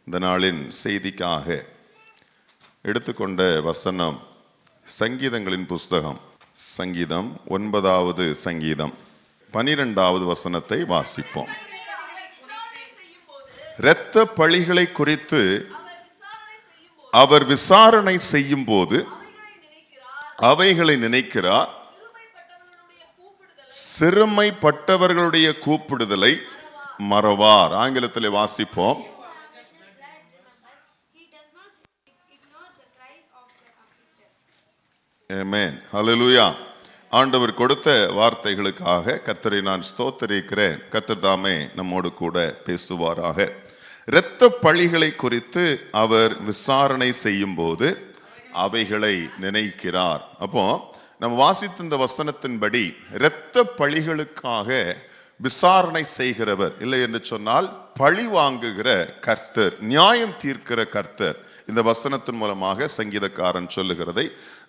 இந்த நாளின் செய்திக்காக எடுத்துக்கொண்ட வசனம் சங்கீதங்களின் புஸ்தகம், சங்கீதம் 9வது சங்கீதம் 12வது வசனத்தை வாசிப்போம். இரத்த பழிகளை குறித்து அவர் விசாரணை செய்யும் போது அவைகளை நினைக்கிறார். சிறுமைப்பட்டவர்களுடைய கூப்பிடுதலை மறவார். ஆங்கிலத்தில் வாசிப்போம். ஆமென், ஹல்லேலூயா. ஆண்டவர் கொடுத்த வார்த்தைகளுக்காக கர்த்தரை நான் ஸ்தோத்திரிக்கிறேன். கர்த்தர் தாமே நம்மோடு கூட பேசுவாராக. இரத்த பழிகளை குறித்து அவர் விசாரணை செய்யும் போது அவைகளை நினைக்கிறார். அப்போ நம்ம வாசித்த இந்த வசனத்தின்படி இரத்த பழிகளுக்காக விசாரணை செய்கிறவர் இல்லை என்று சொன்னால் பழி வாங்குகிற கர்த்தர், நியாயம் தீர்க்கிற கர்த்தர், இந்த வசனத்தின் மூலமாக சங்கீதக்காரன் சொல்லுகிறதை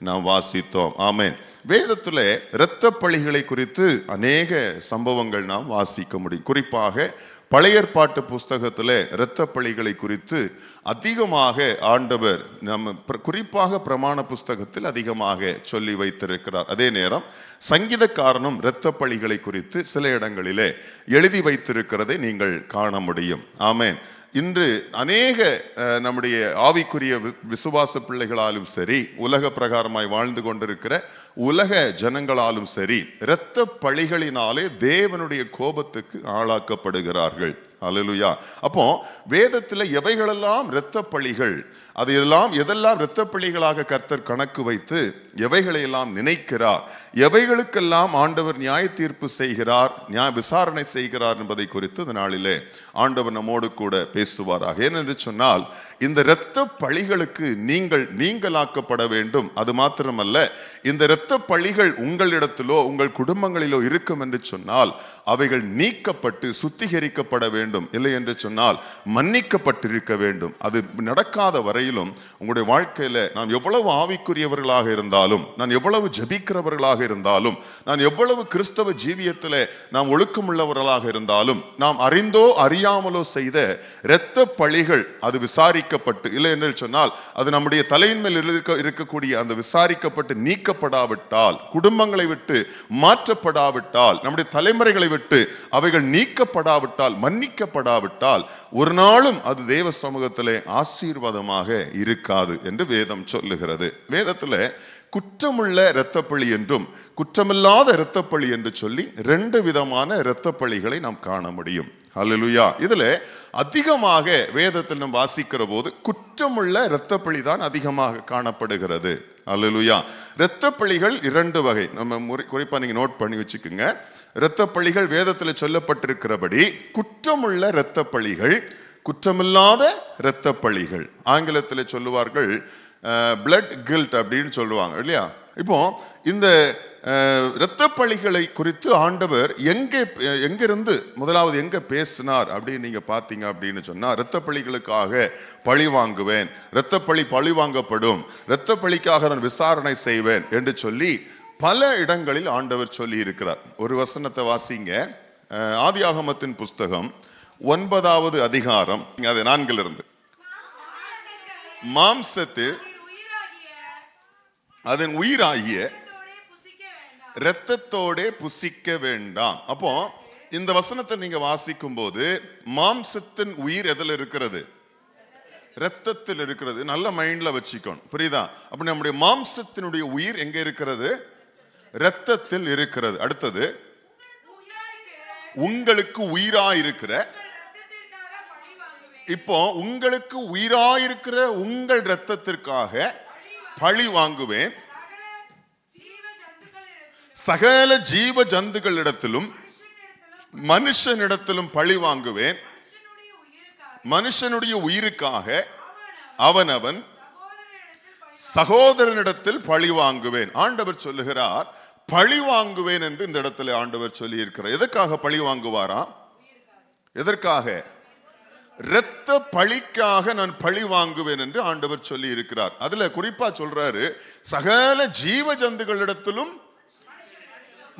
நாம் வாசித்தோம். ஆமென். வேதத்தில் இரத்த பழிகளை குறித்து அநேக சம்பவங்கள் நாம் வாசிக்க முடியும். குறிப்பாக பழைய ஏற்பாட்டு புஸ்தகத்தில் இரத்த பழிகளை குறித்து அதிகமாக ஆண்டவர் குறிப்பாக பிரமாண புஸ்தகத்தில் அதிகமாக சொல்லி வைத்திருக்கிறார். அதே நேரம் சங்கீதக்காரனும் இரத்த பழிகளை குறித்து சில இடங்களிலே எழுதி வைத்திருக்கிறதை நீங்கள் காண முடியும். ஆமென். இன்று அநேக நம்முடைய ஆவிக்குரிய விசுவாச பிள்ளைகளாலும் சரி, உலக பிரகாரமாய் வாழ்ந்து கொண்டிருக்கிற உலக ஜனங்களாலும் சரி, இரத்த பழிகளினாலே தேவனுடைய கோபத்துக்கு ஆளாக்கப்படுகிறார்கள். அல்லேலூயா. அப்போ வேதத்தில் எவைகளெல்லாம் இரத்த பழிகள், அது எதெல்லாம் இரத்த பழிகளாக கர்த்தர் கணக்கு வைத்து எவைகளையெல்லாம் நினைக்கிறார், எவைகளுக்கெல்லாம் ஆண்டவர் நியாய தீர்ப்பு செய்கிறார், விசாரணை செய்கிறார் என்பதை குறித்து இந்த நாளிலே ஆண்டவர் நம்மோடு கூட பேசுவாராக. ஏனென்று சொன்னால் இந்த இரத்த பழிகளுக்கு நீங்களாக்கப்பட வேண்டும். அது மாத்திரமல்ல, இந்த இரத்த பழிகள் உங்களிடத்திலோ உங்கள் குடும்பங்களிலோ இருக்கும் என்று சொன்னால் அவைகள் நீக்கப்பட்டு சுத்திகரிக்கப்பட வேண்டும். இல்லை என்று சொன்னால் மன்னிக்கப்பட்டிருக்க வேண்டும். அது நடக்காத வரையிலும் உங்களுடைய வாழ்க்கையில நான் எவ்வளவு ஆவிக்குரியவர்களாக இருந்தாலும், நான் எவ்வளவு ஜெபிக்கிறவர்களாக இருந்தாலும், நான் எவ்வளவு கிறிஸ்தவ ஜீவியத்தில் நாம் ஒழுக்கமுள்ளவர்களாக இருந்தாலும், நாம் அறிந்தோ அறியாமலோ செய்த இரத்த பழிகள் அது விசாரிக்கப்பட்டு, இல்லை என்று சொன்னால் அது நம்முடைய தலையின் மேல் இருக்கக்கூடிய அந்த விசாரிக்கப்பட்டு நீக்கப்படாவிட்டால், குடும்பங்களை விட்டு மாற்றப்படாவிட்டால், நம்முடைய தலைமுறைகளை விட்டு அவைகள் நீக்கப்படாவிட்டால், மன்னிக்கப்படாவிட்டால் ஒரு நாளும் அது தேவ சமூகத்திலே ஆசீர்வாதமாக இருக்காது என்று வேதம் சொல்லுகிறது. வேதத்தில் குற்றமுள்ள இரத்தப்பழி என்றும் குற்றமில்லாத இரத்தப்பழி என்று சொல்லி 2 விதமான இரத்தப்பழிகளை நாம் காண முடியும். அல்லேலூயா. இதுல அதிகமாக வேதத்தில் நாம் வாசிக்கிற போது குற்றமுள்ள இரத்தப்பழி தான் அதிகமாக காணப்படுகிறது. அல்லேலூயா. இரத்தப்பழிகள் 2 வகை. நம்ம குறிப்பா நீங்க நோட் பண்ணி வச்சுக்கோங்க. இரத்தப்பழிகள் வேதத்தில் சொல்லப்பட்டிருக்கிறபடி குற்றமுள்ள இரத்தப்பழிகள், குற்றமில்லாத இரத்தப்பழிகள். ஆங்கிலத்தில் சொல்லுவார்கள் பிளட் கில்ட் அப்படின்னு சொல்லுவாங்க இல்லையா. இப்போ இந்த இரத்த பழிகளை குறித்து ஆண்டவர் எங்கிருந்து முதலாவது எங்க பேசினார் அப்படின்னு நீங்க பாத்தீங்க அப்படின்னு சொன்னா, இரத்த பழிகளுக்காக பழி வாங்குவேன், இரத்த பழி வாங்கப்படும், இரத்த பழிக்காக நான் விசாரணை செய்வேன் என்று சொல்லி பல இடங்களில் ஆண்டவர் சொல்லி இருக்கிறார். ஒரு வசனத்தை வாசிங்க. ஆதியாகமத்தின் புஸ்தகம் 9வது அதிகாரம், அது 4 மாம்சத்து அதன் உயிராகிய இரத்தத்தோட புசிக்க வேண்டாம். அப்போ இந்த வசனத்தை நீங்க வாசிக்கும் போது மாம்சத்தின் உயிர் எதில் இருக்கிறது? இரத்தத்தில் இருக்கிறது. நல்ல மைண்ட்ல வச்சுக்கணும், புரியுதா? அப்ப நம்முடைய மாம்சத்தினுடைய உயிர் எங்க இருக்கிறது? இரத்தத்தில் இருக்கிறது. அடுத்தது, உங்களுக்கு உயிராயிருக்கிற, இப்போ உங்களுக்கு உயிராயிருக்கிற உங்கள் இரத்தத்திற்காக பழி வாங்குவேன், சகல ஜீவ ஜந்துக்களிடத்திலும் மனுஷனிடத்திலும் பழி வாங்குவேன், மனுஷனுடைய உயிருக்காக அவனவன் சகோதரனிடத்தில் பழி வாங்குவேன். ஆண்டவர் சொல்லுகிறார் பழி வாங்குவேன் என்று இந்த இடத்துல ஆண்டவர் சொல்லி இருக்கிறார். எதற்காக பழி வாங்குவாராம்? எதற்காக? இரத்த பழிக்காக நான் பழி வாங்குவேன் என்று ஆண்டவர் சொல்லி இருக்கிறார். அதுல குறிப்பா சொல்றாரு, சகல ஜீவ ஜந்துக்களிடத்திலும்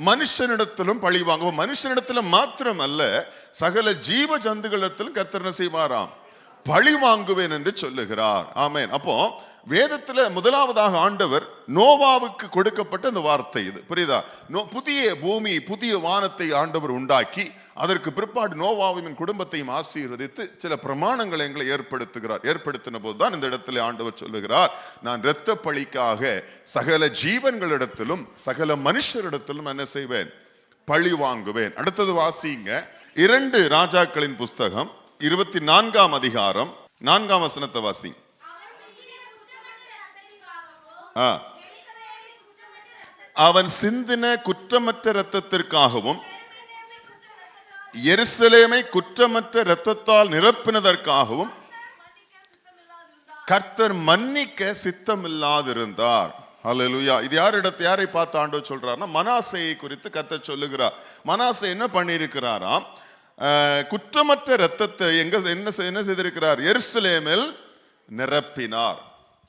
மனுஷனிடத்திலும் பழி வாங்குவோம். மனுஷனிடத்துல மாத்திரம் அல்ல, சகல ஜீவ ஜந்துகளிடத்திலும் கர்த்தர் செய்வாராம், பழி வாங்குவேன் என்று சொல்லுகிறார். ஆமென். அப்போ வேதத்துல முதலாவதாக ஆண்டவர் நோவாவுக்கு கொடுக்கப்பட்ட இந்த வார்த்தை இது, புரியுதா? புதிய பூமி, புதிய வானத்தை ஆண்டவர் உண்டாக்கி அதற்கு பிற்பாடு நோவாவின் குடும்பத்தையும் ஆசீர்வதித்து சில பிரமாணங்களை எங்களை ஏற்படுத்தின போதுதான் இந்த இடத்துல ஆண்டவர் சொல்லுகிறார், நான் இரத்த பழிக்காக சகல ஜீவன்களிடத்திலும் சகல மனுஷரிடத்திலும் என்ன செய்வேன்? பழி வாங்குவேன். அடுத்தது வாசிங்க, 2 ராஜாக்களின் புஸ்தகம் 24ஆம் அதிகாரம் 4ஆம் வசனத்தை வாசி. அவன் சிந்தின குற்றமற்ற இரத்தத்திற்காகவும் எருசலேமை குற்றமற்ற இரத்தத்தால் நிரப்பினதற்காகவும் கர்த்தர் மன்னிக்க சித்தமில்லாதிருந்தார். ஹல்லேலூயா. இது யாரை பார்த்து ஆண்டவர் சொல்றாருன்னா, மனாசேயை குறித்து கர்த்தர் சொல்லுகிறார். மனாசே என்ன பண்ணியிருக்கிறாராம்? குற்றமற்ற இரத்தத்தை என்ன செய்திருக்கிறார்? எருசலேமில் நிரப்பினார்.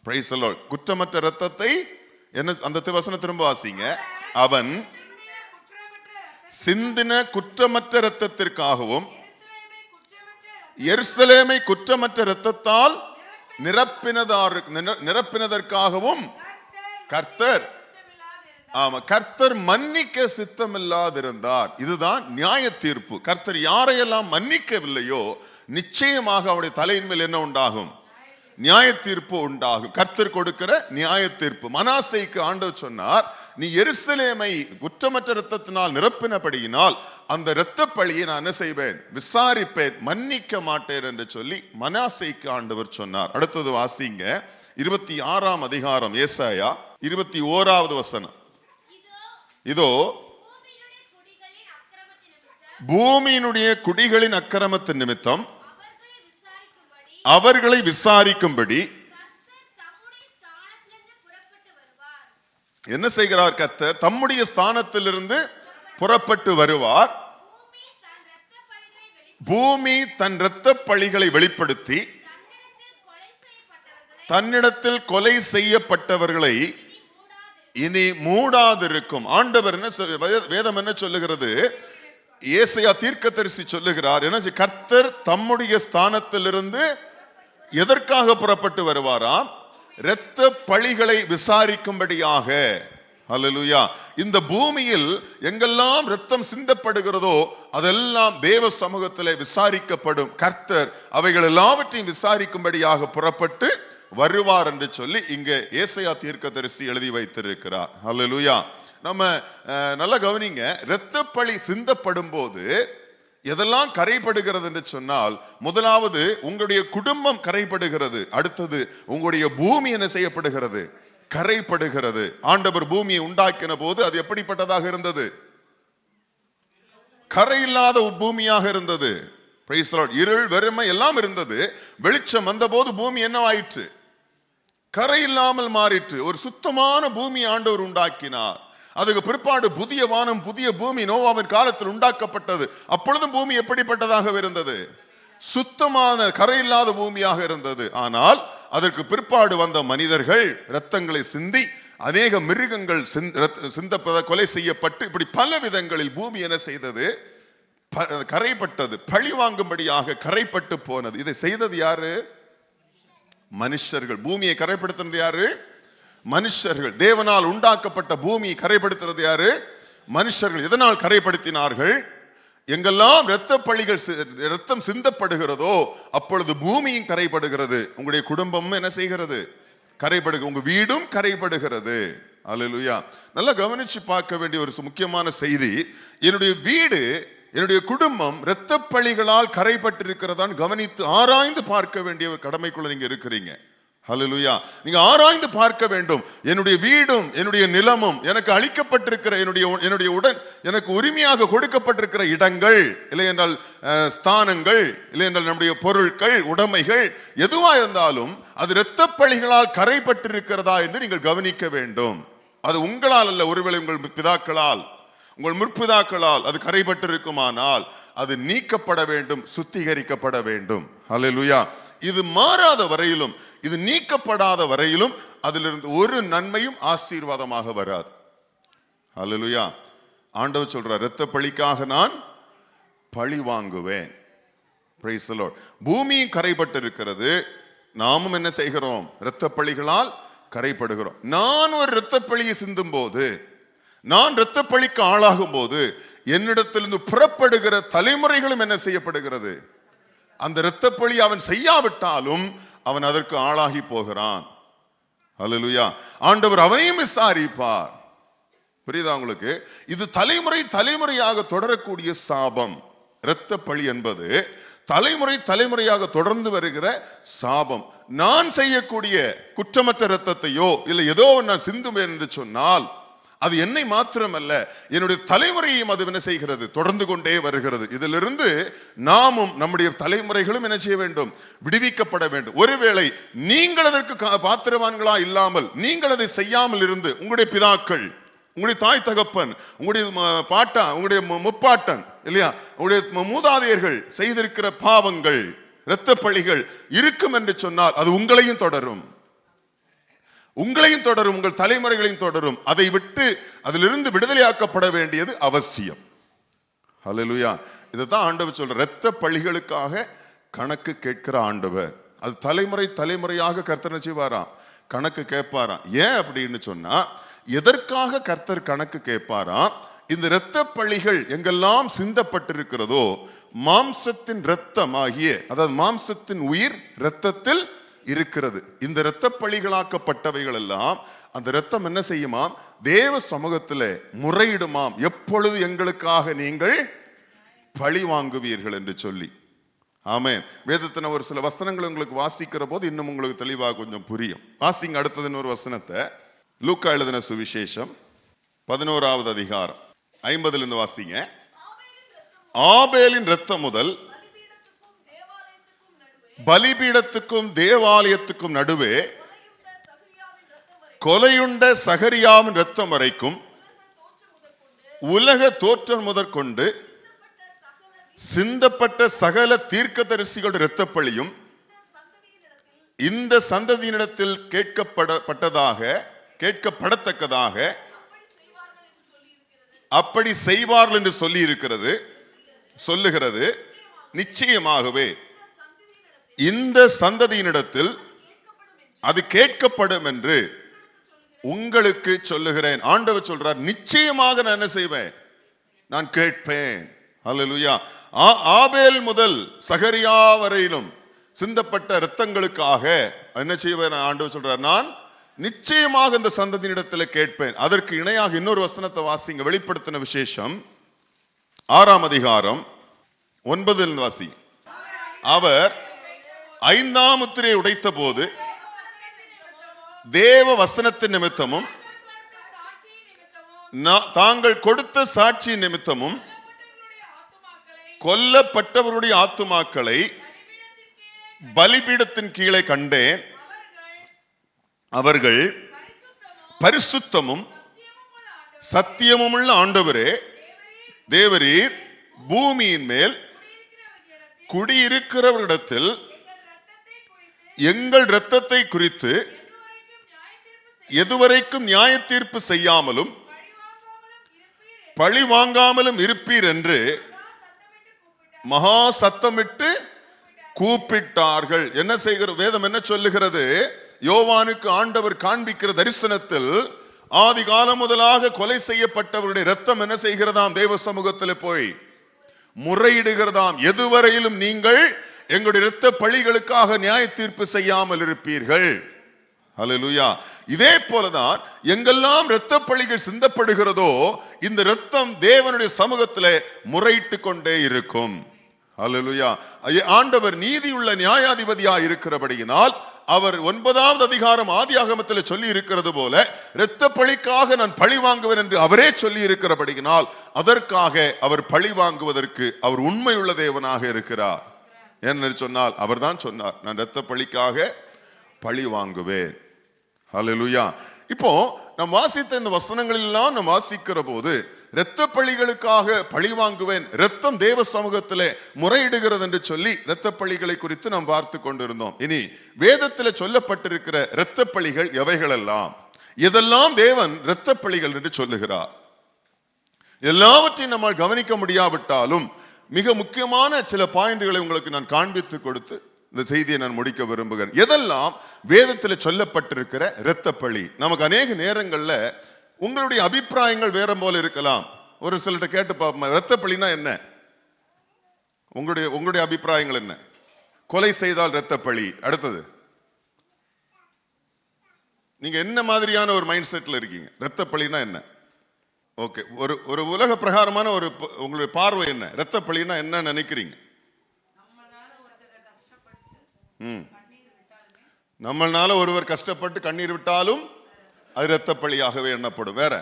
Praise the Lord. குற்றமற்ற இரத்தத்தை என்ன, அந்த வசனம் திரும்ப வாசிங்க. அவன் சிந்தின குற்றமற்ற இரத்தத்திற்காகவும் எருசலேமை குற்றமற்ற இரத்தத்தால் நிரப்பினதற்காகவும் கர்த்தர் மன்னிக்க சித்தமில்லாதிருந்தார். இதுதான் நியாய தீர்ப்பு. கர்த்தர் யாரையெல்லாம் மன்னிக்கவில்லையோ நிச்சயமாக அவருடைய தலையின் மேல் என்ன உண்டாகும்? நியாய தீர்ப்பு உண்டாகும். கர்த்தர் கொடுக்கிற நியாய தீர்ப்பு. மனாசேக்கு ஆண்டவர் சொன்னார், நீ எருசலேமை குற்றமற்ற இரத்தத்தினால் நிரப்பினபடியினால் அந்த இரத்த பழியை நான் என்ன செய்வேன்? விசாரிப்பேன், மன்னிக்க மாட்டேன் என்று சொல்லி மனாசேக்கு ஆண்டவர் சொன்னார். அடுத்தது வாசிங்க, 26ஆம் அதிகாரம் ஏசாயா 21வது வசனம். இதோ பூமியினுடைய குடிகளின் அக்கிரமத்தின் நிமித்தம் அவர்களை விசாரிக்கும்படி என்ன செய்கிறார்? கர்த்தர் தம்முடைய ஸ்தானத்திலிருந்து புறப்பட்டு வருவார். பூமி தன் இரத்த பழிகளை வெளிப்படுத்தி தன்னிடத்தில் கொலை செய்யப்பட்டவர்களை இனி மூடாதிருக்கும். ஆண்டவர் என்ன, வேதம் என்ன சொல்லுகிறது? ஏசாயா தீர்க்கதரிசி சொல்லுகிறார், என்ன? கர்த்தர் தம்முடைய ஸ்தானத்திலிருந்து எதற்காக புறப்பட்டு வருவாராம்? இரத்த பழிகளை விசாரிக்கும்படியாக. ஹல்லேலூயா. இந்த பூமியில் எங்கெல்லாம் இரத்தம் சிந்தப்படுகிறதோ அதெல்லாம் தேவ சமூகத்திலே விசாரிக்கப்படும். கர்த்தர் அவைகள் எல்லாவற்றையும் விசாரிக்கும்படியாக புறப்பட்டு வருவார் என்று சொல்லி இங்கே ஏசாயா தீர்க்கதரிசி எழுதி வைத்திருக்கிறார். ஹல்லேலூயா. நம்ம நல்லா கவனிங்க, இரத்த பழி சிந்தப்படும் போது எதெல்லாம் கரைப்படுகிறது என்று சொன்னால், முதலாவது உங்களுடைய குடும்பம் கரைப்படுகிறது. அடுத்தது உங்களுடைய பூமி என்ன செய்யப்படுகிறது? கரைப்படுகிறது. ஆண்டவர் பூமியை உண்டாக்கின போது அது எப்படிப்பட்டதாக இருந்தது? கரையில்லாத பூமியாக இருந்தது. Praise the Lord. இருள், வெறுமை எல்லாம் இருந்தது. வெளிச்சம் வந்த போது பூமி என்னவாயிற்று? கரை இல்லாமல் மாறிற்று. ஒரு சுத்தமான பூமி ஆண்டவர் உண்டாக்கினார். அதுக்கு பிற்பாடு புதிய வானம் புதிய பூமி நோவாவின் காலத்தில் உண்டாக்கப்பட்டது. அப்பொழுதும் பூமி எப்படிப்பட்டதாக இருந்தது? சுத்தமான கரையில்லாத பூமியாக இருந்தது. ஆனால் அதற்கு பிற்பாடு வந்த மனிதர்கள் இரத்தங்களை சிந்தி அநேக மிருகங்கள் கொலை செய்யப்பட்டு இப்படி பல விதங்களில் பூமி என்ன செய்தது? கரைப்பட்டது. பழி வாங்கும்படியாக கரைப்பட்டு போனது. இதை செய்தது யாரு? மனுஷர்கள். பூமியை கரைப்படுத்தினது யாரு? மனுஷர்கள். தேவனால் உண்டாக்கப்பட்ட பூமியை கரைப்படுத்துறது யாரு? மனுஷர்கள். எதனால் கரைப்படுத்தினார்கள்? எங்கெல்லாம் இரத்த பழிகள் இரத்தம் சிந்தப்படுகிறதோ அப்பொழுது பூமியும் கரைப்படுகிறது. உங்களுடைய குடும்பமும் என்ன செய்கிறது? கரைப்படுகிறது. உங்க வீடும் கரைப்படுகிறது. அல்லேலூயா. நல்லா கவனிச்சு பார்க்க வேண்டிய ஒரு முக்கியமான செய்தி, என்னுடைய வீடு என்னுடைய குடும்பம் இரத்த பழிகளால் கரைப்பட்டிருக்கிறதான் கவனித்து ஆராய்ந்து பார்க்க வேண்டிய ஒரு கடமைக்குள்ள நீங்க இருக்கிறீங்க. ஹல்லேலூயா. நீங்க ஆராய்ந்து பார்க்க வேண்டும். என்னுடைய வீடும் என்னுடைய நிலமும் எனக்கு அளிக்கப்பட்டிருக்கிற என்னுடைய எனக்கு உரிமையாக கொடுக்கப்பட்டிருக்கிற இடங்கள், இல்லை என்றால் ஸ்தானங்கள், இல்லை என்றால் நம்முடைய பொருட்கள், உடைமைகள் எதுவா இருந்தாலும் அது இரத்த பழிகளால் கரைப்பட்டிருக்கிறதா என்று நீங்கள் கவனிக்க வேண்டும். அது உங்களால் அல்ல, ஒருவேளை உங்கள் பிதாக்களால், உங்கள் முற்பிதாக்களால் அது கரைப்பட்டிருக்குமானால் அது நீக்கப்பட வேண்டும், சுத்திகரிக்கப்பட வேண்டும். ஹல்லேலூயா. இது மாறாத வரையிலும், இது நீக்கப்படாத வரையிலும் அதிலிருந்து ஒரு நன்மையும் ஆசீர்வாதமாக வராது. ஹல்லேலூயா. ஆண்டவர் சொல்றார், இரத்த பழிக்காக நான் பழி வாங்குவேன். Praise the Lord. பூமியும் கரைப்பட்டு இருக்கிறது, நாமும் என்ன செய்கிறோம்? இரத்த பழிகளால் கரைப்படுகிறோம். நான் ஒரு இரத்த பழியை சிந்தும் போது, நான் இரத்த பழிக்கு ஆளாகும் போது, என்னிடத்திலிருந்து புறப்படுகிற தலைமுறைகளும் என்ன செய்யப்படுகிறது? அந்த இரத்த பழி அவன் செய்யாவிட்டாலும் அவன் அதற்கு ஆளாகி போகிறான். அல்லேலூயா. ஆண்டவர் அவனையும் விசாரிப்பார். புரியுதா உங்களுக்கு? இது தலைமுறை தலைமுறையாக தொடரக்கூடிய சாபம். இரத்த பழி என்பது தலைமுறை தலைமுறையாக தொடர்ந்து வருகிற சாபம். நான் செய்யக்கூடிய குற்றமற்ற இரத்தத்தையோ இல்லை ஏதோ நான் சிந்துவேன் என்று சொன்னால் அது என்னை மாத்திரமல்ல, என்னுடைய தலைமுறையையும் அது என்ன செய்கிறது? தொடர்ந்து கொண்டே வருகிறது. இதிலிருந்து நாமும் நம்முடைய தலைமுறைகளும் என்ன செய்ய வேண்டும்? விடுவிக்கப்பட வேண்டும். ஒருவேளை நீங்கள் அதற்கு பாத்திரவான்களா இல்லாமல், நீங்கள் அதை செய்யாமல் இருந்து, உங்களுடைய பிதாக்கள், உங்களுடைய தாய் தகப்பன், உங்களுடைய பாட்டா, உங்களுடைய முப்பாட்டன் இல்லையா, உங்களுடைய மூதாதையர்கள் செய்திருக்கிற பாவங்கள், இரத்த பழிகள் இருக்கும் என்று சொன்னால் அது உங்களையும் தொடரும், உங்களையும் தொடரும், உங்கள் தலைமுறைகளையும் தொடரும். அதை விட்டு அதிலிருந்து விடுதலையாக்கப்பட வேண்டியது அவசியம். ஹல்லேலூயா. இதைத்தான் ஆண்டவர் சொல்ற, இரத்த பழிகளுக்காக கணக்கு கேட்கிற ஆண்டவர். அது தலைமுறை தலைமுறையாக கர்த்தர் செய்வாராம், கணக்கு கேட்பாராம். ஏன் அப்படின்னு சொன்னா, எதற்காக கர்த்தர் கணக்கு கேட்பாராம்? இந்த இரத்த பழிகள் எங்கெல்லாம் சிந்தப்பட்டிருக்கிறதோ, மாம்சத்தின் இரத்தமாகிய, அதாவது மாம்சத்தின் உயிர் இரத்தத்தில் இருக்கிறது. இந்த இரத்த பழிகளாக்கப்பட்டவைகள் எல்லாம் அந்த இரத்தம் என்ன செய்யுமாம்? தேவ சமூகத்திலே முறையிடுமாம், எப்பொழுது எங்களுக்காக நீங்கள் பழி வாங்குவீர்கள் என்று சொல்லி. ஆமென். வேதத்தின ஒரு சில வசனங்கள் உங்களுக்கு வாசிக்கிற போது இன்னும் உங்களுக்கு தெளிவாக கொஞ்சம் புரியும். வாசிங்க அடுத்தது ஒரு வசனத்தை. லூக்கா எழுதின சுவிசேஷம் 11வது அதிகாரம் 50 வாசிங்க. ஆபேலின் இரத்தம் முதல் பலிபீடத்துக்கும் தேவாலயத்துக்கும் நடுவே கொலையுண்ட சகரியாவின் இரத்தம் வரைக்கும் உலக தோற்றம் முதற்கொண்டு சிந்தப்பட்ட சகல தீர்க்கதரிசிகளுடைய இரத்தப்பழியும் இந்த சந்ததியினிடத்தில் கேட்கப்படத்தக்கதாக அப்படி செய்வார்கள் என்று சொல்லி இருக்கிறது, சொல்லுகிறது. நிச்சயமாகவே இந்த சந்ததியினிடத்தில் அது கேட்கப்படும் என்று உங்களுக்கு சொல்லுகிறேன். ஆண்டவர் சொல்றார், நிச்சயமாக நான் என்ன செய்வேன்? நான் கேட்பேன். அல்லேலூயா. ஆபேல் முதல் சகரியா வரையிலும் சிந்தப்பட்ட இரத்தங்களுக்காக என்ன செய்வேன்? ஆண்டவர் சொல்றார், நான் நிச்சயமாக இந்த சந்ததியினிடத்தில் கேட்பேன். அதற்கு இணையாக இன்னொரு வசனத்தை வாசிங்க. வெளிப்படுத்தின விசேஷம் 6ஆம் அதிகாரம் 9 வாசி. அவர் 5ஆம் முத்திரையை உடைத்த போது தேவ வசனத்தின் நிமித்தமும் தாங்கள் கொடுத்த சாட்சி நிமித்தமும் கொல்லப்பட்டவருடைய ஆத்துமாக்களை பலிபீடத்தின் கீழே கண்டேன். அவர்கள் பரிசுத்தமும் சத்தியமுள்ள ஆண்டவரே தேவரீர் பூமியின் மேல் குடியிருக்கிறவரிடத்தில் எங்கள் இரத்தத்தை குறித்து எதுவரைக்கும் நியாய தீர்ப்பு செய்யாமலும் பழி வாங்காமலும் இருப்பீர் என்று மகா சத்தமிட்டு கூப்பிட்டார்கள். என்ன செய்கிற வேதம் என்ன சொல்லுகிறது? யோவானுக்கு ஆண்டவர் காண்பிக்கிற தரிசனத்தில் ஆதி காலம் முதலாக கொலை செய்யப்பட்டவருடைய இரத்தம் என்ன செய்கிறதாம்? தேவ சமூகத்தில் போய் முறையிடுகிறதாம். எதுவரையிலும் நீங்கள் எங்களுடைய இரத்த பழிகளுக்காக நியாய தீர்ப்பு செய்யாமல் இருப்பீர்கள். ஹல்லேலூயா. இதே போலதான் எங்கெல்லாம் இரத்த பழிகள் சிந்தப்படுகிறதோ இந்த இரத்தம் தேவனுடைய சமூகத்திலே முறையிட்டு கொண்டே இருக்கும். ஹல்லேலூயா. ஆண்டவர் நீதியுள்ள நியாயாதிபதியாய் இருக்கிறபடியினால் அவர் 9வது அதிகாரம் ஆதியாகமத்தில் சொல்லி இருக்கிறது போல இரத்த பழிக்காக நான் பழி வாங்குவேன் என்று அவரே சொல்லி இருக்கிறபடியினால் அதற்காக அவர் பழி வாங்குவதற்கு அவர் உண்மையுள்ள தேவனாக இருக்கிறார். என்ன சொன்னால் அவர் தான் சொன்னார், நான் இரத்த பழிக்காக பழி வாங்குவேன். ஹல்லேலூயா. இப்போ நாம் வாசித்த இந்த வசனங்கள் எல்லாம் நாம் வாசிக்கிற போது இரத்த பழிகளுக்காக பழி வாங்குவேன், இரத்தம் தேவ சமூகத்திலே முறையிடுகிறது என்று சொல்லி இரத்த பழிகளை குறித்து நாம் பார்த்து கொண்டிருந்தோம். இனி வேதத்தில் சொல்லப்பட்டிருக்கிற இரத்த பழிகள் எவைகளெல்லாம், எதெல்லாம் தேவன் இரத்த பழிகள் என்று சொல்லுகிறார்? எல்லாவற்றையும் நம்மால் கவனிக்க முடியாவிட்டாலும் மிக முக்கியமான சில பாயிண்ட்களை உங்களுக்கு நான் காண்பித்து கொடுத்து இந்த செய்தியை நான் முடிக்க விரும்புகிறேன். எதெல்லாம் வேதத்தில் சொல்லப்பட்டிருக்கிற இரத்த பழி. நமக்கு அநேக நேரங்கள்ல உங்களுடைய அபிப்பிராயங்கள் வேற போல இருக்கலாம். ஒரு சிலர்கிட்ட கேட்டு பார்ப்போம், இரத்த பழினா என்ன, உங்களுடைய அபிப்பிராயங்கள் என்ன? கொலை செய்தால் இரத்த பழி. அடுத்தது, நீங்க என்ன மாதிரியான ஒரு மைண்ட் செட்ல இருக்கீங்க? இரத்த பழினா என்ன? ஓகே, ஒரு உலக பிரகாரமான ஒரு உங்களுடைய பார்வை என்ன? இரத்த பழினா என்ன நினைக்கிறீங்க? நம்மளால ஒருவர் கஷ்டப்பட்டு கண்ணீர் விட்டாலும் அது இரத்த பழியாகவே எண்ணப்படும். வேற,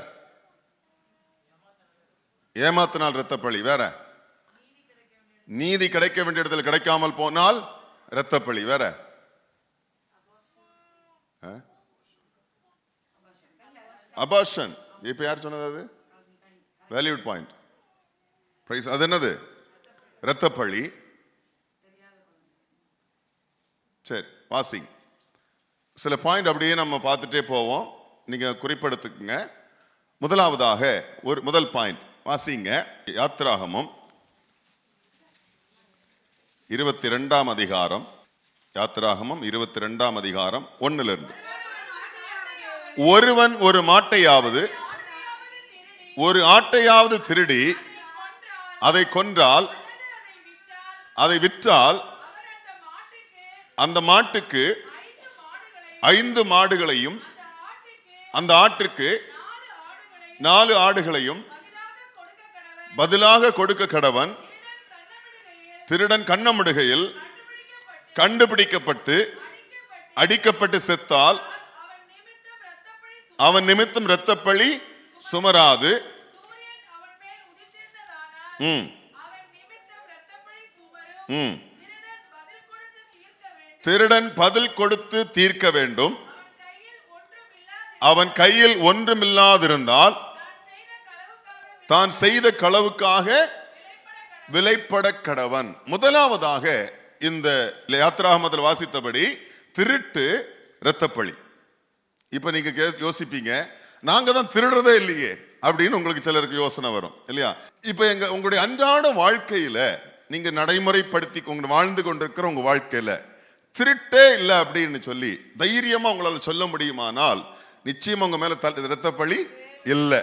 ஏமாத்தினால் இரத்த பழி. வேற, நீதி கிடைக்க வேண்டிய இடத்துல கிடைக்காமல் போனால் இரத்த பழி. வேற, அபார்ஷன். இப்ப யார் சொன்னது? அது வேல்யூட் பாயிண்ட். பிரைஸ். அது என்னது? இரத்த பழி. சரி, வாசிங். சில பாயிண்ட் அப்படியே நம்ம பார்த்துட்டே போவோம், நீங்க குறிப்பெடுத்துக்குங்க. முதலாவதாக முதல் பாயிண்ட் வாசிங்க. யாத்திராகமம் 22ஆம் அதிகாரம். யாத்திராகமம் 22ஆம் அதிகாரம் 1 ஒருவன் ஒரு மாட்டையாவது ஒரு ஆட்டையாவது திருடி அதை கொன்றால், அதை விற்றால், அந்த மாட்டுக்கு 5 மாடுகளையும் அந்த ஆட்டுக்கு 4 ஆடுகளையும் பதிலாக கொடுக்க கடவன். திருடன் கண்ணமிடுகையில் கண்டுபிடிக்கப்பட்டு அடிக்கப்பட்டு செத்தால் அவன் நிமித்தம் இரத்த பழி சுமராது. திருடன் பதில் கொடுத்து தீர்க்க வேண்டும். அவன் கையில் ஒன்றுமில்லாதிருந்தால் தான் செய்த களவுக்காக விலைப்பட கடவன். முதலாவதாக இந்த யாத்திராகமத்தில் வாசித்தபடி திருட்டு இரத்தப்பழி. இப்ப நீங்க யோசிப்பீங்க, நாங்க தான் திருடுறதே இல்லையே அப்படின்னு உங்களுக்கு சிலருக்கு யோசனை வரும் இல்லையா? இப்ப உங்களுடைய அன்றாட வாழ்க்கையில நீங்க நடைமுறைப்படுத்தி வாழ்ந்து கொண்டிருக்கிற உங்க வாழ்க்கையில திருட்டே இல்லை அப்படின்னு சொல்லி தைரியமா உங்களால சொல்ல முடியுமானால் நிச்சயமா உங்க மேல இரத்தப்பழி இல்லை.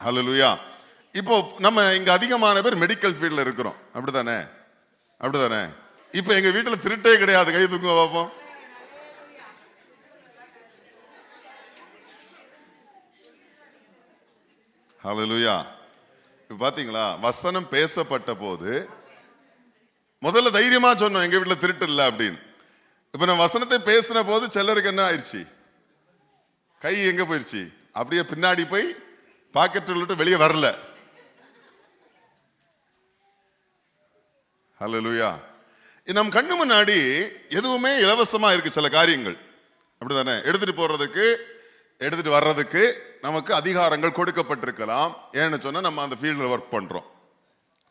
ஹல்லேலூயா. இப்போ நம்ம இங்க அதிகமான பேர் மெடிக்கல் ஃபீல்ட்ல இருக்கிறோம், அப்படிதானே? அப்படிதானே? இப்ப எங்க வீட்டுல திருட்டே கிடையாது. கை தூக்குங்க பார்ப்போம். ஹல்லேலூயா. இப்ப பாத்தீங்களா, வசனம் பேசப்பட்ட போது முதல்ல தைரியமா சொன்னோம் எங்க வீட்டுல திருட்டு இல்லை அப்படின்னு. இப்ப நான் வசனத்தை பேசின போது சிலருக்கு என்ன ஆயிடுச்சு, கை எங்க போயிடுச்சு, அப்படியே பின்னாடி போய் பாக்கெட் விட்டு வெளியே வரல. ஹல்லேலூயா. நம் கண்ணு முன்னாடி எதுவுமே இலவசமா இருக்கு. சில காரியங்கள் அப்படிதானே, எடுத்துட்டு போறதுக்கு எடுத்துட்டு வர்றதுக்கு நமக்கு அதிகாரங்கள் கொடுக்கப்பட்டிருக்கலாம். ஏன்னு சொன்னா நம்ம அந்த ஃபீல்டில் ஒர்க் பண்றோம்,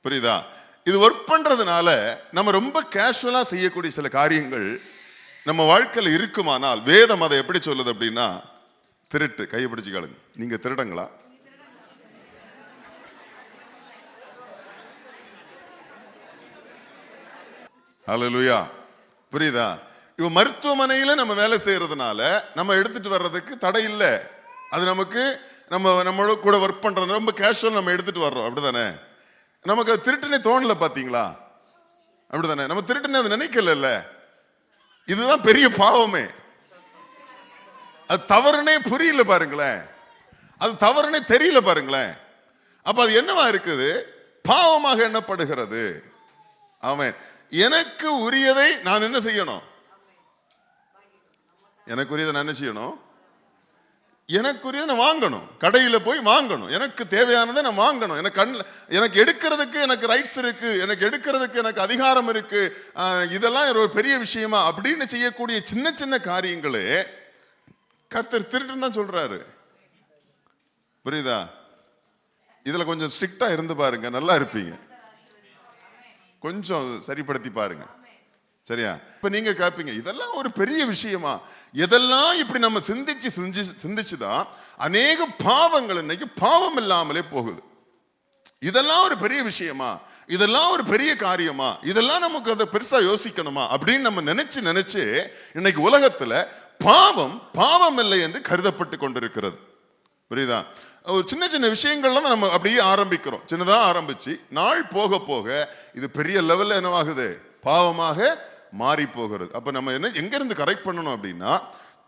புரியுதா? இது ஒர்க் பண்றதுனால நம்ம ரொம்ப கேஷுவலா செய்யக்கூடிய சில காரியங்கள் நம்ம வாழ்க்கையில் இருக்குமானால் வேதம் அதை எப்படி சொல்லுது அப்படின்னா, திருட்டு. கையை பிடிச்சு கேளுங்க, நீங்க திருடங்களா? ஹல்லேலூயா. புரியுதா? இவ மருத்துவமனையில நம்ம வேலை செய்யறதுனால நம்ம எடுத்துட்டு வர்றதுக்கு தடை இல்லை. அது நமக்கு நம்மளோட கூட ஒர்க் பண்றது ரொம்ப கேஷுவல் நம்ம எடுத்துட்டு வர்றோம், அப்படிதானே? நமக்கு அது திருட்டுனே தோணல, பாத்தீங்களா? அப்படிதானே? நம்ம திருட்டுனே அது நினைக்கல. இதுதான் பெரிய பாவமே. அது தவறுனே புரியல பாருங்களேன், அது தவறுனே தெரியல பாருங்களேன். அப்ப அது என்னவா இருக்குது? பாவமாக எண்ணப்படுகிறது. ஆமென். எனக்கு உரியதை நான் என்ன செய்யணும்? எனக்கு உரியதை நான் என்ன செய்யணும்? எனக்குரியதை நான் வாங்கணும். கடையில போய் வாங்கணும். எனக்கு தேவையானதை நான் வாங்கணும். எனக்கு எடுக்கிறதுக்கு எனக்கு ரைட்ஸ் இருக்கு, எனக்கு எடுக்கிறதுக்கு எனக்கு அதிகாரம் இருக்கு. இதெல்லாம் ஒரு பெரிய விஷயமா அப்படின்னு செய்யக்கூடிய சின்ன சின்ன காரியங்களே கர்த்தர் திருட்டுன்னு தான் சொல்றாரு. புரியுதா? இதுல கொஞ்சம் ஸ்ட்ரிக்டா இருந்து பாருங்க, நல்லா இருப்பீங்க. கொஞ்சம் சரிப்படுத்தி பாருங்க, சரியா? இப்ப நீங்க கேட்பீங்க, இதெல்லாம் ஒரு பெரிய விஷயமா? எதெல்லாம் இப்படி நம்ம சிந்திச்சுதான் அநேக பாவங்கள் இன்னைக்கு பாவம் இல்லாமலே போகுது. இதெல்லாம் ஒரு பெரிய விஷயமா? இதெல்லாம் ஒரு பெரிய காரியமா, இதெல்லாம் நமக்கு அதை பெருசா யோசிக்கணுமா அப்படின்னு நம்ம நினைச்சு இன்னைக்கு உலகத்துல பாவம் இல்லை என்று கருதப்பட்டு கொண்டிருக்கிறது. புரியுதா? ஒரு சின்ன சின்ன விஷயங்கள்லாம் நம்ம அப்படியே ஆரம்பிக்கிறோம். சின்னதா ஆரம்பிச்சு நாள் போக போக இது பெரிய லெவல்ல என்னவாகுது, பாவமாக மாறி போகிறது. அப்ப நம்ம எங்க இருந்து கரெக்ட் பண்ணணும் அப்படின்னா,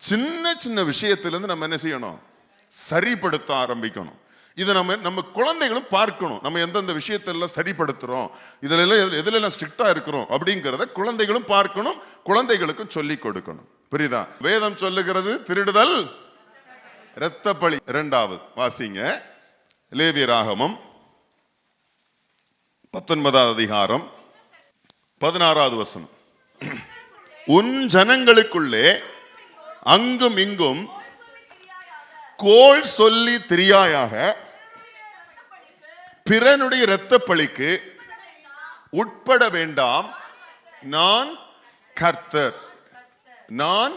சின்ன சின்ன விஷயத்திலிருந்து நம்ம என்ன செய்யணும், சரிப்படுத்த ஆரம்பிக்கணும். இதை நம்ம குழந்தைகளும் பார்க்கணும். நம்ம எந்தெந்த விஷயத்தெல்லாம் சரிப்படுத்துறோம், எதுல ஸ்ட்ரிக்டா இருக்கிறோம் அப்படிங்கிறத குழந்தைகளும் பார்க்கணும், குழந்தைகளுக்கும் சொல்லி கொடுக்கணும். புரியுதா? வேதம் சொல்லுகிறது திருடுதல் இரத்த பழி. இரண்டாவது வாசிங்க, லேவியராகமம் 19வது அதிகாரம் 16வது வசனம். உன் ஜனங்களுக்குள்ளே அங்கும் இங்கும் கோள் சொல்லி திரியாயாக, பிறனுடைய இரத்த பழிக்கு உட்பட வேண்டாம், நான் கர்த்தர். நான்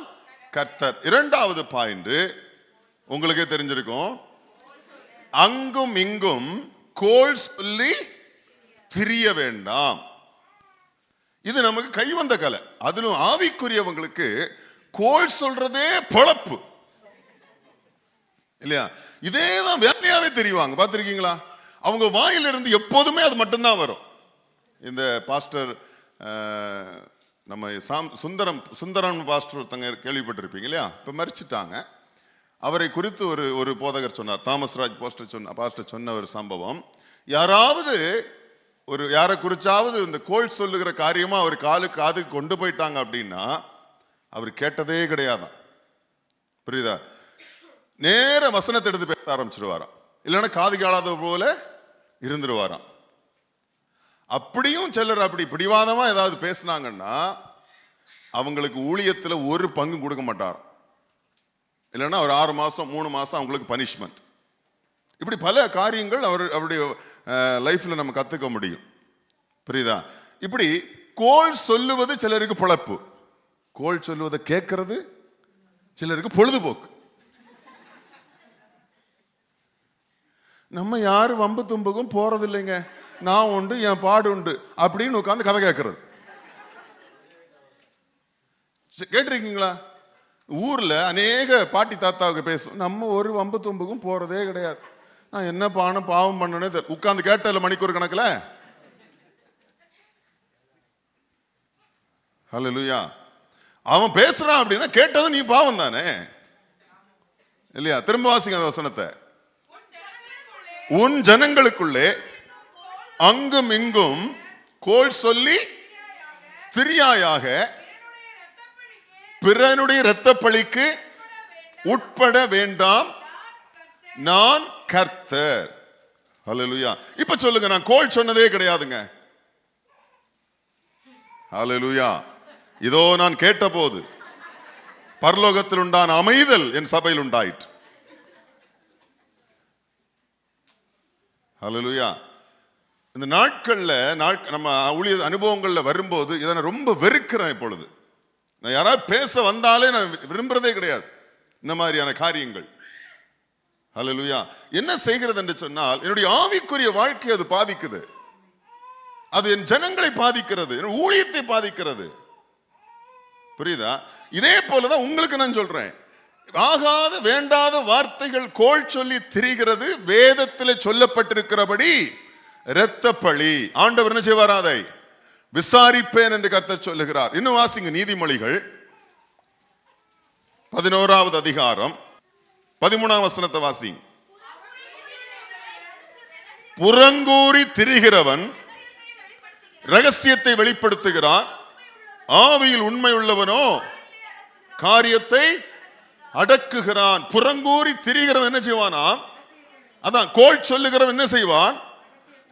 கர்த்தர். இரண்டாவது பாயிண்ட் உங்களுக்கே தெரிஞ்சிருக்கும், அங்கும் இங்கும் கோள் சொல்லி திரிய வேண்டாம். இது நமக்கு கைவந்த கலை. அதிலும் ஆவிக்குரியவங்களுக்கு கோள் சொல்றதே பொழப்பு இல்லையா? இதேதான் வேலையாவே தெரியுவாங்க. பார்த்திருக்கீங்களா? அவங்க வாயிலிருந்து எப்போதுமே அது மட்டும்தான் வரும். இந்த பாஸ்டர் நம்ம சுந்தரம் பாஸ்டர் தங்க கேள்விப்பட்டிருப்பீங்க இல்லையா? இப்ப மரிச்சிட்டாங்க. அவரை குறித்து ஒரு போதகர் சொன்னார், தாமஸ் ராஜ் பாஸ்டர் சொன்ன ஒரு சம்பவம். யாரை குறிச்சாவது இந்த கோள் சொல்லுகிற காரியமா அவர் காதுக்கு கொண்டு போயிட்டாங்க அப்படின்னா அவர் கேட்டதே கிடையாதான். புரியுதா? நேர வசனத்தை எடுத்து பேச ஆரம்பிச்சிருவாராம், இல்லைன்னா காது கேளாத போல இருந்துருவாராம். அப்படியும் சிலர் அப்படி பிடிவாதமா ஏதாவது பேசினாங்கன்னா அவங்களுக்கு ஊழியத்துல ஒரு பங்கு கொடுக்க மாட்டார், இல்லைன்னா ஒரு 6 மாசம் 3 மாசம் அவங்களுக்கு பனிஷ்மெண்ட். இப்படி பல காரியங்கள் அவருடைய லைஃப்ல நம்ம கத்துக்க முடியும். புரியுதா? இப்படி கோள் சொல்லுவது சிலருக்கு பொழப்பு, கோள் சொல்லுவதை கேட்கறது சிலருக்கு பொழுதுபோக்கு. நம்ம யாரு வம்பு தும்புக்கும் போறது இல்லைங்க, நான் உண்டு என் பாடு உண்டு அப்படின்னு உட்காந்து கதை கேட்கறது. கேட்டிருக்கீங்களா? ஊர்ல அநேக பாட்டி தாத்தாவுக்கு பேசும், நம்ம ஒரு வம்பு தும்புக்கும் போறதே கிடையாது, நான் என்ன பாவம் பண்ணனே உட்கார்ந்து கேட்டல மணிக்கூர் கணக்குல. ஹல்லேலூயா. அவன் பேசுறான் அப்படின்னா கேட்டது நீ பாவம் தானே இல்லையா? திரும்ப வாசிங்க அந்த வசனத்தை. உன் ஜனங்களுக்குள்ளே அங்கும் இங்கும் கோள் சொல்லி திரியாயாக, பிறனுடைய இரத்த பழிக்கு உட்பட வேண்டாம், நான் கர்த்தர். ஹல்லேலூயா. இப்ப சொல்லுங்க, நான் கோள் சொன்னதே கிடையாதுங்க. ஹல்லேலூயா. இதோ நான் கேட்ட போது பரலோகத்தில் உண்டான அமைதல் என் சபையில் உண்டாயிற்று. ஹல்லேலூயா. இந்த நாட்கள்ல நம்ம ஊழிய அனுபவங்கள்ல வரும்போது இதை நான் ரொம்ப வெறுக்கிறேன். இப்பொழுது நான் யாராவது பேச வந்தாலே நான் விரும்புறதே கிடையாது இந்த மாதிரியான காரியங்கள். ஹல்லேலூயா. என்ன செய்கிறது என்று சொன்னால், என்னுடைய ஆவிக்குரிய வாழ்க்கை அது பாதிக்குது, அது என் ஜனங்களை பாதிக்கிறது, என் ஊழியத்தை பாதிக்கிறது. புரியுதா? இதே போலதான் உங்களுக்கு நான் சொல்றேன், ஆகாத வேண்டாத வார்த்தைகள் கோள் சொல்லி திரிகிறது. வேதத்தில் சொல்லப்பட்டிருக்கிறபடி இரத்த பழி ஆண்டவர் என்ன செய்வார், அதை விசாரிப்பேன் என்று கர்த்தர் சொல்லுகிறார். இன்னும் வாசிங்க, நீதிமொழிகள் 11வது அதிகாரம் 13ஆம் வசனத்தை வாசிங்க. புறங்கூறி திரிகிறவன் ரகசியத்தை வெளிப்படுத்துகிறான், ஆவியில் உண்மை உள்ளவனோ காரியத்தை அடக்குகிறான். புறங்கூறி திரிகிறவன் என்ன செய்வானா, அதான் கோள் சொல்லுகிறவன் என்ன செய்வான்,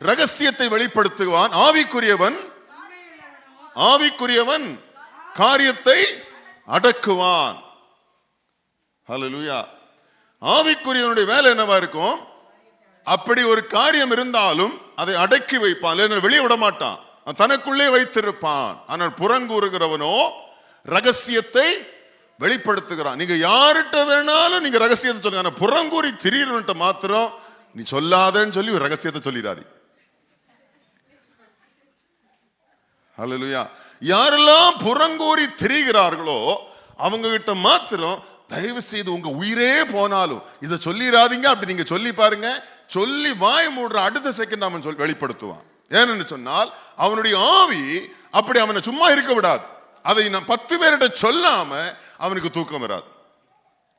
ரகசியத்தை வெளிப்படுத்துவான். ஆவிக்குரியவன் காரியத்தை அடக்குவான். ஹல்லேலூயா. ஆவிக்குரியவனுடைய வேலை என்னவா இருக்கும், அப்படி ஒரு காரியம் இருந்தாலும் அதை அடக்கி வைப்பான், வெளியே விட மாட்டான், தனக்குள்ளே வைத்திருப்பான். ஆனால் புறங்கூறுகிறவனோ ரகசியத்தை வெளிப்படுத்துகிறான். நீங்க யார்கிட்ட வேணாலும் நீங்க ரகசியத்தை சொல்லுங்க, ஆனா புறங்கூறி திடீர்னு மாத்திரம் நீ சொல்லாதன்னு சொல்லி ஒரு ரகசியத்தை சொல்லிடாது. அல்லேலூயா. யாரெல்லாம் புறங்கூறி திரிகிறார்களோ அவங்க கிட்ட மாத்திரம் தயவு செய்து உங்க உயிரே போனாலும் இதை சொல்லிடாதீங்க. அப்படி நீங்க சொல்லி பாருங்க, சொல்லி வாய் மூடுற அடுத்த செகண்ட் அவன் வெளிப்படுத்துவான். ஏன்னு சொன்னால் அவனுடைய ஆவி அப்படி அவனை சும்மா இருக்க விடாது. அதை நான் 10 பேர்கிட்ட சொல்லாம அவனுக்கு தூக்கம் வராது.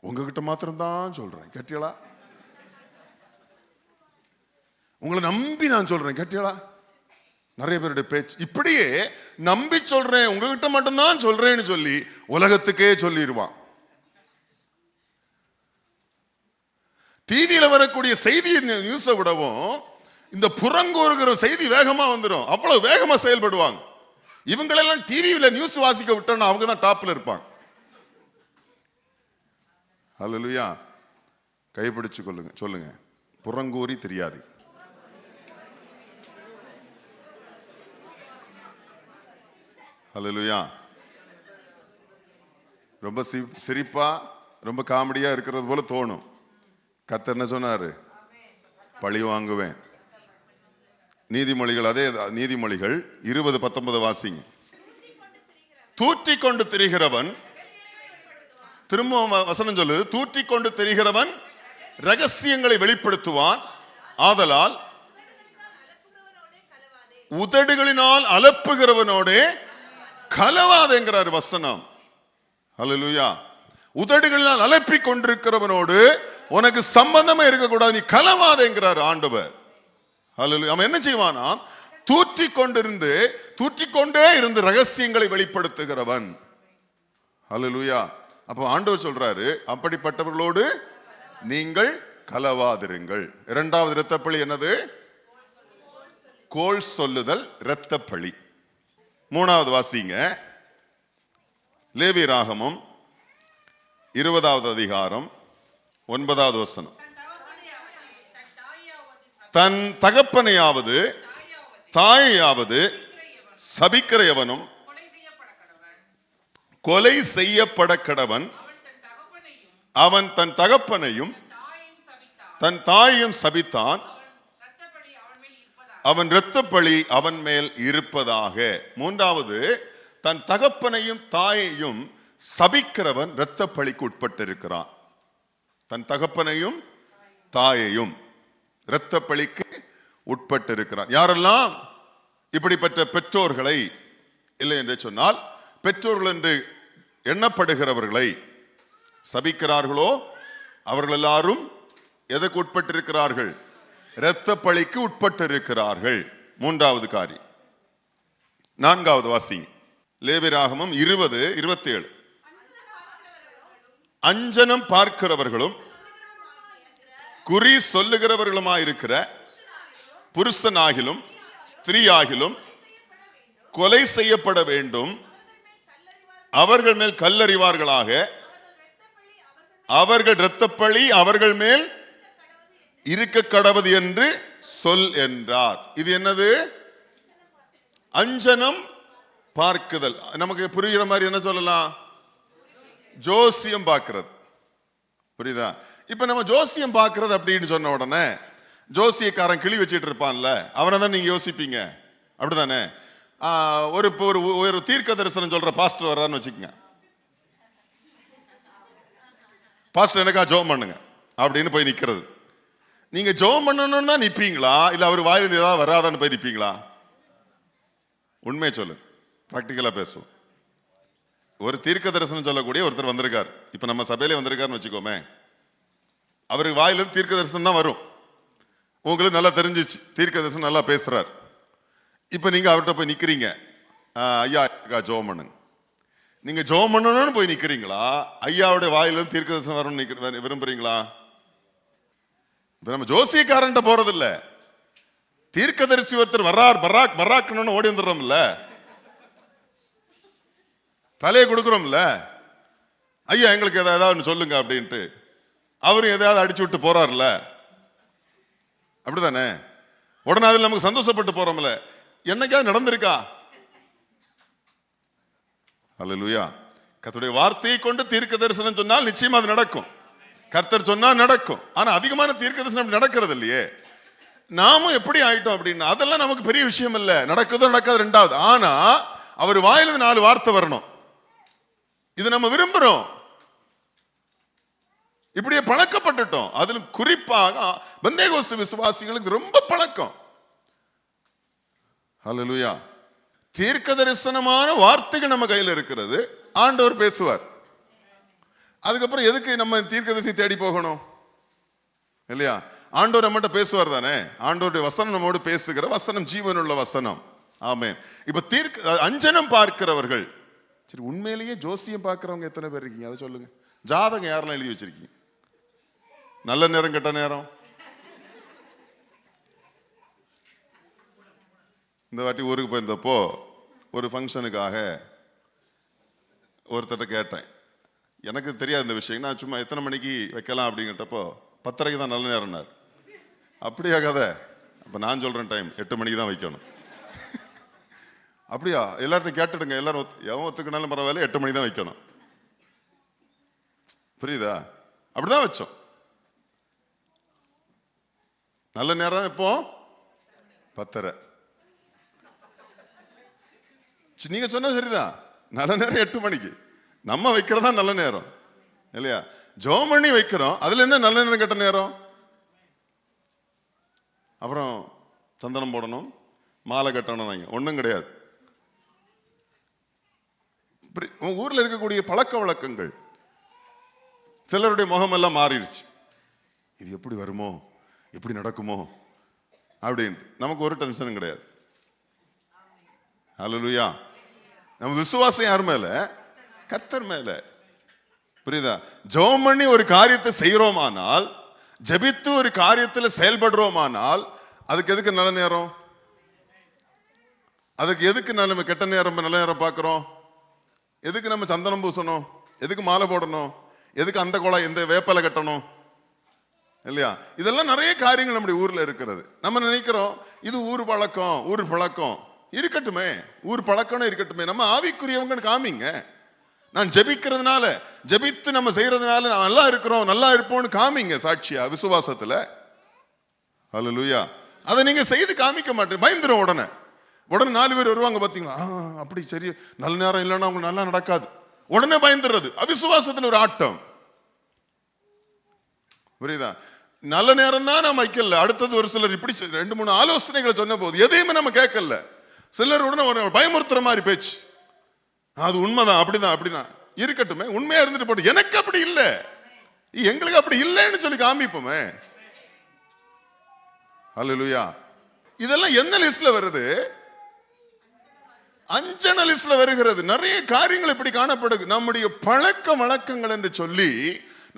உங்ககிட்ட மாத்திரம்தான் சொல்றேன், கேட்டீங்களா? உங்களை நம்பி நான் சொல்றேன், கேட்டீங்களா? நிறைய பேருடைய பேச்சு இப்படியே நம்பி சொல்றேன், உங்ககிட்ட மட்டும்தான் சொல்றேன்னு சொல்லி உலகத்துக்கே சொல்லிடுவான். டிவியில வரக்கூடிய செய்தி நியூஸை விடவும் இந்த புறங்கூறுகிற செய்தி வேகமா வந்துடும். அவ்வளவு வேகமா செயல்படுவாங்க. இவங்களெல்லாம் டிவியில நியூஸ் வாசிக்க விட்டோம்னா அவங்க தான் டாப்ல இருப்பாங்க. அல்லேலூயா. கைப்பிடிச்சு கொள்ளுங்க, சொல்லுங்க, புறங்கூறி தெரியாது. அல்லேலூயா. ரொம்ப சிரிப்பா ரொம்ப காமெடியா இருக்கிறது போல தோணும். கர்த்தர் என்ன சொன்னாரு? பழி வாங்குவேன். நீதிமொழிகள், அதே நீதிமொழிகள் 20:19 வாசிங்க. தூற்றிக் கொண்டு திரிகிறவன், திரும்ப வசனம் சொல்லுது, தூற்றிக் கொண்டு திரிகிறவன் ரகசியங்களை வெளிப்படுத்துவான். ஆதலால் உதடுகளினால் அலப்புகிறவனோடே கலவாதேங்கிறார் வசனம். அல்லேலூயா. உதடுகளினால் அலப்பிக் கொண்டிருக்கிறவனோடு உனக்கு சம்பந்தமே இருக்கக்கூடாது, நீ கலவாதேங்கிறார் ஆண்டவர். அல்லேலூயா. அவன் என்ன செய்வானா? தூற்றிக்கொண்டே இருந்து ரகசியங்களை வெளிப்படுத்துகிறவன். அல்லேலூயா. அப்போ ஆண்டவர் சொல்றாரு, அப்படிப்பட்டவர்களோடு நீங்கள் கலவாதிருங்கள். இரண்டாவது இரத்தப்பழி என்னது? கோள் சொல்லுதல், இரத்தப்பழி. மூணாவது வாசிங்க, லேவியராகமம் 20வது அதிகாரம் 9வது வசனம். தன் தகப்பனையாவது தாயையாவது சபிக்கிற எவனும் கொலை செய்யப்பட கடவன். அவன் தன் தகப்பனையும் தன் தாயையும் சபித்தான், அவன் இரத்தப்பழி அவன் மேல் இருப்பதாக. மூன்றாவது, தன் தகப்பனையும் தாயையும் சபிக்கிறவன் இரத்தப்பழிக்கு உட்பட்டிருக்கிறான். தன் தகப்பனையும் தாயையும் இரத்தப்பழிக்கு உட்பட்டிருக்கிறான். யாரெல்லாம் இப்படிப்பட்ட பெற்றோர்களை, இல்லை என்று சொன்னால் பெற்றோர்கள் என்று எண்ணப்படுகிறவர்களை சபிக்கிறார்களோ அவர்கள் எல்லாரும் எதற்கு உட்பட்டிருக்கிறார்கள்? இரத்தப்பழிக்கு உட்பட்டிருக்கிறார்கள். மூன்றாவது காரியம். நான்காவது வாசிங்க, லேவியராகமம் 20:27. அஞ்சனம் பார்க்கிறவர்களும் குறி சொல்லுகிறவர்களுமாயிருக்கிற புருஷனாகிலும் ஸ்திரீயாகிலும் கொலை செய்யப்பட வேண்டும். அவர்கள் மேல் கல்லறிவார்களாக. அவர்கள் இரத்தப்பழி அவர்கள் மேல் இருக்க கடவது என்று சொல் என்றார். இது என்னது? அஞ்சனம் பார்க்குதல். நமக்கு புரிகிற மாதிரி என்ன சொல்லலாம்? ஜோசியம் பார்க்கிறது. புரியுதா? இப்ப நம்ம ஜோசியம் பார்க்கிறது அப்படின்னு சொன்ன உடனே ஜோசியக்காரன் கிளி வச்சுட்டு இருப்பான்ல, அவனை தான் நீங்க யோசிப்பீங்க, அப்படிதானே? ஒரு தீர்க்க தரிசனம் சொல்ற பாஸ்டர் வர்றான்னு வச்சுக்கோங்க. பாஸ்டர் எனக்கா ஜெபம் பண்ணுங்க அப்படின்னு போய் நிக்கிறது. நீங்க ஜெபம் பண்ணணும்னு தான் நிப்பீங்களா, இல்ல அவர் வாயிலிருந்து ஏதாவது வராதான்னு போய் நிப்பீங்களா? உண்மையை சொல்லு, பிராக்டிக்கலா பேசுவோம். ஒரு தீர்க்க தரிசனம் சொல்லக்கூடிய ஒருத்தர் வந்திருக்கார், இப்ப நம்ம சபையிலே வந்திருக்காருன்னு வச்சுக்கோமே. அவருக்கு வாயிலிருந்து தீர்க்க தரிசனம் தான் வரும். உங்களுக்கு நல்லா தெரிஞ்சிச்சு, தீர்க்க தரிசனம் நல்லா பேசுறார். இப்ப நீங்க அவர்கிட்ட போய் நிக்கிறீங்க, ஐயா ஜெபம் பண்ணுங்க. நீங்க ஜெபம் பண்ணணும்னு போய் நிக்கிறீங்களா, ஐயாவுடைய வாயிலிருந்து தீர்க்க தரிசனம் வரணும்னு விரும்புறீங்களா? இப்ப நம்ம ஜோசியக்காரன்ட்ட போறது இல்ல, தீர்க்கதரிசி ஒருத்தர் வர்றார், பராக்னு ஓடி வந்துடுறோம்ல, தலையை கொடுக்குறோம்ல, ஐயா எங்களுக்கு ஏதாவது சொல்லுங்க அப்படின்ட்டு. அவரும் எதாவது அடிச்சு விட்டு போறாருல, அப்படிதானே? உடனே அதில் நமக்கு சந்தோஷப்பட்டு போறோம்ல. என்னைக்காவது நடந்திருக்கா? அல்லேலூயா. கர்த்தருடைய வார்த்தையை கொண்டு தீர்க்க தரிசனம் சொன்னால் நிச்சயமா அது நடக்கும். கர்த்தர் சொன்னா நடக்கும். ஆனா அதிகமான தீர்க்க தரிசனம் நடக்கிறது இல்லையே. நாமும் எப்படி ஆயிட்டோம் அப்படின்னா அதெல்லாம் நமக்கு பெரிய விஷயம் இல்ல, நடக்குதோ நடக்காது ரெண்டாவது. ஆனா அவர் வாயிலிருந்து 4 வார்த்தை வரணும், இது நம்ம விரும்புறோம், இப்படியே பழக்கப்பட்டுட்டோம். அதுல குறிப்பாக பெந்தேகோஸ்து விசுவாசிகளுக்கு ரொம்ப பழக்கம். ஹல்லேலூயா. தீர்க்க தரிசனமான வார்த்தைகள் நம்ம கையில் இருக்கிறது, ஆண்டவர் பேசுவார். அதுக்கப்புறம் எதுக்கு நம்ம தீர்க்கதரிசி தேடி போகணும் இல்லையா? ஆண்டவர் நம்மகிட்ட பேசுவார் தானே. ஆண்டவருடைய வசனம் நம்மோடு பேசுகிற வசனம் ஜீவனுள்ள வசனம். ஆமென். இப்ப அஞ்சனம் பார்க்கிறவர்கள், சரி உண்மையிலேயே ஜோசியம் பார்க்கிறவங்க எத்தனை பேர் இருக்கீங்க அதை சொல்லுங்க. ஜாதகம் யாரெல்லாம் எழுதி வச்சிருக்கீங்க? நல்ல நேரம் கெட்ட நேரம். இந்த வாட்டி ஊருக்கு போயிருந்தப்போ ஒரு ஃபங்க்ஷனுக்காக ஒருத்தட்ட கேட்டேன், எனக்கு தெரியாது இந்த விஷயம், நான் சும்மா எத்தனை மணிக்கு வைக்கலாம் அப்படிங்கிட்டப்போ 10:30 தான் நல்ல நேரம்னார். அப்படியா கதை? அப்போ நான் சொல்கிறேன் டைம் 8 மணிக்கு தான் வைக்கணும். அப்படியா? எல்லார்ட்டும் கேட்டுடுங்க, எல்லாரும் எவன் ஒத்துக்கினாலும் பரவாயில்ல, 8 மணி தான் வைக்கணும். புரியுதா? அப்படிதான் வச்சோம். நல்ல நேரம் இப்போ 10:30. நீங்க சொன்னது சரிதான், நல்ல நேரம் 8 மணிக்கு. நம்ம வைக்கிறதா நல்ல நேரம் இல்லையா? ஜெபம் பண்ணி வைக்கிறோம், அதுல என்ன நல்ல நேரம் கெட்ட நேரம்? அப்புறம் சந்தனம் போடணும், மாலை கட்டணும், ஒன்றும் கிடையாது. ஊர்ல இருக்கக்கூடிய பழக்க வழக்கங்கள், சிலருடைய முகமெல்லாம் மாறிடுச்சு. இது எப்படி வருமோ, எப்படி நடக்குமோ அப்படின்னு நமக்கு ஒரு டென்ஷனும் கிடையாது. ஹல்லேலூயா. நம்ம விசுவாசம் யார் மேல? கர்த்தர் மேல. புரியுதா? ஜெபம் பண்ணி ஒரு காரியத்தை செய்யறோமானால், ஜெபித்து ஒரு காரியத்தில் செயல்படுறோமானால், அதுக்கு எதுக்கு நல்ல நேரம்? அதுக்கு எதுக்கு நம்ம கெட்ட நேரம் நல்ல நேரம் பார்க்கிறோம்? எதுக்கு நம்ம சந்தனம் பூசணும்? எதுக்கு மாலை போடணும்? எதுக்கு அந்த குழாய் இந்த வேப்பலை கட்டணும் இல்லையா? இதெல்லாம் நிறைய காரியங்கள் நம்முடைய ஊர்ல இருக்கிறது. நம்ம நினைக்கிறோம் இது ஊர் பழக்கம், ஊர் பழக்கம் இருக்கட்டுமே, ஊர் பழக்கம் இருக்கட்டுமே, நம்ம ஆவிக்குரியவங்கன்னு காமிங்க. நான் ஜெபிக்கிறதுனால, ஜெபித்து நம்ம செய்யறதுனால நான் நல்லா இருக்கிறோம், நல்லா இருப்போம்னு காமிங்க சாட்சியா விசுவாசத்துல. ஹல்லேலூயா. அதை நீங்க செய்து காமிக்க மாட்டேன், பயந்துரும். உடனே 4 பேர் வருவாங்க பாத்தீங்களா, அப்படி சரி நல்ல நேரம் இல்லைன்னா அவங்க நல்லா நடக்காது, உடனே பயந்துடுறது. அவிசுவாசத்துல ஒரு ஆட்டம். புரியுதா? நல்ல நேரம் தான் நம்ம வைக்கல. அடுத்தது ஒரு சிலர் இப்படி 2-3 ஆலோசனைகளை சொன்ன போது எதையுமே நம்ம கேட்கல. சிலர் உடனே பயமுறுத்துற மாதிரி பேச்சு, அது உண்மைதான், அப்படிதான் அப்படிதான் இருக்கட்டுமே, உண்மையா இருந்துட்டு போட்டு, எனக்கு அப்படி இல்லை, எங்களுக்கு அப்படி இல்லைன்னு சொல்லி காமிப்போமே. ஹல்லேலூயா. இதெல்லாம் என்ன லிஸ்ட்ல வருது? அஞ்சன லிஸ்ட்ல வருகிறது. நிறைய காரியங்கள் இப்படி காணப்படுது. நம்முடைய பழக்க வழக்கங்கள் என்று சொல்லி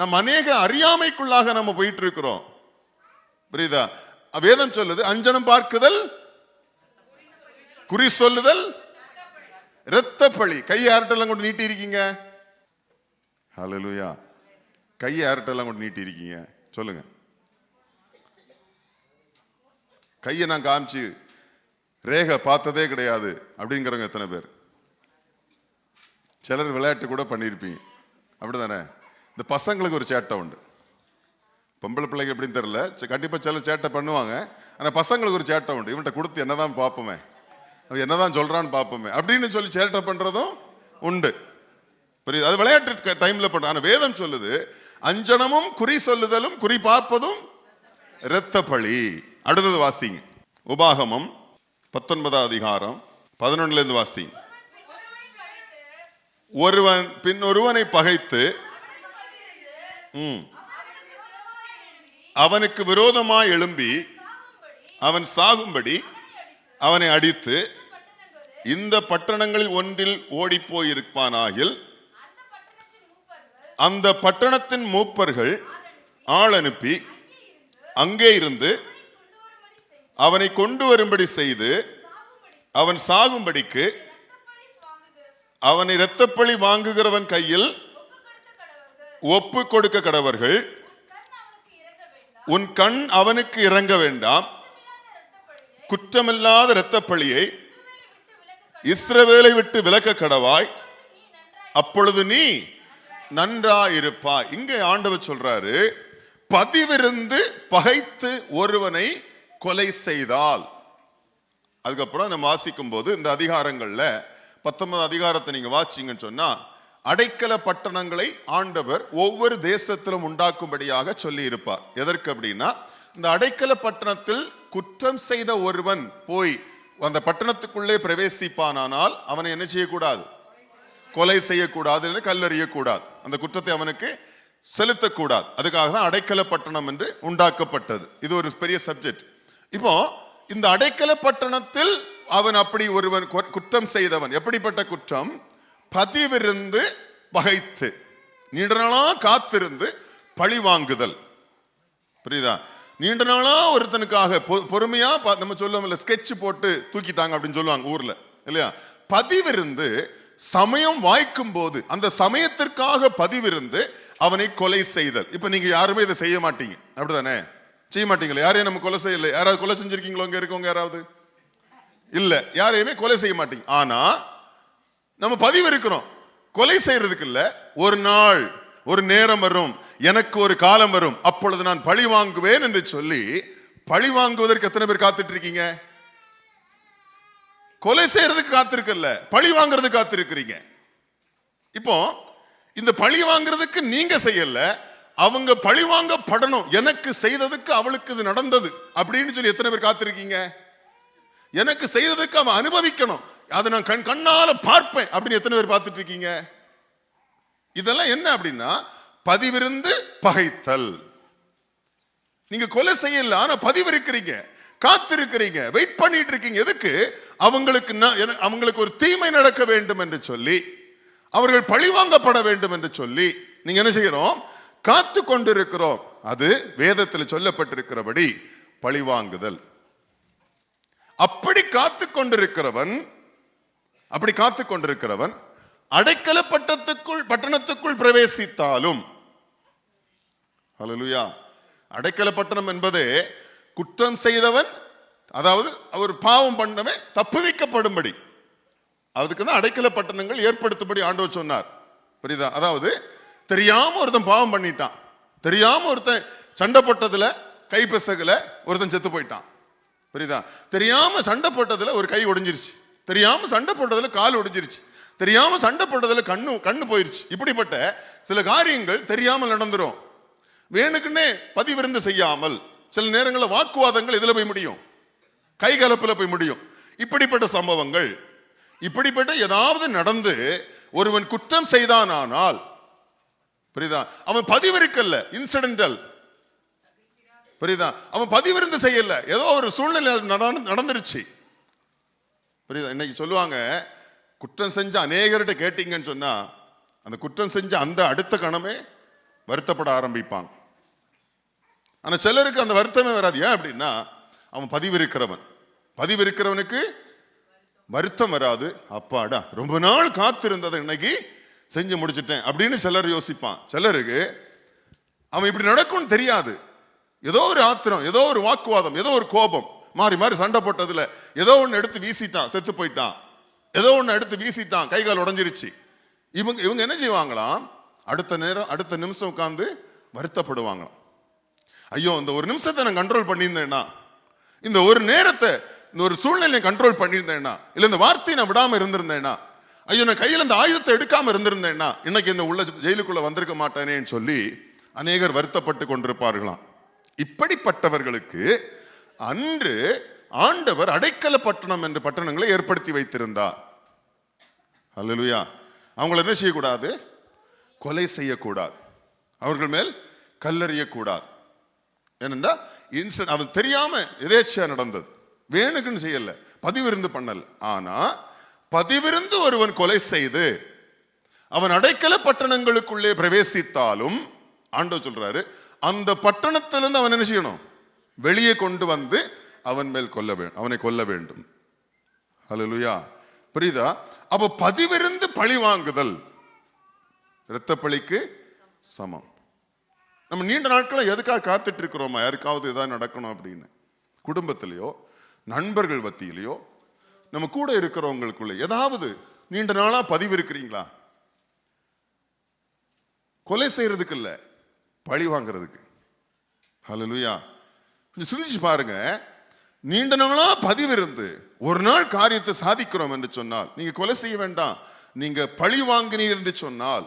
நம்ம அநேக அறியாமைக்குள்ளாக நம்ம போயிட்டு இருக்கிறோம். புரியுதா? வேதம் சொல்லுது அஞ்சனம் பார்க்குதல், குறி சொல்லுதல், இரத்த பழி. கையை யார்கிட்டெல்லாம் கொண்டு நீட்டி இருக்கீங்க? ஹல்லேலூயா. கையை யார்கிட்டெல்லாம் கொண்டு நீட்டி இருக்கீங்க சொல்லுங்க. கையை நான் காமிச்சு ரேகை பார்த்ததே கிடையாது அப்படிங்கிறவங்க எத்தனை பேர்? சிலர் விளையாட்டு கூட பண்ணியிருப்பீங்க, அப்படிதானே? இந்த பசங்களுக்கு ஒரு சேட்டை உண்டு. பொம்பளை பிள்ளைங்க எப்படின்னு தெரியல, கண்டிப்பா சிலர் சேட்டை பண்ணுவாங்க. ஆனா பசங்களுக்கு ஒரு சேட்டை உண்டு, இவன்கிட்ட கொடுத்து என்னதான் பார்ப்போமே, அவன் என்னதான் சொல்றான்னு பார்ப்போமே அப்படின்னு சொல்லி சேட்டை பண்றதும் உண்டு. புரியுது? அது விளையாட்டு டைம்ல பண்ற. ஆனா வேதம் சொல்லுது அஞ்சனமும் குறி சொல்லுதலும் குறி பார்ப்பதும் இரத்த பழி. அடுத்தது வாசிங்க. உபாகமம் 19 அதிகாரம் 11 இருந்து வாசிங்க. ஒருவன் பின் ஒருவனை பகைத்து அவனுக்கு விரோதமாய் எழும்பி அவன் சாகும்படி அவனை அடித்து இந்த பட்டணங்களில் ஒன்றில் ஓடி போயிருப்பானாகில் அந்த பட்டணத்தின் மூப்பர்கள் ஆள் அனுப்பி அங்கே இருந்து அவனை கொண்டு வரும்படி செய்து அவன் சாகும்படிக்கு அவனை இரத்தப்பழி வாங்குகிறவன் கையில் ஒப்பு கொடுக்க கடவர்கள். உன் கண் அவனுக்கு இறங்க வேண்டாம். குற்றமில்லாத இரத்தப்பழியை இஸ்ரவேலை விட்டு விலக்க கடவாய், அப்பொழுது நீ நன்றாயிருப்பாய். இங்கே ஆண்டவர் சொல்றாரு, பதிவிருந்து பகைத்து ஒருவனை கொலை செய்தால், அதுக்கப்புறம் நம்ம வாசிக்கும் போது இந்த அதிகாரங்கள்ல 19 அதிகாரத்தை நீங்க வாசிங்கன்னு சொன்னா, அடைக்கல பட்டணங்களை ஆண்டவர் ஒவ்வொரு தேசத்திலும் உண்டாக்கும்படியாக சொல்லி இருப்பார். எதற்கு அப்படின்னா, இந்த அடைக்கல பட்டணத்தில் குற்றம் செய்த ஒருவன் போய் அந்த பட்டணத்துக்குள்ளே பிரவேசிப்பானால் அவனை என்ன செய்யக்கூடாது? கொலை செய்யக்கூடாது, கல்லறியக்கூடாது, அந்த குற்றத்தை அவனுக்கு செலுத்தக்கூடாது. அதுக்காக தான் அடைக்கல பட்டணம் என்று உண்டாக்கப்பட்டது. இது ஒரு பெரிய சப்ஜெக்ட். இப்போ இந்த அடைக்கல பட்டணத்தில் அவன் அப்படி ஒருவன் குற்றம் செய்தவன், எப்படிப்பட்ட குற்றம்? பதிவிருந்து பகைத்து, நீண்ட நாளா காத்திருந்து பழி வாங்குதல். புரியுதா? நீண்ட நாளா ஒருத்தனுக்காக பொறுமையா நம்ம சொல்லுவோம்ல, ஸ்கெட்ச் போட்டு தூக்கிட்டாங்க அப்படின்னு சொல்லுவாங்க ஊர்ல இல்லையா? பதிவிருந்து சமயம் வாய்க்கும் போது அந்த சமயத்திற்காக பதிவிருந்து அவனை கொலை செய்தல். இப்ப நீங்க யாருமே இதை செய்ய மாட்டீங்க, அப்படிதானே? செய்ய மாட்டீங்களா? யாரையும் நம்ம கொலை செய்யல. யாராவது கொலை செஞ்சிருக்கீங்களோ? இங்க இருக்கவங்க யாராவது? இல்ல, யாரையுமே கொலை செய்ய மாட்டீங்க. ஆனா நம்ம பதிவு இருக்கிறோம், கொலை செய்யறதுக்கு இல்ல. ஒரு நாள், ஒரு நேரம் வரும், எனக்கு ஒரு காலம் வரும், அப்பொழுது நான் பழி வாங்குவேன் என்று சொல்லி பழி வாங்குவதற்கு எத்தனை பேர் காத்துட்டு இருக்கீங்க? கொலை செய்யறதுக்கு காத்திருக்கல, பழி வாங்குறதுக்கு காத்திருக்கிறீங்க. இப்போ இந்த பழி வாங்குறதுக்கு நீங்க செய்யல, அவங்க பழி வாங்கப்படணும், எனக்கு செய்ததுக்கு அவளுக்கு இது நடந்தது அப்படின்னு சொல்லி எத்தனை பேர் காத்திருக்கீங்க? எனக்கு செய்ததுக்கு அவன் அனுபவிக்கணும், அதை நான் கண்ணால பார்ப்பேன் அப்படின்னு எத்தனை பேர் பார்த்துட்டு இருக்கீங்க? இதெல்லாம் என்ன அப்படின்னா பதிவிருந்து பகைத்தல். நீங்க கொலை செய்யல, ஆனா பதிவிருக்கிறீங்க, காத்திருக்கிறீங்க, வெயிட் பண்ணிட்டு இருக்கீங்க. எதுக்கு? அவங்களுக்கு ஒரு தீமை நடக்க வேண்டும் என்று சொல்லி, அவர்கள் பழிவாங்கப்பட வேண்டும் என்று சொல்லி நீங்க என்ன செய்யறோம்? காத்து கொண்டிருக்கிறோம். அது வேதத்தில் சொல்லப்பட்டிருக்கிறபடி பழிவாங்குதல். அப்படி காத்து கொண்டிருக்கிறவன் அடைக்கல பட்டணத்துக்குள் பிரவேசித்தாலும், ஹல்லேலூயா, அடைக்கல பட்டணம் என்பதே குற்றம் செய்தவன், அதாவது அவர் பாவம் பண்ணவே தப்புவிக்கப்படும்படி, அதுக்கு தான் அடைக்கல பட்டணங்கள் ஏற்படுத்தும்படி ஆண்டவர் சொன்னார். புரியுதா? அதாவது தெரியாம ஒருத்தன் பாவம் பண்ணிட்டான், தெரியாம ஒருத்தன் சண்டை போட்டதுல கை பிசகுல ஒருத்தன் செத்து போயிட்டான். புரியுதா? தெரியாம சண்டை போட்டதுல ஒரு கை ஒடிஞ்சிருச்சு, தெரியாம சண்டை போட்டதுல கால் ஒடிஞ்சிருச்சு, தெரியாம சண்டை போட்டதுல கண்ணு போயிருச்சு. இப்படிப்பட்ட சில காரியங்கள் தெரியாமல் நடந்துரும். வேணுக்குன்னே பதிவிருந்து செய்யாமல் சில நேரங்களில் வாக்குவாதங்கள் இதுல போய் முடியும், கைகலப்புல போய் முடியும். இப்படிப்பட்ட சம்பவங்கள், இப்படிப்பட்ட ஏதாவது நடந்து ஒருவன் குற்றம் செய்தானால், புரியுதா, அவன் பதிவிருக்கல்ல, இன்சிடென்டல். புரியுதா? அவன் பதிவிருந்து செய்யல, ஏதோ ஒரு சூழ்நிலை நடந்துருச்சு. புரியுதா? இன்னைக்கு சொல்லுவாங்க, குற்றம் செஞ்ச அநேகர்கிட்ட கேட்டீங்கன்னு சொன்னா அந்த குற்றம் செஞ்ச அந்த அடுத்த கணமே வருத்தப்பட ஆரம்பிப்பாங்க. ஆனா சிலருக்கு அந்த வருத்தமே வராது. ஏன் அப்படின்னா அவன் பதிவிருக்கிறவனுக்கு வருத்தம் வராது. அப்பாடா, ரொம்ப நாள் காத்திருந்ததை இன்னைக்கு செஞ்சு முடிச்சிட்டேன் அப்படின்னு சிலர் யோசிப்பான். சிலருக்கு அவன் இப்படி நடக்கும்னு தெரியாது, ஏதோ ஒரு ஆத்திரம், ஏதோ ஒரு வாக்குவாதம், ஏதோ ஒரு கோபம், மாறி மாறி சண்டை போட்டதுல ஏதோ ஒன்று எடுத்து வீசிட்டான், செத்து போயிட்டான், ஏதோ ஒன்று எடுத்து வீசிட்டான், கை கால் உடஞ்சிருச்சு. இவங்க என்ன செய்வாங்களாம்? அடுத்த நிமிஷம் உட்கார்ந்து வருத்தப்படுவாங்களாம். ஐயோ, இந்த ஒரு நிமிஷத்தை நான் கண்ட்ரோல் பண்ணியிருந்தேன்னா, இந்த ஒரு நேரத்தை, இந்த ஒரு சூழ்நிலையை கண்ட்ரோல் பண்ணியிருந்தேன்னா, இல்லை இந்த வார்த்தையை நான் விடாம இருந்திருந்தேன்னா, ஐயோ நான் கையில் இந்த ஆயுதத்தை எடுக்காம இருந்திருந்தேன்னா இன்னைக்கு இந்த உள்ள ஜெயிலுக்குள்ள வந்திருக்க மாட்டேனேன்னு சொல்லி அநேகர் வருத்தப்பட்டு கொண்டிருப்பார்களாம். இப்படிப்பட்டவர்களுக்கு அன்று ஆண்டவர் அடைக்கல பட்டணம் என்ற பட்டணங்களை ஏற்படுத்தி வைத்திருந்தார். ஹல்லேலூயா. அவங்களை என்ன செய்யக்கூடாது? கொலை செய்யக்கூடாது, அவர்கள் மேல் கல்லறியக்கூடாது. ஏனென்றா அவன் தெரியாம எதேச்சையா நடந்தது, வேணுக்குன்னு செய்யல, பதிவிருந்து பண்ணல. ஆனா பதிவிருந்து ஒருவன் கொலை செய்து அவன் அடைக்கல பட்டணங்களுக்குள்ளே பிரவேசித்தாலும் ஆண்டவர் சொல்றாரு, அந்த பட்டணத்திலிருந்து அவன் என்ன செய்யணும்? வெளியே கொண்டு வந்து அவன் மேல் அவனை கொல்ல வேண்டும். ஹல்லேலூயா. புரியுதா? அப்ப பதிவிருந்து பழி வாங்குதல் இரத்த பழிக்கு சமம். நம்ம நீண்ட நாட்களை எதுக்காக காத்துட்டு இருக்கிறோமா? யாருக்காவது ஏதாவது நடக்கணும் அப்படின்னு, குடும்பத்திலேயோ நண்பர்கள் மத்தியிலையோ நம்ம கூட இருக்கிறவங்களுக்குள்ள ஏதாவது நீண்ட நாளா பதிவு இருக்கிறீங்களா? கொலை செய்யறதுக்கு இல்ல, பழி வாங்குறதுக்கு. ஹல்லேலூயா. கொஞ்சம் சிந்திச்சு பாருங்க. நீண்ட நாளா பதிவிருந்து ஒரு நாள் காரியத்தை சாதிக்கிறோம் என்று சொன்னால், நீங்க கொலை செய்ய வேண்டாம், நீங்க பழி வாங்கினீர் என்று சொன்னால்,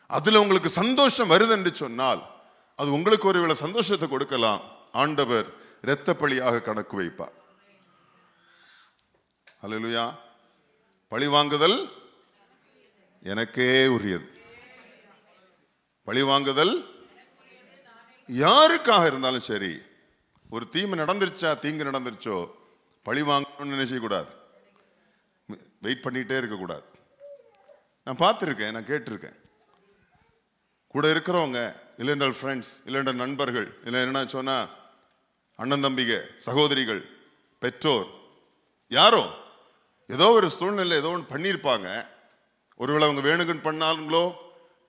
அதுல உங்களுக்கு சந்தோஷம் வருது என்று சொன்னால், அது உங்களுக்கு ஒருவேளை சந்தோஷத்தை கொடுக்கலாம். ஆண்டவர் இரத்த பழியாக கணக்கு வைப்பார். அல்லேலூயா. பழி வாங்குதல் எனக்கே உரியது. பழி வாங்குதல் யாருக்காக இருந்தாலும் சரி, ஒரு தீமை நடந்துருச்சா, தீங்கு நடந்துருச்சோ, பழி வாங்கணும்னு நினைச்சக்கூடாது, வெயிட் பண்ணிட்டே இருக்கக்கூடாது. நான் பார்த்துருக்கேன், நான் கேட்டிருக்கேன். கூட இருக்கிறவங்க, இல்லைன்றால் ஃப்ரெண்ட்ஸ், இல்லைன்ற நண்பர்கள், இல்லை என்ன சொன்னா அண்ணன் தம்பிக, சகோதரிகள், பெற்றோர், யாரோ ஏதோ ஒரு சூழ்நிலை ஏதோ ஒன்று பண்ணியிருப்பாங்க. ஒருவேளை அவங்க வேணுகுன்னு பண்ணாலுங்களோ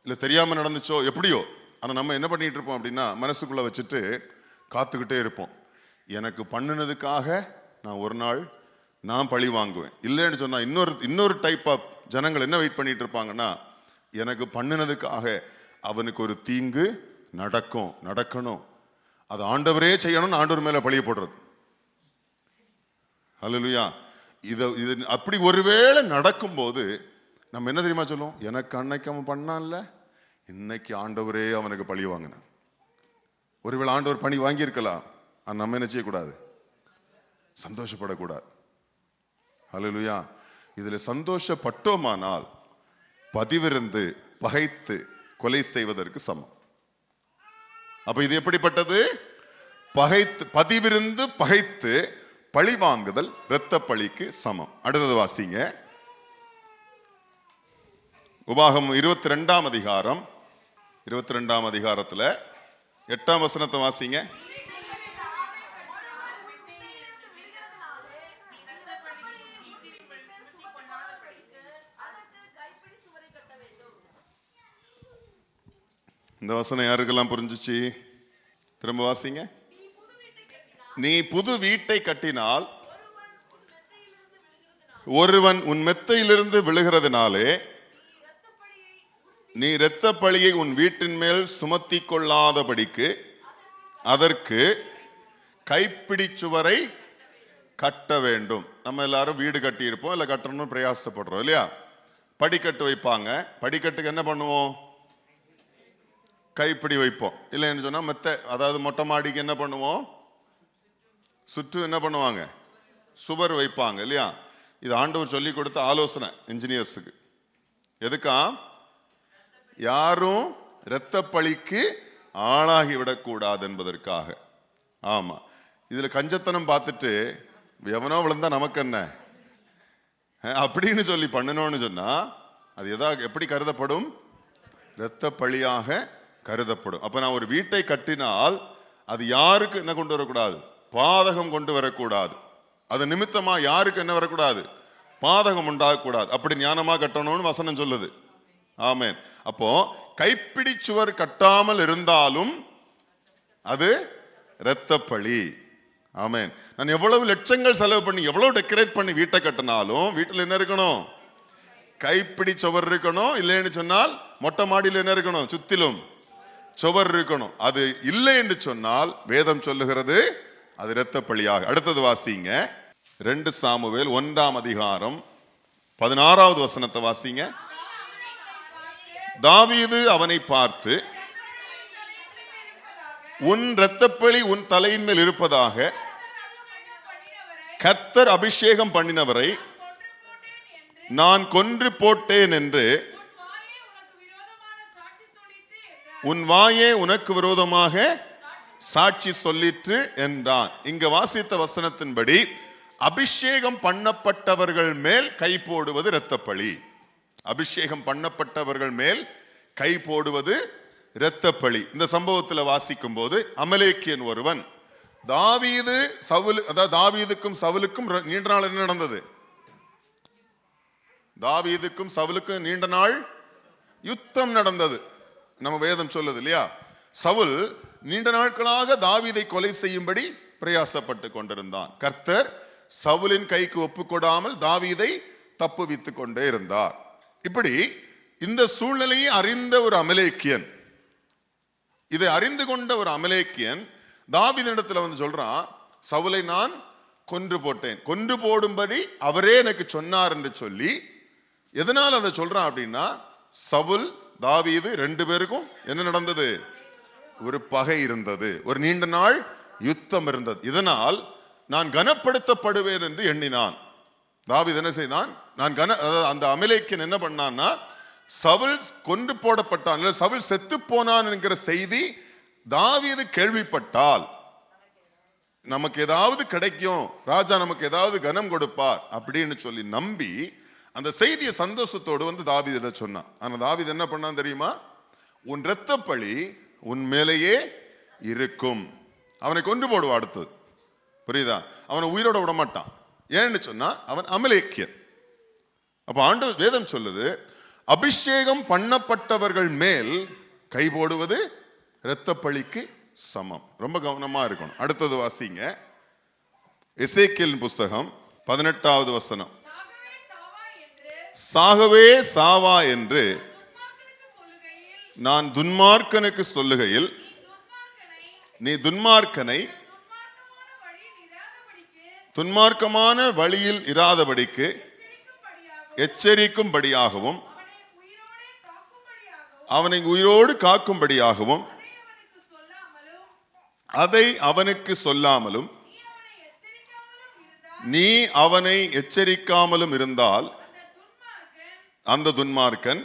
இல்லை தெரியாமல் நடந்துச்சோ, எப்படியோ. ஆனால் நம்ம என்ன பண்ணிட்டு இருப்போம் அப்படின்னா, மனசுக்குள்ளே வச்சுட்டு காத்துக்கிட்டே இருப்போம். எனக்கு பண்ணினதுக்காக நான் ஒரு நாள் நான் பழி வாங்குவேன். இல்லைன்னு சொன்னால் இன்னொரு டைப் ஆஃப் ஜனங்கள் என்ன வெயிட் பண்ணிட்டு இருப்பாங்கன்னா, எனக்கு பண்ணினதுக்காக அவனுக்கு ஒரு தீங்கு நடக்கணும், அது ஆண்டவரே செய்யணும்னு ஆண்டவர் மேலே பழிய போடுறது. அல்லேலூயா. இது அப்படி ஒருவேளை நடக்கும்போது நம்ம என்ன தெரியுமா சொல்லுவோம்? எனக்கு அன்னைக்கு அவன் பண்ணான்ல, இன்னைக்கு ஆண்டவரே அவனுக்கு பழி வாங்கின. ஒருவேளை ஆண்டவர் பணி வாங்கியிருக்கலாம், நம்ம என்ன செய்யக்கூடாது? சந்தோஷப்படக்கூடாது. அல்லேலூயா. இதுல சந்தோஷப்பட்டோமானால் பதிவிருந்து பகைத்து கொலை செய்வதற்கு சமம். அப்ப இது எப்படிப்பட்டது? பதிவிருந்து பகைத்து பழி வாங்குதல் இரத்த பழிக்கு சமம். அடுத்தது வாசிங்க. உபாகமம் 22ஆம் அதிகாரம், 22ஆம் அதிகாரத்துல 8ஆம் வசனத்தை வாசிங்க. இந்த வசனம் யாருக்கெல்லாம் புரிஞ்சிச்சு? திரும்ப வாசிங்க. நீ புது வீட்டை கட்டினால் ஒருவன் உன் மெத்தையிலிருந்து விழுகிறதுனாலே நீ இரத்த பழியை உன் வீட்டின் மேல் சுமத்தி கொள்ளாதபடிக்கு அதற்கு கைப்பிடி சுவரை கட்ட வேண்டும். நம்ம எல்லாரும் வீடு கட்டி இருப்போம், இல்லை கட்டணும்னு பிரயாசப்படுறோம் இல்லையா? படிக்கட்டு வைப்பாங்க. படிக்கட்டுக்கு என்ன பண்ணுவோம்? கைப்பிடி வைப்போம். இல்லைன்னு சொன்னா மெத்தை, அதாவது மொட்டை மாடிக்கு என்ன பண்ணுவோம்? சுற்று என்ன பண்ணுவாங்க? சுவர் வைப்பாங்க இல்லையா? இது ஆண்டவர் சொல்லி கொடுத்த ஆலோசனை இன்ஜினியர்ஸுக்கு. எதுக்கா? யாரும் இரத்த பழிக்கு ஆளாகி விடக்கூடாது என்பதற்காக. ஆமா, இதுல கஞ்சத்தனம் பார்த்துட்டு எவனோ விழுந்தா நமக்கு என்ன அப்படின்னு சொல்லி பண்ணணும்னு சொன்னா அது எப்படி கருதப்படும்? இரத்த பழியாக கருதப்படும். அப்ப நான் ஒரு வீட்டை கட்டினால் அது யாருக்கு என்ன கொண்டு வரக்கூடாது? பாதகம் கொண்டு வரக்கூடாது. அது நிமித்தமா யாருக்கு என்ன வரக்கூடாது? பாதகம் உண்டாகக்கூடாது. அப்படி ஞானமா கட்டணும்னு வசனம் சொல்லுது. ஆமென். அப்போ கைப்பிடி சுவர் கட்டாமல் இருந்தாலும் அது இரத்த பழி. ஆமென். நான் எவ்வளவு லட்சங்கள் செலவு பண்ணி எவ்வளவு டெக்கரேட் பண்ணி வீட்டை கட்டினாலும் வீட்டில் என்ன இருக்கணும்? கைப்பிடி சுவர் இருக்கணும். இல்லைன்னு சொன்னால் மொட்டை மாடியில் என்ன இருக்கணும்? சுத்திலும் சுவர் இருக்கணும். அது இல்லை என்று சொன்னால் வேதம் சொல்லுகிறது அது இரத்த பழியாக. அடுத்தது வாசிங்க. 2 சாமுவேல் 1ஆம் அதிகாரம் 16வது வசனத்தை வாசிங்க. தாவீது அவனை பார்த்து, உன் இரத்தப்பழி உன் தலையின் மேல் இருப்பதாக கர்த்தர் அபிஷேகம் பண்ணினவரை நான் கொன்று போட்டேன் என்று உன் வாயே உனக்கு விரோதமாக சாட்சி சொல்லிற்று என்றான். இங்க வாசித்த வசனத்தின்படி அபிஷேகம் பண்ணப்பட்டவர்கள் மேல் கை போடுவது இரத்தப்பழி. அபிஷேகம் பண்ணப்பட்டவர்கள் மேல் கை போடுவது இரத்தப்பழி. இந்த சம்பவத்தில் வாசிக்கும் போது அமலேக்கியன் ஒருவன் தாவீதுக்கும் சவுலுக்கும் நீண்ட நாள் என்ன நடந்தது? தாவீதுக்கும் சவுலுக்கும் நீண்ட நாள் யுத்தம் நடந்தது. நம்ம வேதம் சொல்லுது இல்லையா? சவுல் நீண்ட நாட்களாக தாவீதை கொலை செய்யும்படி பிரயாசப்பட்டு கொண்டிருந்தான். கர்த்தர் சவுலின் கைக்கு ஒப்புக்கொடாமல் தாவீதை தப்புவித்துக் கொண்டே இருந்தார். இப்படி இந்த சூழ்நிலையை அறிந்த ஒரு அமலேக்கியன், இதை அறிந்து கொண்ட ஒரு அமலேக்கியன் தாவீதினிடத்துல வந்து சொல்றான், சவுலை நான் கொன்று போட்டேன், கொன்று போடும்படி அவரே எனக்கு சொன்னார் என்று சொல்லி, எதனால் அதை சொல்றான் அப்படின்னா, சவுல் தாவீது 2 பேருக்கும் என்ன நடந்தது? ஒரு பகை இருந்தது, ஒரு நீண்ட நாள் யுத்தம் இருந்தது. இதனால் நான் கனப்படுத்தப்படுவேன் என்று எண்ணினான். தாவீது என்ன செய்தான்? அந்த அமலேக்கியன் என்ன பண்ணான்னா, சவுல் கொன்று போடப்பட்டான், சவுல் செத்து போனான் என்கிற செய்தி தாவீது கேள்விப்பட்டால் நமக்கு ஏதாவது கிடைக்கும், ராஜா நமக்கு ஏதாவது கனம் கொடுப்பார் அப்படின்னு சொல்லி நம்பி அந்த செய்தியை சந்தோஷத்தோடு வந்து தாவீது சொன்னான். ஆனா தாவீது என்ன பண்ணான் தெரியுமா? உன் இரத்த பழி உன் மேலேயே இருக்கும். அவனை கொண்டு போடுவா அடுத்தது. புரியுதா? அவனை உயிரோட விட மாட்டான். ஏன்னு சொன்னா அவன் அமலேக்கியன். அப்ப ஆண்டவர் வேதம் சொல்லுது, அபிஷேகம் பண்ணப்பட்டவர்கள் மேல் கை போடுவது இரத்த பழிக்கு சமம். ரொம்ப கவனமா இருக்கணும். அடுத்தது வாசிங்க, எசேக்கியேலின் புஸ்தகம் 18வது வசனம். சாகவே சாவா என்று நான் துன்மார்க்கனுக்கு சொல்லுகையில் நீ துன்மார்க்கனை துன்மார்க்கமான வழியில் இராதபடிக்கு எச்சரிக்கும்படியாகவும் அவனை உயிரோடு காக்கும்படியாகவும் அதை அவனுக்கு சொல்லாமலும் நீ அவனை எச்சரிக்காமலும் இருந்தால் அந்த துன்மார்க்கன்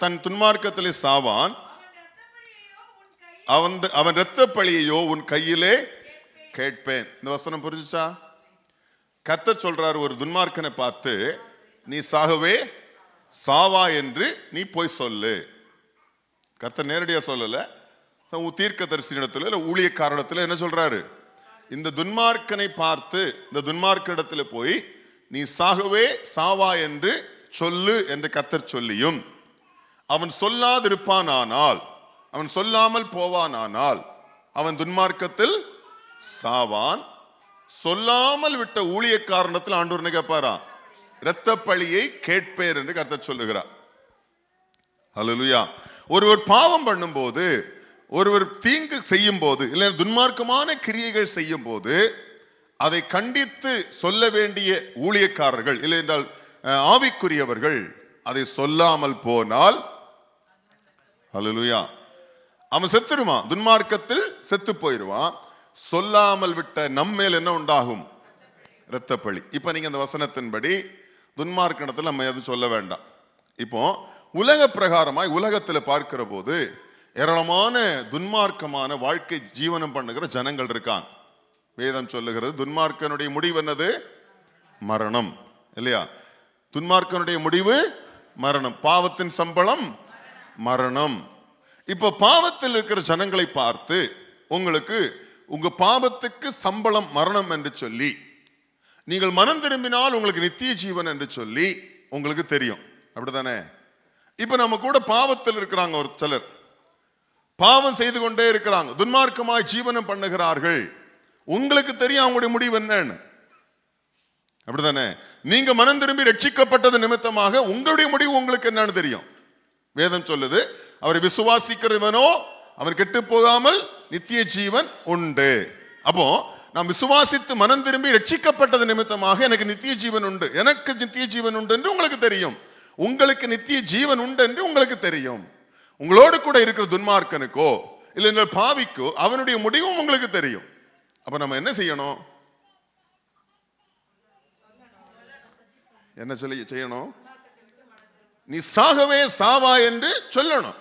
தன் துன்மார்க்கத்திலே சாவான், அவன் இரத்த பழியையோ உன் கையிலே கேட்பேன். இந்த வசனம் புரிஞ்சுச்சா? கர்த்தர் சொல்றாரு ஒரு துன்மார்க்கனை பார்த்து, நீ சாகவே சாவா என்று நீ போய் சொல்லு. கர்த்தர் நேரடியா சொல்லல, தீர்க்கதரிசியிடத்துல இல்ல ஊழியக்காரரிடத்துல என்ன சொல்றாரு? இந்த துன்மார்க்கனை பார்த்து இந்த துன்மார்க்கனிடத்துல போய் நீ சாகவே சாவா என்று சொல்லு என்று கர்த்தர் சொல்லியும் அவன் சொல்லாதிருப்பானால், அவன் சொல்லாமல் போவானானால் அவன் துன்மார்க்கத்தில் சாவான். சொல்லாமல் விட்ட ஊழியக்காரனிடத்தில் ஆண்டவர் என்ன கேட்பாரா? இரத்த பழியை கேட்பேர் என்று கர்த்தர் சொல்லுகிறார். ஹல்லேலூயா. ஒருவர் பாவம் பண்ணும் போது, ஒருவர் தீங்கு செய்யும் போது, இல்லை துன்மார்க்கமான கிரியைகள் செய்யும் போது அதை கண்டித்து சொல்ல வேண்டிய ஊழியக்காரர்கள், இல்லை என்றால் ஆவிக்குரியவர்கள் அதை சொல்லாமல் போனால், ஹல்லேலூயா, அவன் செத்துருவான், துன்மார்க்கத்தில் செத்து போயிடுவான். சொல்லாமல் விட்ட நம்மேல் என்ன உண்டாகும்? இரத்த பழி. இப்ப நீங்க அந்த வசனத்தின்படி துன்மார்க்கணத்தில் நம்ம எதுவும் சொல்ல வேண்டாம். இப்போ உலக பிரகாரமாய் உலகத்தில் பார்க்கிற போது ஏராளமான துன்மார்க்கமான வாழ்க்கை ஜீவனம் பண்ணுகிற ஜனங்கள் இருக்காங்க. வேதம் சொல்லுகிறது துன்மார்க்கனுடைய முடிவு என்னது? மரணம். இல்லையா? துன்மார்க்கனுடைய முடிவு மரணம், பாவத்தின் சம்பளம் மரணம். இப்ப பாவத்தில் இருக்கிற ஜனங்களை பார்த்து உங்களுக்கு உங்க பாவத்துக்கு சம்பளம் மரணம் என்று சொல்லி, நீங்கள் மனம் திரும்பினால் உங்களுக்கு நித்திய ஜீவன் என்று சொல்லி உங்களுக்கு தெரியும். அப்படித்தானே? இப்ப நம்ம கூட பாவத்தில் இருக்கிறாங்க, ஒரு சிலர் பாவம் செய்து கொண்டே இருக்கிறாங்க, துன்மார்க்கமாய் ஜீவனம் பண்ணுகிறார்கள். உங்களுக்கு தெரியும் அவங்களுடைய முடிவு என்னன்னு. அப்படித்தானே? நீங்க மனம் திரும்பி ரட்சிக்கப்பட்டது நிமித்தமாக உங்களுடைய முடிவு உங்களுக்கு என்னன்னு தெரியும். வேதம் சொல்லுது, அவரை விசுவாசிக்கிறவனோ அவன் கெட்டு போகாமல் நித்திய ஜீவன் உண்டு. அப்போ நாம் விசுவாசித்து மனம் திரும்பி ரட்சிக்கப்பட்டது நிமித்தமாக எனக்கு நித்திய ஜீவன் உண்டு, எனக்கு நித்திய ஜீவன் உண்டு என்று உங்களுக்கு தெரியும். உங்களுக்கு நித்திய ஜீவன் உண்டு என்று உங்களுக்கு தெரியும். உங்களோடு கூட இருக்கிற துன்மார்க்கனுக்கோ இல்லை பாவிக்கோ அவனுடைய முடிவும் உங்களுக்கு தெரியும். அப்ப நம்ம என்ன செய்யணும்? என்ன செய்யணும்? நீ சாகவே சாவா என்று சொல்லணும்.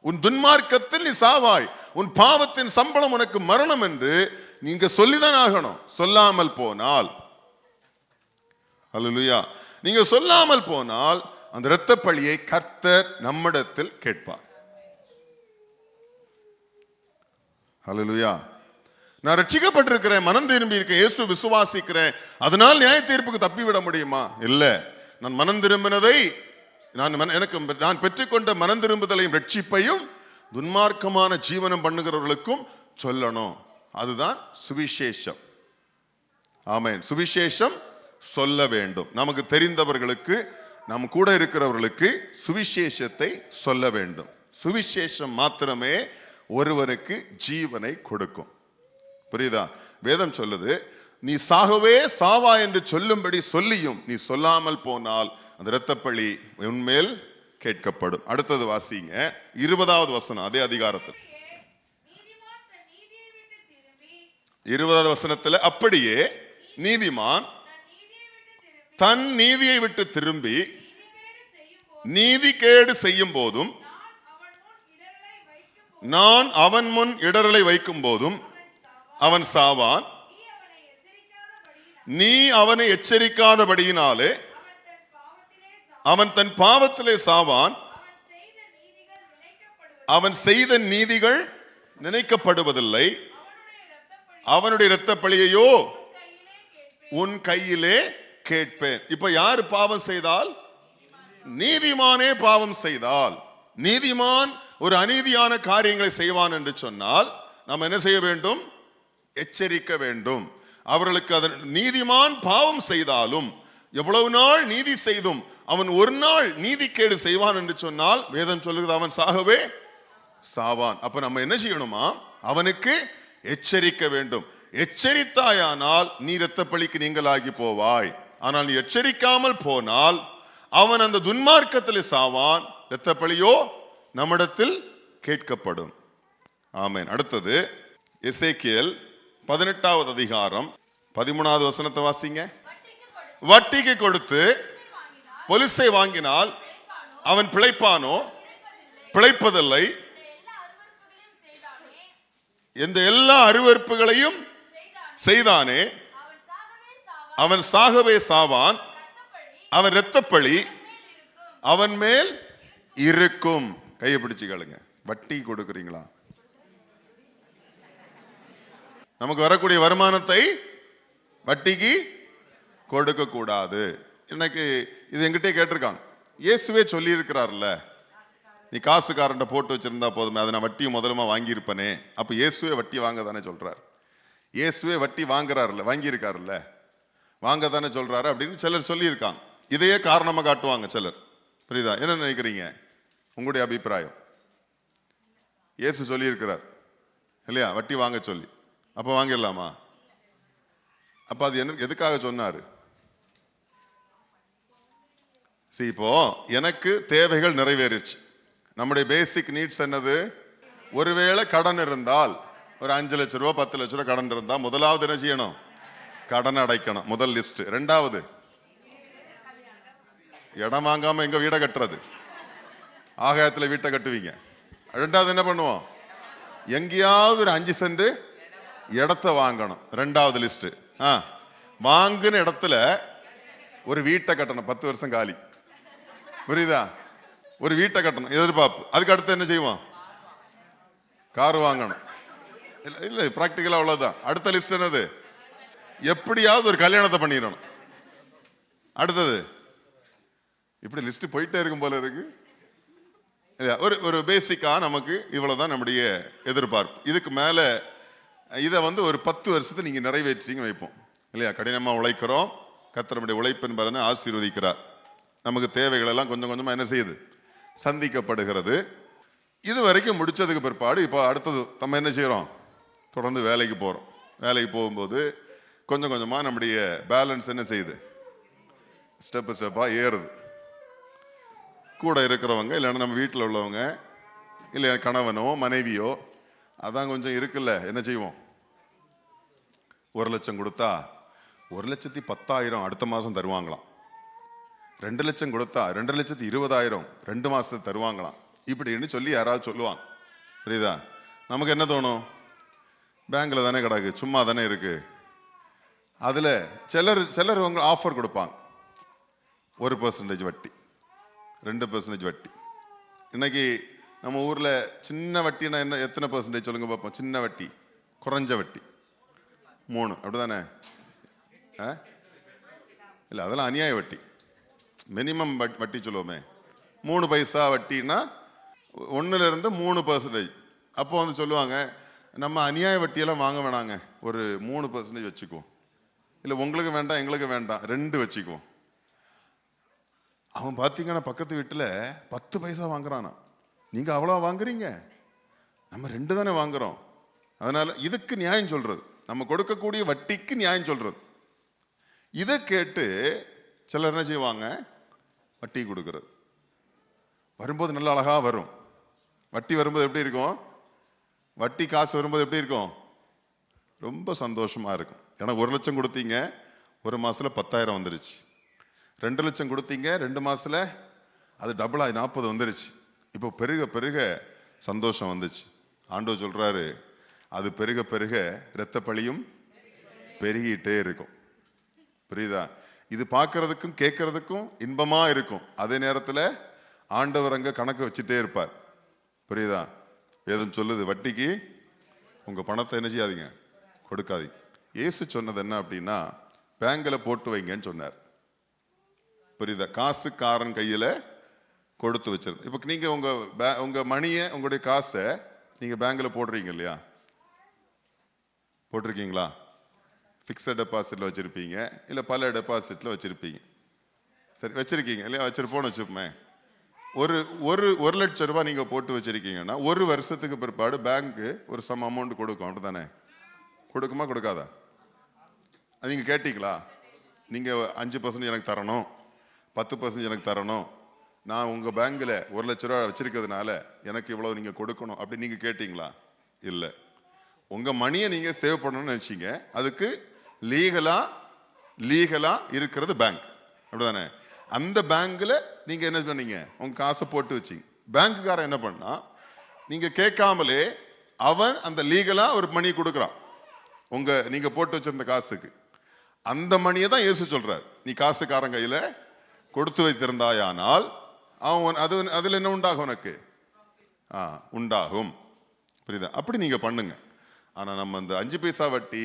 உன் துன்மார்க்கத்தில் நீ சாவாய், உன் பாவத்தின் சம்பளம் உனக்கு மரணம் என்று நீங்க சொல்லிதான் ஆகணும். சொல்லாமல் போனால், அல்லேலூயா, நீங்க சொல்லாமல் போனால் அந்த இரத்த பழியை கர்த்தர் நம்மிடத்தில் கேட்பார். அல்லேலூயா. நான் ரட்சிக்கப்பட்டிருக்கிறேன், மனம் திரும்பி இருக்கேன், இயேசு விசுவாசிக்கிறேன், அதனால் நியாய தீர்ப்புக்கு தப்பிவிட முடியுமா? இல்ல. நான் மனம் திரும்பினதை நான் பெற்றுக்கொண்ட மனம் திரும்புதலையும் ரட்சிப்பையும் துன்மார்க்கமான ஜீவனம் பண்ணுகிறவர்களுக்கும் சொல்லணும். அதுதான் சுவிசேஷம். ஆமென். சுவிசேஷம் சொல்ல வேண்டும். நமக்கு தெரிந்தவர்களுக்கு, நம் கூட இருக்கிறவர்களுக்கு சுவிசேஷத்தை சொல்ல வேண்டும். சுவிசேஷம் மாத்திரமே ஒருவருக்கு ஜீவனை கொடுக்கும். புரியுதா? வேதம் சொல்லுது, நீ சாகவே சாவா என்று சொல்லும்படி சொல்லியும் நீ சொல்லாமல் போனால் அந்த இரத்தப்பழி உன்மேல் கேட்கப்படும். அடுத்தது வாசிங்க, 20வது வசனம் அதே அதிகாரத்தில் 20வது வசனத்துல, அப்படியே நீதிமான் தன் நீதியை விட்டு திரும்பி நீதிகேடு செய்யும் போதும் நான் அவன் முன் இடரலை வைக்கும் போதும் அவன் சாவான். நீ அவனை எச்சரிக்காதபடியினாலே அவன் தன் பாவத்திலே சாவான். அவன் செய்த நீதிகள் நினைக்கப்படுவதில்லை. அவனுடைய இரத்த பழியையோ உன் கையிலே கேட்பேன். இப்ப யாரு பாவம் செய்தால்? நீதிமானே பாவம் செய்தால். நீதிமான் ஒரு அநீதியான காரியங்களை செய்வான் என்று சொன்னால் நாம் என்ன செய்ய வேண்டும்? எச்சரிக்க வேண்டும். அவர்களுக்கு அதன் நீதிமான் பாவம் செய்தாலும் எவ்வளவு நாள் நீதி செய்தும் அவன் ஒரு நாள் நீதிகேடு செய்வான் என்று சொன்னால் வேதம் சொல்லுகிறது அவன் சாகவே சாவான். அப்ப நம்ம என்ன செய்யணுமா? அவனுக்கு எச்சரிக்க வேண்டும். எச்சரித்தாயானால் நீ இரத்தப்பழிக்கு நீங்களாகி போவாய். ஆனால் நீ எச்சரிக்காமல் போனால் அவன் அந்த துன்மார்க்கத்தில் சாவான், இரத்தப்பழியோ நம்மிடத்தில் கேட்கப்படும். ஆமென். அடுத்தது எசேக்கியேல் 18வது அதிகாரம் 13வது வசனத்தை வாசிங்க. வட்டிக்கு கொடுத்து பொலிசை வாங்கினால் அவன் பிழைப்பானோ? பிழைப்பதில்லை. எந்த எல்லா அருவருப்புகளையும் செய்தானே அவன் சாகவே சாவான். அவன் இரத்தப்பழி அவன் மேல் இருக்கும். கையை பிடிச்சு கேளுங்க, வட்டி கொடுக்குறீங்களா? நமக்கு வரக்கூடிய வருமானத்தை வட்டிக்கு கொடுக்க கூடாது. இன்னைக்கு இது எங்கிட்டே கேட்டிருக்காங்க. இயேசுவே சொல்லி இருக்கிறார்ல, நீ காசுக்காரன் போட்டு வச்சிருந்தா போதுமே, அதை நான் வட்டியும் முதலுமா வாங்கியிருப்பனே. அப்ப இயேசுவே வட்டி வாங்க தானே சொல்றார். இயேசுவே வட்டி வாங்குறாருல்ல, வாங்கியிருக்காருல்ல, வாங்க தானே சொல்றாரு அப்படின்னு சிலர் சொல்லியிருக்காங்க. இதையே காரணமா காட்டுவாங்க சிலர். புரியுதா? என்ன நினைக்கிறீங்க? உங்களுடைய அபிப்பிராயம்? இயேசு சொல்லி இருக்கிறார் இல்லையா, வட்டி வாங்க சொல்லி. அப்ப வாங்கிடலாமா? அப்ப அது என்ன, எதுக்காக சொன்னாரு? இப்போ எனக்கு தேவைகள் நிறைவேறிச்சு. நம்முடைய பேசிக் நீட்ஸ் என்னது? ஒருவேளை கடன் இருந்தால், ஒரு 5 லட்ச ரூபா 10 லட்ச ரூபா கடன் இருந்தா முதலாவது என்ன செய்யணும்? கடன் அடைக்கணும், முதல் லிஸ்ட். 2வது இடம் வாங்காம எங்க வீடை கட்டுறது? ஆகாயத்துல வீட்டை கட்டுவீங்க. 2வது என்ன பண்ணுவோம்? எங்கேயாவது ஒரு 5 சென்ட் இடத்த வாங்கணும். 2வது லிஸ்ட். வாங்கின இடத்துல ஒரு வீட்டை கட்டணும். 10 வருஷம் காலி. புரியுதா? ஒரு வீட்டை கட்டணும் எதிர்பார்ப்பு. அதுக்கு அடுத்து என்ன செய்வோம்? கார் வாங்கணும். இல்ல பிராக்டிக்கலா அவ்வளவுதான். அடுத்த லிஸ்ட் என்னது? எப்படியாவது ஒரு கல்யாணத்தை பண்ணிடணும். அடுத்தது இப்படி லிஸ்ட் போயிட்டே இருக்கும் போல இருக்கு. ஒரு பேசிக்கா நமக்கு இவ்வளவுதான் நம்முடைய எதிர்பார்ப்பு. இதுக்கு மேல இதை ஒரு 10 வருஷத்தை நீங்க நிறைவேற்றிங்க வைப்போம் இல்லையா? கடினமா உழைக்கிறோம், கர்த்தர் நம்முடைய உழைப்பின் பலனை ஆசீர்வதிக்கிறார். நமக்கு தேவைகள் எல்லாம் கொஞ்சம் கொஞ்சமா என்ன செய்யுது? சந்திக்கப்படுகிறது. இது வரைக்கும் முடிச்சதுக்கு பிற்பாடு இப்போ அடுத்தது நம்ம என்ன செய்யறோம்? தொடர்ந்து வேலைக்கு போறோம். வேலைக்கு போகும்போது கொஞ்சம் கொஞ்சமா நம்முடைய பேலன்ஸ் என்ன செய்யுது? ஸ்டெப்பா ஏறுது. கூட இருக்கிறவங்க, இல்லைன்னா நம்ம வீட்டில் உள்ளவங்க, இல்லை கணவனோ மனைவியோ, அதான் கொஞ்சம் இருக்குல்ல, என்ன செய்வோம்? 1 லட்சம் கொடுத்தா 1,10,000 அடுத்த மாதம் தருவாங்களாம். 2 லட்சம் கொடுத்தா 2,20,000 2 மாதத்துக்கு தருவாங்களாம். இப்படின்னு சொல்லி யாராவது சொல்லுவாங்க. புரியுதா? நமக்கு என்ன தோணும்? பேங்க்ல தானே கிடக்கு, சும்மா தானே இருக்கு. அதில் சிலர் அவங்க ஆஃபர் கொடுப்பாங்க. 1% வட்டி, 2% வட்டி. இன்னைக்கு நம்ம ஊர்ல சின்ன வட்டினா என்ன, எத்தனை % சொல்லுங்க பார்ப்போம்? சின்ன வட்டி, குறைஞ்ச வட்டி 3, அப்படிதானே? இல்லை, அதெல்லாம் அநியாய வட்டி. மினிமம் வட்டி சொல்லுவோமே, 3 பைசா வட்டின்னா 1 to 3%. அப்போ சொல்லுவாங்க, நம்ம அநியாய வட்டியெல்லாம் வாங்க வேணாங்க, ஒரு 3% வச்சுக்குவோம். இல்லை உங்களுக்கு வேண்டாம் எங்களுக்கு வேண்டாம், 2 வச்சுக்குவோம். அவன் பார்த்தீங்கன்னா பக்கத்து வீட்டில் 10 பைசா வாங்குறானா. நீங்கள் அவ்வளோ வாங்குறீங்க, நம்ம 2 தானே வாங்குறோம். அதனால இதுக்கு நியாயம் சொல்றது. நம்ம கொடுக்கக்கூடிய வட்டிக்கு நியாயம் சொல்றது. இதை கேட்டு சிலர் என்ன செய்வாங்க, வட்டி கொடுக்கறது. வரும்போது நல்ல அழகா வரும். வட்டி வரும்போது எப்படி இருக்கும், வட்டி காசு வரும்போது எப்படி இருக்கும், ரொம்ப சந்தோஷமா இருக்கும். ஏன்னா 1 லட்சம் கொடுத்தீங்க, 1 மாசத்துல 10,000 வந்துருச்சு. 2 லட்சம் கொடுத்தீங்க, 2 மாசத்துல அது டபுள் ஆகி 40 வந்துருச்சு. இப்போ பெருக பெருக சந்தோஷம் வந்துச்சு. ஆண்டவர் சொல்றாரு, அது பெருக பெருக இரத்த பழியும் பெருகிட்டே இருக்கும். புரியுதா? இது பார்க்கறதுக்கும் கேட்கறதுக்கும் இன்பமா இருக்கும். அதே நேரத்தில் ஆண்டவர் அங்க கணக்கு வச்சுட்டே இருப்பார். புரியுதா? வேதம் சொல்லுது, வட்டிக்கு உங்க பணத்தை என்ன செய்யாதீங்க, கொடுக்காதீங்க. இயேசு சொன்னது என்ன அப்படின்னா, பேங்க்ல போட்டு வைங்கன்னு சொன்னார். புரியுதா? காசுக்காரன் கையில கொடுத்து வச்சிருது. இப்போ நீங்க உங்க மணியை, உங்களுடைய காசை நீங்க பேங்க்ல போடுறீங்க இல்லையா? போட்டிருக்கீங்களா? ஃபிக்ஸட் டெபாசிட்ல வச்சிருப்பீங்க, இல்லை பல டெபாசிட்ல வச்சிருப்பீங்க. சரி, வச்சிருக்கீங்க இல்லையா? வச்சிருப்போன்னு வச்சுப்போமே. ஒரு லட்சம் ரூபாய் நீங்க போட்டு வச்சிருக்கீங்கன்னா 1 வருஷத்துக்கு பிற்பாடு பேங்க் ஒரு சம் அமௌண்ட் கொடுக்கும். அப்படித்தானே? கொடுக்குமா கொடுக்காதா? நீங்க கேட்டீங்களா? நீங்க 5% எனக்கு தரணும், 10% எனக்கு தரணும், நான் உங்க பேங்க்ல 1 லட்ச ரூபாய் வச்சிருக்கிறதுனால எனக்கு இவ்வளவு நீங்க கொடுக்கணும் அப்படி நீங்க கேட்டீங்களா? இல்லை. உங்க மணியை நீங்க சேவ் பண்ணணும்னு நினைச்சீங்க. அதுக்கு லீகலா இருக்கிறது பேங்க். அப்படிதானே? அந்த பேங்க்ல நீங்க என்ன பண்ணீங்க, உங்க காசை போட்டு வச்சீங்க. பேங்க்குக்காரன் என்ன பண்ணா, நீங்க கேட்காமலே அவன் அந்த லீகலா ஒரு மணி கொடுக்குறான் நீங்க போட்டு வச்சிருந்த காசுக்கு. அந்த மணியை தான் இயேசு சொல்றார், நீ காசுக்காரன் கையில கொடுத்து வைத்திருந்தாயானால் அவன் அதுல என்ன உண்டாகும், உனக்கு உண்டாகும். புரியுதா? அப்படி நீங்க பண்ணுங்க. ஆனா நம்ம இந்த 5 பைசா வட்டி,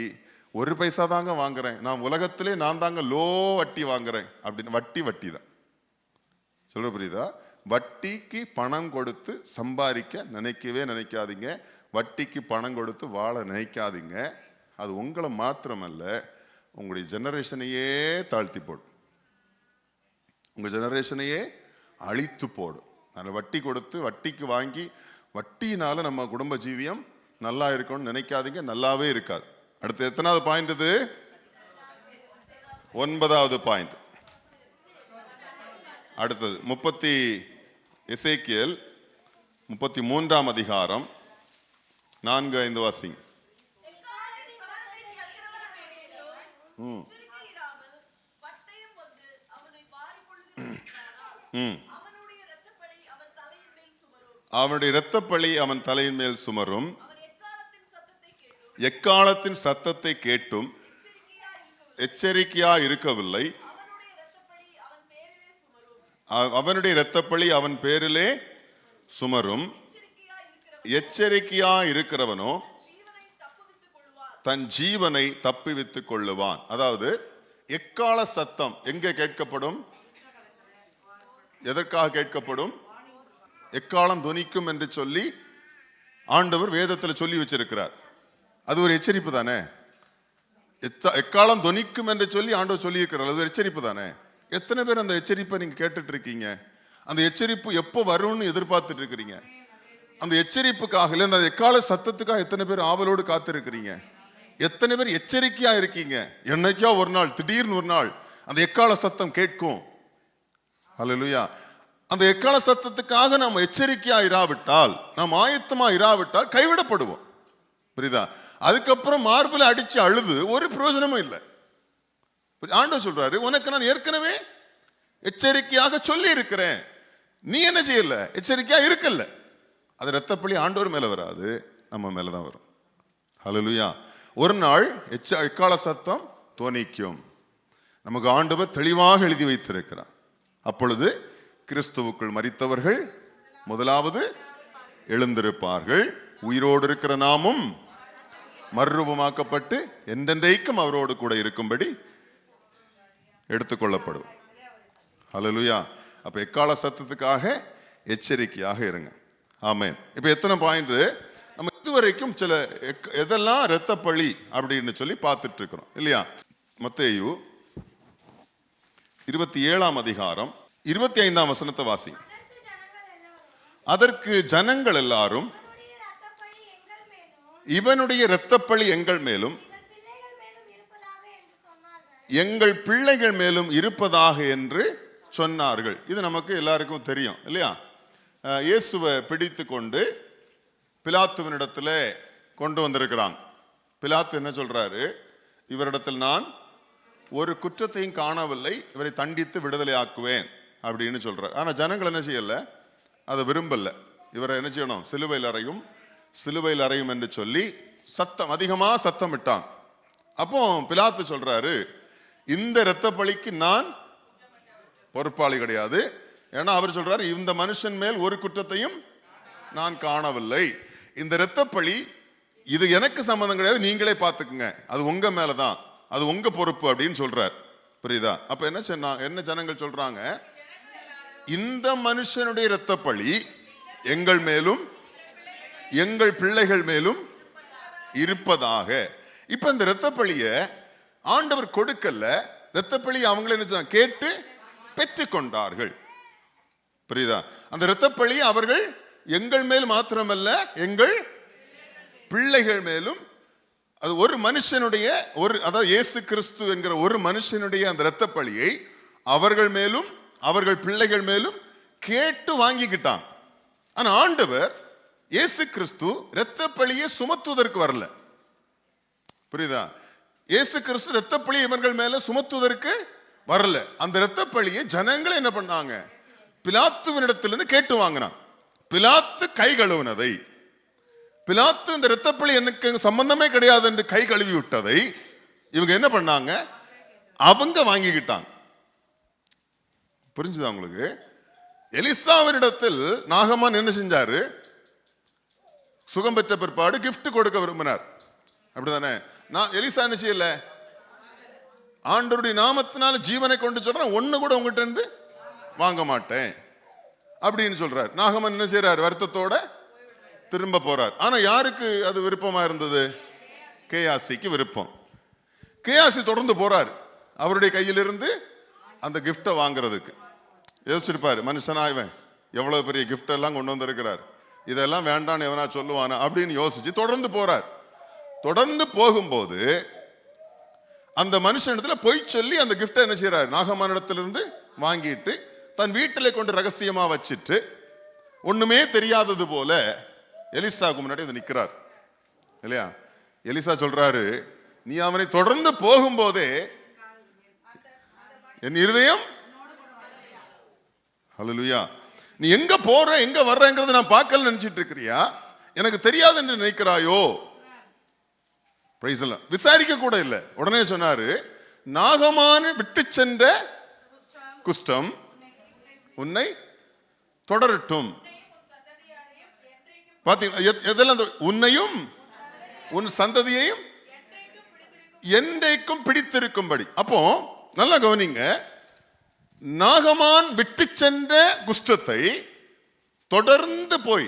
1 பைசா தாங்க வாங்குறேன், நான் உலகத்திலே நான் தாங்க லோ வட்டி வாங்குறேன் அப்படின்னு, வட்டி தான் சொல்ற. புரியுதா? வட்டிக்கு பணம் கொடுத்து சம்பாதிக்க நினைக்காதீங்க. வட்டிக்கு பணம் கொடுத்து வாழ நினைக்காதீங்க. அது உங்களை மாத்திரமல்ல, உங்களுடைய ஜெனரேஷனையே தாழ்த்தி போடும், உங்க ஜெனரேஷனையே அழித்து போடும். அதனால வட்டி கொடுத்து, வட்டிக்கு வாங்கி, வட்டியினால நம்ம குடும்ப ஜீவியம் நல்லா இருக்கும்னு நினைக்காதீங்க, நல்லாவே இருக்காது. அடுத்து எத்தனாவது பாயிண்ட் இது? 9வது பாயிண்ட். அடுத்தது எசேக்கியேல் 33ஆம் அதிகாரம் 4-5 வாசிங்க. அவனுடைய இரத்தப்பழி அவன் தலையின் மேல் சுமரும். எக்காலத்தின் சத்தத்தை கேட்டும் எச்சரிக்கையா இருக்கவில்லை. அவனுடைய இரத்தப்பழி அவன் பேரிலே சுமரும். எச்சரிக்கையா இருக்கிறவனோ தன் ஜீவனை தப்புவித்துக் கொள்ளுவான். அதாவது எக்கால சத்தம் எங்கே கேட்கப்படும், எதற்காக கேட்கப்படும்? எக்காலம் துணிக்கும் என்று சொல்லி ஆண்டவர் வேதத்தில் சொல்லி வச்சிருக்கிறார். அது ஒரு எச்சரிப்பு தானே? எக்காலம் துணிக்கும் என்று சொல்லி ஆண்டவர் சொல்லி இருக்கிறார், அது ஒரு எச்சரிப்பு தானே? எத்தனை பேர் அந்த எச்சரிப்பை நீங்க கேட்டுட்டு இருக்கீங்க? அந்த எச்சரிப்பு எப்போ வரும்னு எதிர்பார்த்துட்டு இருக்கிறீங்க? அந்த எச்சரிப்புக்காக இல்லை, அந்த எக்கால சத்தத்துக்காக எத்தனை பேர் ஆவலோடு காத்திருக்கிறீங்க? எத்தனை பேர் எச்சரிக்கையா இருக்கீங்க? என்னைக்கோ ஒரு நாள், திடீர்னு ஒரு நாள் அந்த எக்கால சத்தம் கேட்கும். ஹல்லேலூயா. அந்த எக்கால சத்தத்துக்காக நாம் எச்சரிக்கையா இராவிட்டால், நாம் ஆயத்தமா இராவிட்டால் கைவிடப்படுவோம். புரியுதா? அதுக்கப்புறம் மார்பில் அடிச்சு அழுது ஒரு பிரயோஜனமும் இல்லை. ஆண்டவர் சொல்றாரு, உனக்கு நான் ஏற்கனவே எச்சரிக்கையாக சொல்லி இருக்கிறேன், நீ என்ன செய்யல, எச்சரிக்கையா இருக்கல. அது இரத்தப்பழி ஆண்டவர் மேல வராது, நம்ம மேலதான் வரும். ஹல்லேலூயா. ஒரு நாள் எக்கால சத்தம் தொனிக்கும். நமக்கு ஆண்டவர் தெளிவாக எழுதி வைத்திருக்கிறார். அப்பொழுது கிறிஸ்துவுக்குள் மரித்தவர்கள் முதலாவது எழுந்திருப்பார்கள், உயிரோடு இருக்கிற நாமும் மறுரூபமாக்கப்பட்டு என்றென்றைக்கும் அவரோடு கூட இருக்கும்படி எடுத்துக்கொள்ளப்படும். ஹல்லேலூயா. அப்ப எக்கால சத்தத்துக்காக எச்சரிக்கையாக இருங்க. ஆமென். இப்ப எத்தனை பாயிண்ட் நம்ம இதுவரைக்கும் சில எதெல்லாம் இரத்தப்பழி அப்படின்னு சொல்லி பார்த்துட்டு இருக்கிறோம் இல்லையா? மத்தேயு 27ஆம் அதிகாரம் 25ஆம் வசனத்தை வாசி. அதற்கு ஜனங்கள் எல்லாரும், இவனுடைய இரத்தப்பழி எங்கள் மேலும் எங்கள் பிள்ளைகள் மேலும் இருப்பதாக என்று சொன்னார்கள். இது நமக்கு எல்லாருக்கும் தெரியும் இல்லையா? இயேசுவை பிடித்து கொண்டு பிலாத்துவினிடத்துல கொண்டு வந்திருக்கிறாங்க. பிலாத்து என்ன சொல்றாரு? இவரிடத்தில் நான் ஒரு குற்றத்தையும் காணவில்லை, இவரை தண்டித்து விடுதலை ஆக்குவேன் அப்படின்னு சொல்றாரு. ஆனா ஜனங்கள் என்ன செய்யல, அதை விரும்பல. இவரை என்ன செய்யணும்? சிலுவையில் அறையும், சிலுவையில் அறையும் என்று சொல்லி சத்தம் அதிகமா சத்தம் விட்டான். அப்போ பிலாத்து சொல்றாரு, இந்த இரத்த பழிக்கு நான் பொறுப்பாளி கிடையாது. ஏன்னா அவர் சொல்றாரு, இந்த மனுஷன் மேல் ஒரு குற்றத்தையும் நான் காணவில்லை, இந்த இரத்த பழி இது எனக்கு சம்பந்தம் கிடையாது, நீங்களே பார்த்துக்குங்க, அது உங்க மேலதான், அது உங்க பொறுப்பு அப்படின்னு சொல்றார். புரியுதா? அப்ப என்ன ஜனங்கள் சொல்றாங்க? இந்த மனுஷனுடைய இரத்த பழி எங்கள் மேலும் எங்கள் பிள்ளைகள் மேலும் இருப்பதாக. இப்ப இந்த இரத்த பழிய ஆண்டவர் கொடுக்கல, இரத்த பழி அவங்களே என்ன கேட்டு பெற்றுக் கொண்டார்கள். புரியுதா? அந்த இரத்த பழி அவர்கள் எங்கள் மேல் மாத்திரமல்ல, எங்கள் பிள்ளைகள் மேலும், அது ஒரு மனுஷனுடைய அதாவது இயேசு கிறிஸ்து என்கிற ஒரு மனுஷனுடைய அந்த இரத்த பழியை அவர்கள் மேலும் அவர்கள் பிள்ளைகள் மேலும் கேட்டு வாங்கிக்கிட்டான். ஆனா ஆண்டவர் இயேசு கிறிஸ்து இரத்த பழியை சுமத்துவதற்கு வரல. புரியுதா? இயேசு கிறிஸ்து இரத்த பழி இவர்கள் மேல சுமத்துவதற்கு வரல. அந்த இரத்த பழியை ஜனங்கள் என்ன பண்ணாங்க? பிலாத்துவினிடத்திலிருந்து கேட்டு வாங்கினான். பிலாத்து கை கழுவினதை, பிலாத்து இந்த இரத்த பழி எனக்கு சம்பந்தமே கிடையாது என்று கை கழுவி விட்டதை இவங்க என்ன பண்ணாங்க? அவங்க வாங்கிக்கிட்டாங்க. புரிஞ்சுதா உங்களுக்கு? எலிசாவினிடத்தில் நாகமான் என்ன செஞ்சாரு? சுகம் பெற்ற பிற்பாடு கிஃப்ட் கொடுக்க விரும்பினார். அப்படிதானே? எலிசா என்ன செய்யல? ஆண்டவருடைய நாமத்தினால ஜீவனை கொண்டு சொல்றேன், ஒண்ணு கூட உங்ககிட்ட இருந்து வாங்க மாட்டேன் அப்படின்னு சொல்றார். நாகமான் என்ன செய்யறாரு? வருத்தத்தோட திரும்ப போறார். ஆனா யாருக்கு அது விருப்பமா இருந்தது? கேயாசிக்கு விருப்பம். கேயாசி தொடர்ந்து போறார் அவருடைய கையிலிருந்து அந்த கிஃப்டை வாங்குறதுக்கு. யோசிச்சிருப்பாரு, மனுஷனா இவன் எவ்வளவு பெரிய கிஃப்ட் எல்லாம் கொண்டு வந்திருக்கிறார், இதெல்லாம் வேண்டான்னு எவனா சொல்லுவானா அப்படின்னு யோசிச்சு தொடர்ந்து போறார். தொடர்ந்து போகும்போது அந்த மனுஷனிடத்துல பொய் சொல்லி அந்த கிஃப்டை என்ன செய்யறாரு? நாகமானிடத்திலிருந்து வாங்கிட்டு தன் வீட்டிலே கொண்டு ரகசியமா வச்சிட்டு ஒண்ணுமே தெரியாதது போல எலிசாவுக்கு முன்னாடி அது நிக்கிறார் இல்லையா? எலிசா சொல்றாரு, நீ அவனை தொடர்ந்து போகும்போதே என் இருதயம், ஹல்லேலூயா, நீ எங்க போற எங்க வர்றங்கிறத நான் பார்க்கல நினைச்சிட்டு இருக்கிறியா? எனக்கு தெரியாது என்று நினைக்கிறாயோ? விசாரிக்க கூட இல்லை. உடனே சொன்னாரு, நாகமான விட்டு சென்ற குஷ்டம் உன்னை தொடரட்டும். பாத்தீங்களா? உன்னையும் உன் சந்ததியையும் என்றைக்கும் பிடித்திருக்கும்படி. அப்போ நல்லா கவனிங்க, நாகமான் விட்டு சென்ற குஷ்டத்தை தொடர்ந்து போய்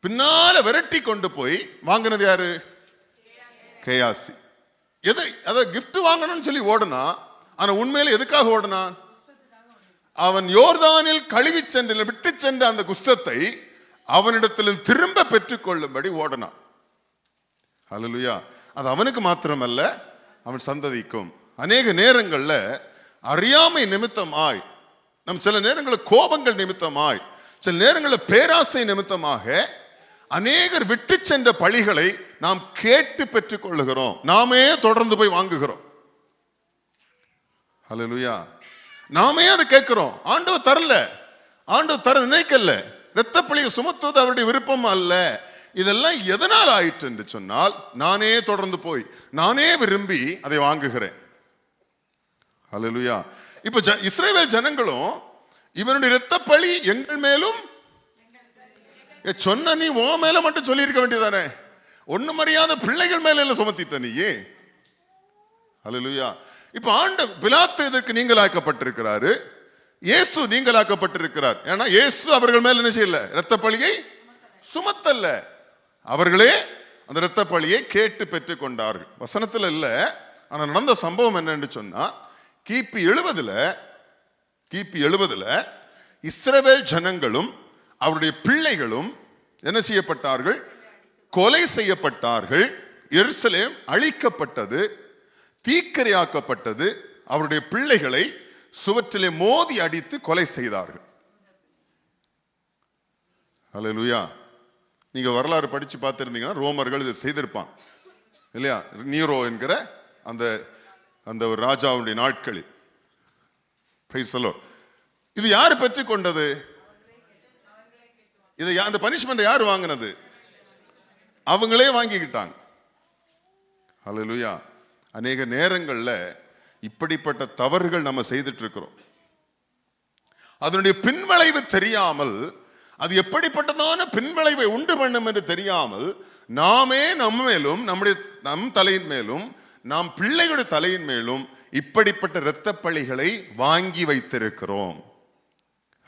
பின்னால விரட்டி கொண்டு போய் வாங்கினது யாரு? கேயாசி. எதை அதை கிஃப்ட் வாங்கணும்னு சொல்லி ஓடுனா, ஆனா உண்மையில எதுக்காக ஓடுனான்? அவன் யோர்தானில் கழுவி சென்ற விட்டு சென்ற அந்த குஷ்டத்தை அவனிடத்தில் திரும்ப பெற்றுக் கொள்ளும்படி ஓடனான். ஹல்லேலூயா. அது அவனுக்கு மாத்திரமல்ல, அவன் சந்ததிக்கும். அநேக நேரங்கள்ல அறியாமை நிமித்தமாய், நம் சில நேரங்களில் கோபங்கள் நிமித்தமாய், சில நேரங்களில் பேராசை நிமித்தமாக அநேகர் விட்டு சென்ற பழிகளை நாம் கேட்டு பெற்றுக் கொள்ளுகிறோம். நாமே தொடர்ந்து போய் வாங்குகிறோம். ஹல்லேலூயா. நாமே அதை கேட்கிறோம். ஆண்டவர் தரல, ஆண்டவர் தர நினைக்கல. இரத்த பழியை சுமத்துவது அவருடைய விருப்பம் அல்ல. இதெல்லாம் எதனால் ஆயிற்று என்று சொன்னால், நானே தொடர்ந்து போய் நானே விரும்பி அதை வாங்குகிறேன். ஹல்லேலூயா. இப்ப இஸ்ரவேல் ஜனங்களும் இவனுடைய இரத்த பழி எங்கள் மேலும் சொன்ன, நீ உன் மேல மட்டும் சொல்லி இருக்க வேண்டியதானே? ஒண்ணும் அறியாத பிள்ளைகள் மேல சுமத்திட்ட நீ. ஹல்லேலூயா. இப்ப பிலாத்து இதற்கு நீங்களாக்கப்பட்டிருக்கிறாரு, இயேசு நீங்களாக்கப்பட்டிருக்கிறார். ஏன்னா இயேசு அவர்கள் மேல என்ன செய்யல? இரத்த பழியை சுமத்தல்ல, அவர்களே அந்த இரத்த பழியை கேட்டு பெற்றுக் கொண்டார்கள். வசனத்துல இல்ல, ஆனா நடந்த சம்பவம் என்னன்னு சொன்னா, கிபி 70 இஸ்ரவேல் ஜனங்களும் அவருடைய பிள்ளைகளும் என்ன செய்யப்பட்டார்கள்? கொலை செய்யப்பட்டார்கள். எருசலேம் அழிக்கப்பட்டது. தீக்கிரையாக்கப்பட்டது. அவருடைய பிள்ளைகளை சுவற்றிலே மோதி அடித்து கொலை செய்தார்கள். அல்லேலூயா. நீங்க வரலாறு படிச்சு பார்த்திருந்தீங்கன்னா ரோமர்கள் இதை செய்திருப்பான் இல்லையா? நீரோ என்கிற அந்த அந்த ஒரு ராஜாவுடைய நாட்களில். இது யாரு பெற்றுக் கொண்டது? இதை அந்த பனிஷ்மெண்ட் யாரு வாங்கினது? அவங்களே வாங்கிக்கிட்டாங்க. அல்லேலூயா. அநேக நேரங்கள்ல இப்படிப்பட்ட தவறுகள் நம்ம செய்துட்டு இருக்கிறோம். அதனுடைய பின்விளைவு தெரியாமல், அது எப்படிப்பட்டதான பின்விளைவை உண்டு பண்ணும் என்று தெரியாமல், நாமே நம்ம மேலும், நம் தலையின் மேலும், நாம் பிள்ளைகளுடைய தலையின் மேலும் இப்படிப்பட்ட இரத்த பழிகளை வாங்கி வைத்திருக்கிறோம்.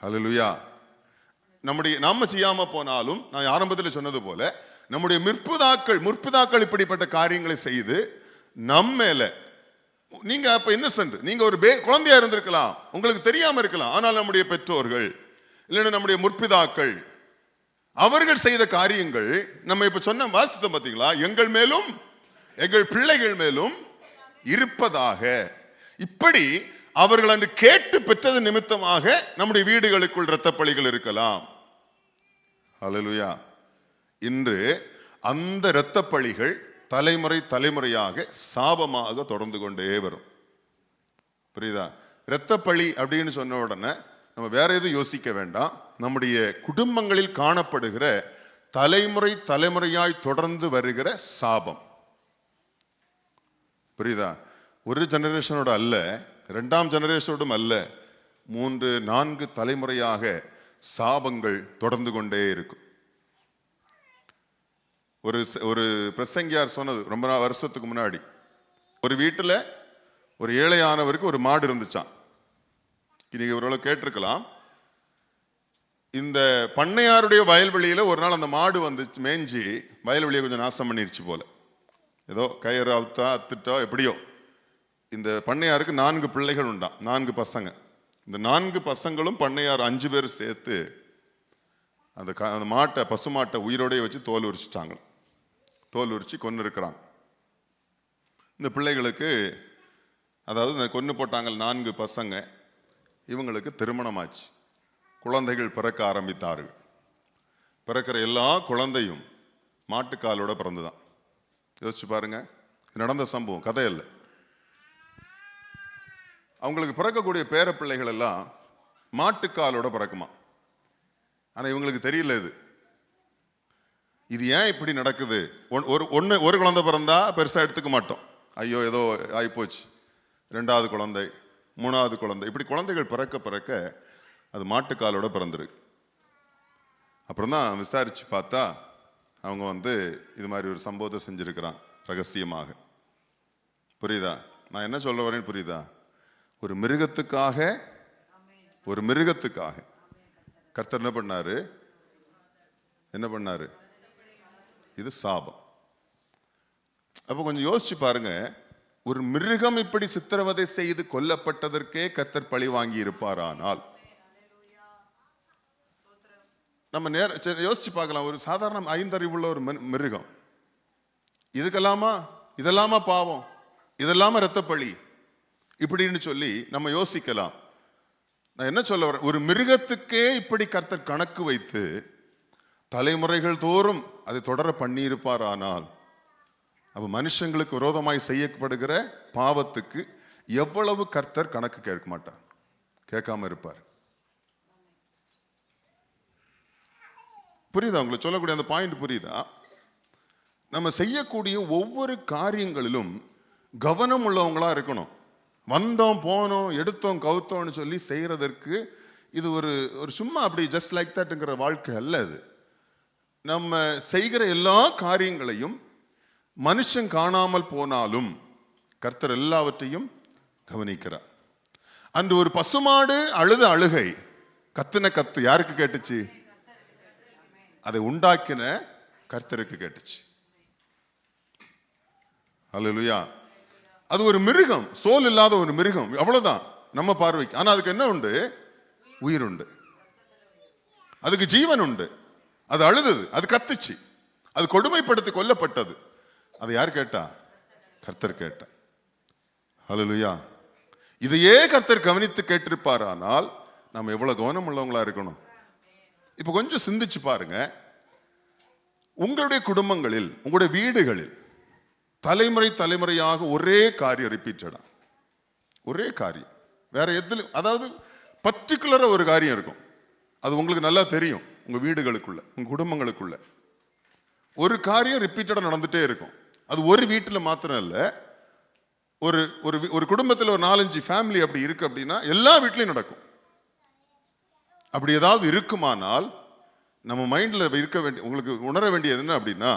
அல்லேலூயா. நாம செய்யாம போனாலும், நான் ஆரம்பத்தில் சொன்னது போல, நம்முடைய முற்பிதாக்கள் இப்படிப்பட்ட காரியங்களை செய்து நம்ம மேல, நீங்க அப்ப இன்னசென்ட், நீங்க ஒரு குழந்தையா இருந்திருக்கலாம், உங்களுக்கு தெரியாம இருக்கலாம். ஆனால் நம்முடைய பெற்றோர்கள் இல்லைன்னா நம்முடைய முற்பிதாக்கள் அவர்கள் செய்த காரியங்கள் நம்ம இப்ப சொன்ன வாசித்தோம் பார்த்தீங்களா? எங்கள் மேலும் எங்கள் பிள்ளைகள் மேலும் இருப்பதாக. இப்படி அவர்கள் அன்று கேட்டு பெற்றது நிமித்தமாக நம்முடைய வீடுகளுக்குள் இரத்த பழிகள் இருக்கலாம். அல்லேலூயா. இன்று அந்த இரத்த பழிகள் தலைமுறையாக சாபமாக தொடர்ந்து கொண்டே வரும். புரியுதா? இரத்த பழி அப்படின்னு சொன்ன உடனே நம்ம வேற எதுவும் யோசிக்க வேண்டாம். நம்முடைய குடும்பங்களில் காணப்படுகிற தலைமுறையாய் தொடர்ந்து வருகிற சாபம். புரியுதா? ஒரு ஜெனரேஷனோட அல்ல, 2ஆம் ஜெனரேஷனோடும் அல்ல, 3, 4 தலைமுறையாக சாபங்கள் தொடர்ந்து கொண்டே இருக்கும். ஒரு பிரசங்கியார் சொன்னது ரொம்ப வருஷத்துக்கு முன்னாடி, ஒரு வீட்டில் ஒரு ஏழையானவருக்கு ஒரு மாடு இருந்துச்சான். இன்னைக்கு ஓரளவு கேட்டிருக்கலாம். இந்த பண்ணையாருடைய வயல்வெளியில ஒரு நாள் அந்த மாடு வந்து மேய்ஞ்சி வயல்வெளியை கொஞ்சம் நாசம் பண்ணிருச்சு போல. ஏதோ கயிறு அத்துட்டோ எப்படியோ. இந்த பண்ணையாருக்கு 4 பிள்ளைகள் உண்டாம், 4 பசங்க. இந்த 4 பசங்களும் பண்ணையார் 5 பேர் சேர்த்து அந்த மாட்டை, பசுமாட்டை உயிரோடைய வச்சு தோல் உரிச்சிட்டாங்க. தோல் உரிச்சு கொன்று இருக்கிறாங்க. இந்த பிள்ளைகளுக்கு, அதாவது கொன்று போட்டாங்க 4 பசங்க, இவங்களுக்கு திருமணமாச்சு. குழந்தைகள் பிறக்க ஆரம்பித்தார்கள். பிறக்கிற எல்லா குழந்தையும் மாட்டுக்காலோட பிறந்துதான். யோசிச்சு பாருங்க, நடந்த சம்பவம், கதை இல்லை. அவங்களுக்கு பிறக்கக்கூடிய பேர பிள்ளைகள் எல்லாம் மாட்டுக்காலோட பிறக்குமா. ஆனா இவங்களுக்கு தெரியல இது ஏன் இப்படி நடக்குது. ஒரு குழந்தை பிறந்தா பெருசா எடுத்துக்க மாட்டோம், ஐயோ ஏதோ ஆயிப்போச்சு. 2வது குழந்தை, 3வது குழந்தை, இப்படி குழந்தைகள் பிறக்க அது மாட்டுக்காலோட பிறந்திருக்கு. அப்புறம் தான் விசாரிச்சு பார்த்தா அவங்க இது மாதிரி ஒரு சம்பவத்தை செஞ்சிருக்கிறான் ரகசியமாக. புரியுதா நான் என்ன சொல்ல வரேன்னு? புரியுதா? ஒரு மிருகத்துக்காக கர்த்தர் என்ன பண்ணாரு? இது சாபம். அப்ப கொஞ்சம் யோசிச்சு பாருங்க. ஒரு மிருகம் இப்படி சித்திரவதை செய்து கொல்லப்பட்டதற்கே கர்த்தர் பழி வாங்கி இருப்பாரானால், நம்ம யோசிச்சு பார்க்கலாம். ஒரு சாதாரண 5 அறிவுள்ள ஒரு மிருகம், இதெல்லாமா பாவம், இதெல்லாமா இரத்த பழி இப்படின்னு சொல்லி நம்ம யோசிக்கலாம். நான் என்ன சொல்ல வரேன்? ஒரு மிருகத்துக்கே இப்படி கர்த்தர் கணக்கு வைத்து தலைமுறைகள் தோறும் அதை தொடர பண்ணியிருப்பார். ஆனால் அப்ப மனுஷங்களுக்கு விரோதமாய் செய்யப்படுகிற பாவத்துக்கு எவ்வளவு கர்த்தர் கணக்கு கேட்க மாட்டார், கேட்காம இருப்பார். புரியுதா உங்களுக்கு சொல்லக்கூடிய அந்த பாயிண்ட்? புரியுதா? நம்ம செய்யக்கூடிய ஒவ்வொரு காரியங்களிலும் கவனம் உள்ளவங்களா இருக்கணும். வந்தோம் போனோம் எடுத்தோம் கவுத்தோம்னு சொல்லி செய்யறதற்கு இது ஒரு சும்மா அப்படி ஜஸ்ட் லைக் தட்ங்கிற வாழ்க்கை அல்ல. அது நம்ம செய்கிற எல்லா காரியங்களையும் மனுஷன் காணாமல் போனாலும் கர்த்தர் எல்லாவற்றையும் கவனிக்கிறார். அந்த ஒரு பசுமாடு அழுத அழுகை, கத்துன கத்து யாருக்கு கேட்டுச்சு? அதை உண்டாக்கின கர்த்தருக்கு கேட்டுச்சு. அல்லேலூயா. அது ஒரு மிருகம், சோல் இல்லாத ஒரு மிருகம், அவ்வளவுதான் நம்ம பார்வைக்கு. ஆனா அதுக்கு என்ன உண்டு? உயிர் உண்டு, அதுக்கு ஜீவன் உண்டு. அது அழுதது, அது கத்துச்சு, அது கொடுமைப்படுத்தி கொல்லப்பட்டது. அது யார் கேட்டா? கர்த்தர் கேட்டா. ஹல்லேலூயா. இதையே கர்த்தர் கவனித்து கேட்டிருப்பாரானால் நம்ம எவ்வளவு கவனம் உள்ளவங்களா இருக்கணும். இப்ப கொஞ்சம் சிந்திச்சு பாருங்க. உங்களுடைய குடும்பங்களில், உங்களுடைய வீடுகளில் தலைமுறை தலைமுறையாக ஒரே காரியம் ரிப்பீட்டடா, ஒரே காரியம், வேற எதுல, அதாவது பர்டிகுலரா ஒரு காரியம் இருக்கும். அது உங்களுக்கு நல்லா தெரியும். உங்க வீடுகளுக்குள்ள, உங்க குடும்பங்களுக்குள்ள ஒரு காரியம் ரிப்பீட்டடா நடந்துட்டே இருக்கும். அது ஒரு வீட்டில் மாத்திரம் இல்லை, ஒரு ஒரு குடும்பத்தில் ஒரு 4-5 ஃபேமிலி அப்படி இருக்கு அப்படின்னா எல்லா வீட்லையும் நடக்கும். அப்படி ஏதாவது இருக்குமானால் நம்ம மைண்ட்ல இருக்க வேண்டிய, உங்களுக்கு உணர வேண்டியது என்ன அப்படின்னா,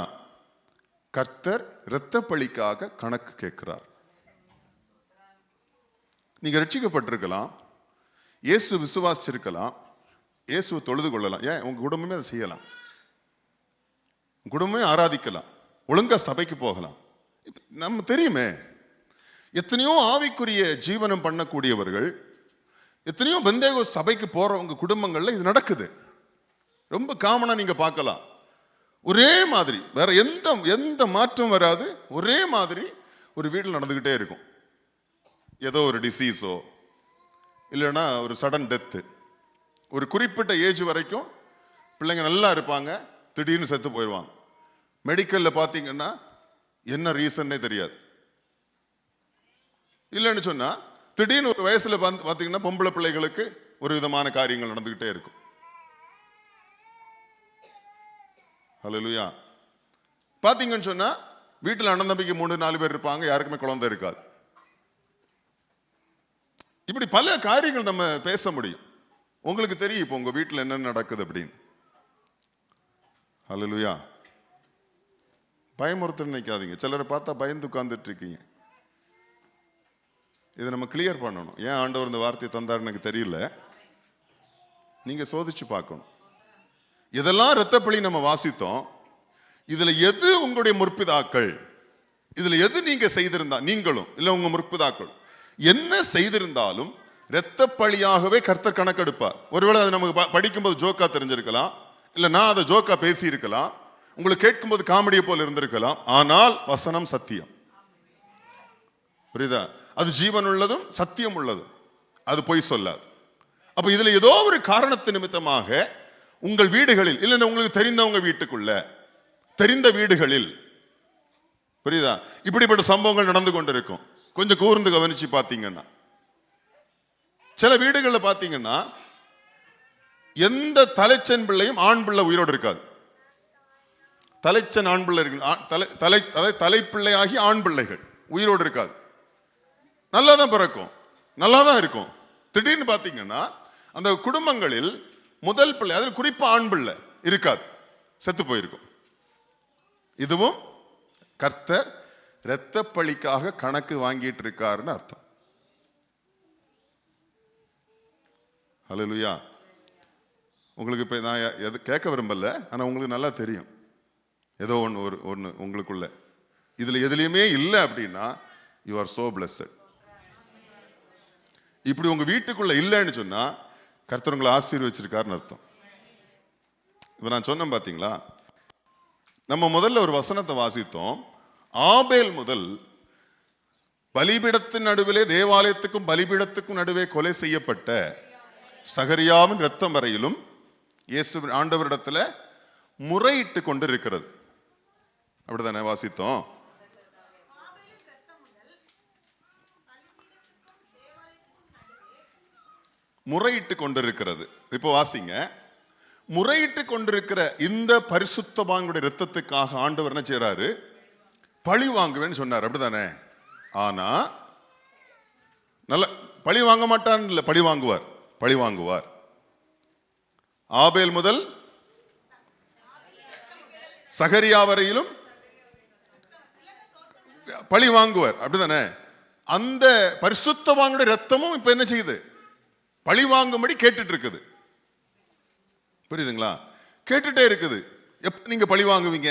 கர்த்தர் இரத்த பழிக்காக கணக்கு கேட்கிறார். நீங்க ரட்சிக்கப்பட்டிருக்கலாம், இயேசு விசுவாசிச்சிருக்கலாம், இயேசுவை தொழுது கொள்ளலாம், ஏன் உங்க குடும்பமே அதை செய்யலாம், குடும்பமே ஆராதிக்கலாம், ஒழுங்கா சபைக்கு போகலாம். நம்ம தெரியுமே, எத்தனையோ ஆவிக்குரிய ஜீவனம் பண்ணக்கூடியவர்கள், எத்தனையோ பெந்தேகோஸ்தே சபைக்கு போறவங்க குடும்பங்கள்ல இது நடக்குது. ரொம்ப காமனா நீங்க பார்க்கலாம். ஒரே மாதிரி, வேற எந்த மாற்றம் வராது, ஒரே மாதிரி ஒரு வீட்டில் நடந்துகிட்டே இருக்கும். ஏதோ ஒரு டிசீஸோ இல்லைன்னா ஒரு சடன் டெத்து. ஒரு குறிப்பிட்ட ஏஜ் வரைக்கும் பிள்ளைங்க நல்லா இருப்பாங்க, திடீர்னு செத்து போயிடுவாங்க. மெடிக்கல்ல பார்த்தீங்கன்னா என்ன ரீசன்னே தெரியாது. இல்லைன்னு சொன்னா திடீர்னு ஒரு வயசுல பார்த்தீங்கன்னா பொம்பளை பிள்ளைகளுக்கு ஒரு விதமான காரியங்கள் நடந்துகிட்டே இருக்கும். ஹல்லேலூயா. பார்த்தீங்கன்னு சொன்னா வீட்டில் அண்ணன் தம்பிக்கு 3-4 பேர் இருப்பாங்க, யாருக்குமே குழந்தை இருக்காது. இப்படி பல காரியங்கள் நம்ம பேச முடியும். உங்களுக்கு தெரியும் இப்போ உங்க வீட்டில் என்ன நடக்குது அப்படின்னு. ஹல்லேலூயா. பயமுறுத்த நினைக்காதீங்க. சிலரை பார்த்தா பயந்து உட்கார்ந்துட்டு இருக்கீங்க. இதை நம்ம கிளியர் பண்ணணும். ஏன் ஆண்டவர் இந்த வார்த்தையை தந்தார் எனக்கு தெரியல. நீங்க சோதிச்சு பார்க்கணும். இதெல்லாம் இரத்தப்பழி நம்ம வாசித்தோம். இதுல எது உங்களுடைய முற்பிதாக்கள், இதுல எது நீங்க செய்திருந்தா, நீங்களும் இல்ல உங்க முற்பிதாக்கள் என்ன செய்திருந்தாலும் இரத்தப்பழியாகவே கர்த்தர் கணக்கெடுப்பார். ஒருவேளை அது நமக்கு படிக்கும்போது ஜோக்கா தெரிஞ்சிருக்கலாம், இல்ல நான் அதை ஜோக்கா பேசி இருக்கலாம், உங்களுக்கு கேட்கும்போது காமெடியை போல இருந்திருக்கலாம். ஆனால் வசனம் சத்தியம். புரியுதா? அது ஜீவன் உள்ளதும் சத்தியம் உள்ளதும், அது பொய் சொல்லாது. அப்ப இதுல ஏதோ ஒரு காரணத்து நிமித்தமாக உங்கள் வீடுகளில், இல்லைன்னா உங்களுக்கு தெரிந்தவங்க வீட்டுக்குள்ள, தெரிந்த வீடுகளில், புரியுதா, இப்படிப்பட்ட சம்பவங்கள் நடந்து கொண்டிருக்கும். கொஞ்சம் கூர்ந்து கவனிச்சு பார்த்தீங்கன்னா, சில வீடுகளில் பார்த்தீங்கன்னா எந்த தலைச்சன் பிள்ளையும் ஆண் பிள்ளை உயிரோடு இருக்காது. தலைச்சன் ஆண் பிள்ளை இருக்கு, தலைப்பிள்ளையாகி ஆண் பிள்ளைகள் உயிரோடு இருக்காது. நல்லா தான் பிறக்கும், நல்லா தான் இருக்கும். திடீர்னு பார்த்தீங்கன்னா அந்த குடும்பங்களில் முதல் பிள்ளை, அதில் குறிப்பா ஆண் பிள்ளை இருக்காது, செத்து போயிருக்கும். இதுவும் கர்த்தர் இரத்த பழிக்காக கணக்கு வாங்கிட்டு இருக்காருன்னு அர்த்தம். ஹல்லேலூயா. உங்களுக்கு இப்ப நான் எது கேட்க விரும்பல, ஆனா உங்களுக்கு நல்லா தெரியும் ஏதோ ஒன்று உங்களுக்குள்ள இதுல எதுலையுமே இல்லை அப்படின்னா யூ ஆர் சோ பிளஸ்ட். இப்படி உங்க வீட்டுக்குள்ள இல்லைன்னு சொன்னா கர்த்தர் உங்களை ஆசீர்வச்சிருக்காருன்னு அர்த்தம். இப்ப நான் சொன்னேன் பாத்தீங்களா, நம்ம முதல்ல ஒரு வசனத்தை வாசித்தோம். ஆபேல் முதல் பலிபீடத்தின் நடுவிலே, தேவாலயத்துக்கும் பலிபீடத்துக்கும் நடுவே கொலை செய்யப்பட்ட சகரியாவின் இரத்தம் வரையிலும் இயேசு ஆண்டவரிடத்துல முறையிட்டு கொண்டு இருக்கிறது. அப்படித்தானே வாசித்தோம்? முறையிட்டு கொண்டிருக்கிறது. இப்போ வாசிங்க. முறையிட்டு கொண்டிருக்கிற இந்த பரிசுத்தவான்களுடைய இரத்தத்துக்காக ஆண்டவர் என்ன செய்யறாரு? பழி வாங்குவேன்னு சொன்னார். அப்படித்தானே? ஆனா நல்ல பழி வாங்க மாட்டான்னு இல்லை, பழி வாங்குவார், பழி வாங்குவார். ஆபேல் முதல் சகரியா வரையிலும் பழி வாங்குவார். அப்படித்தானே? அந்த பரிசுத்தவான்களுடைய இரத்தமும் இப்ப என்ன செய்யுது? பழி வாங்கும்படி கேட்டுட்டு இருக்குது. புரியுதுங்களா? கேட்டுட்டே இருக்குது. எப்ப நீங்க பழி வாங்குவீங்க,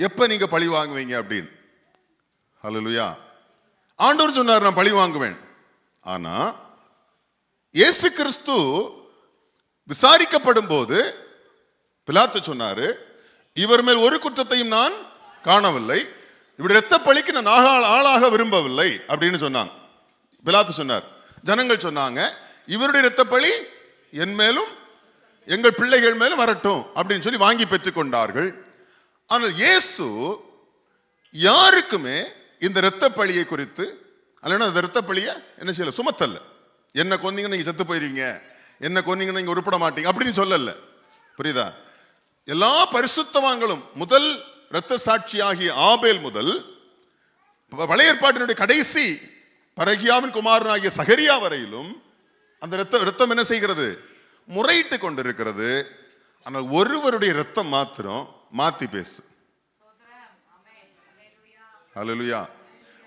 எப்ப நீங்க பழி வாங்குவீங்க அப்படின்னு. ஹல்லேலூயா. ஆண்டவர் சொன்னார் நான் பழி வாங்குவேன். ஆனா இயேசு கிறிஸ்து விசாரிக்கப்படும் போது பிலாத்து சொன்னாரு, இவர் மேல் ஒரு குற்றத்தையும் நான் காணவில்லை, இப்படி இரத்த பழிக்கு நான் ஆளாக விரும்பவில்லை அப்படின்னு சொன்னாங்க. பிலாத்து சொன்னார். ஜனங்கள் சொன்னாங்க, இவருடைய இரத்தப்பழி என் மேலும் எங்கள் பிள்ளைகள் மேலும் வரட்டும் அப்படின்னு சொல்லி வாங்கி பெற்றுக் கொண்டார்கள். ஆனால் இயேசு யாருக்குமே இந்த இரத்த பழியை குறித்து அல்லனா அந்த இரத்த பழியை என்ன செய்யல, சுமத்தல்ல. என்ன கொன்னீங்கன்னா நீங்க செத்து போயிருவீங்க, என்ன கொன்னீங்கன்னா நீங்க உருப்பட மாட்டீங்க அப்படின்னு சொல்லல. புரியுதா? எல்லா பரிசுத்தவான்களும் முதல் இரத்த சாட்சியாகிய ஆபேல் முதல் பழைய ஏற்பாட்டினுடைய கடைசி பரகியாவின் குமாரனாகிய சகரியா வரையிலும் அந்த இரத்தம் என்ன செய்கிறது, முறையிட்டு கொண்டிருக்கிறது. ஆனால் ஒருவருடைய இரத்தம் மாத்திரம் மாத்தி பேசு. ஹல்லேலூயா.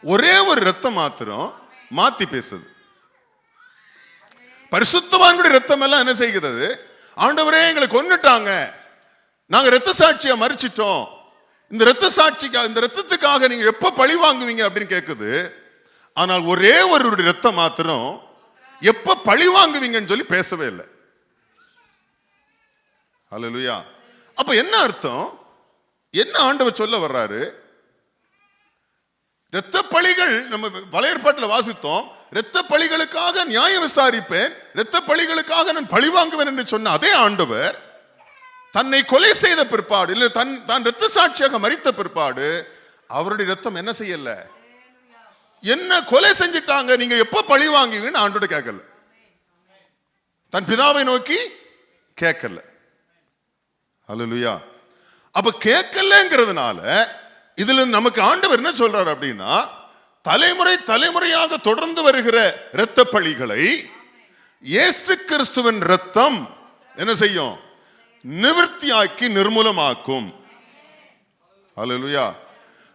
ஒரே ஒரு இரத்தம் மாத்திரம் மாத்தி பேசுது. பரிசுத்தவான்களுடைய இரத்தம் எல்லாம் என்ன செய்கிறது, ஆண்டவரே எங்களை கொன்னுட்டாங்க, நாங்க இரத்த சாட்சியா மரிச்சிட்டோம், இந்த இரத்த சாட்சிக்கு இந்த இரத்தத்துக்காக நீங்க எப்ப பழி வாங்குவீங்க அப்படின்னு கேட்குது. ஆனால் ஒரே ஒரு இரத்தம் மாத்திரம் எப்ப பழி வாங்குவீங்கன்னு சொல்லி பேசவே இல்லை. ஹல்லேலூயா. அப்ப என்ன அர்த்தம், என்ன ஆண்டவர் சொல்ல வர்றாரு? இரத்த பழிகள் நம்ம பழைய ஏற்பாட்டில் வாசித்தோம். இரத்த பழிகளுக்காக நியாயம் விசாரிப்பேன், இரத்த பழிகளுக்காக நான் பழி வாங்குவேன் என்று சொன்ன அதே ஆண்டவர் தன்னை கொலை செய்த பிற்பாடு, இல்லை தான் இரத்த சாட்சியாக மரித்த பிற்பாடு அவருடைய இரத்தம் என்ன செய்யல, என்ன கொலை செஞ்சிட்டாங்க, நீங்க எப்ப பழி வாங்குவீங்கன்னு ஆண்டோட கேட்கல, தன் பிதாவை நோக்கி கேட்கல. ஹல்லேலூயா. அப்ப கேட்கலங்கிறதுனால இதுல நமக்கு ஆண்டவர் என்ன சொல்றாரு அப்படின்னா, தலைமுறை தலைமுறையாக தொடர்ந்து வருகிற இரத்த பழிகளை இயேசு கிறிஸ்துவின் இரத்தம் என்ன செய்யும், நிவர்த்தியாக்கி நிர்மூலமாக்கும். ஹல்லேலூயா.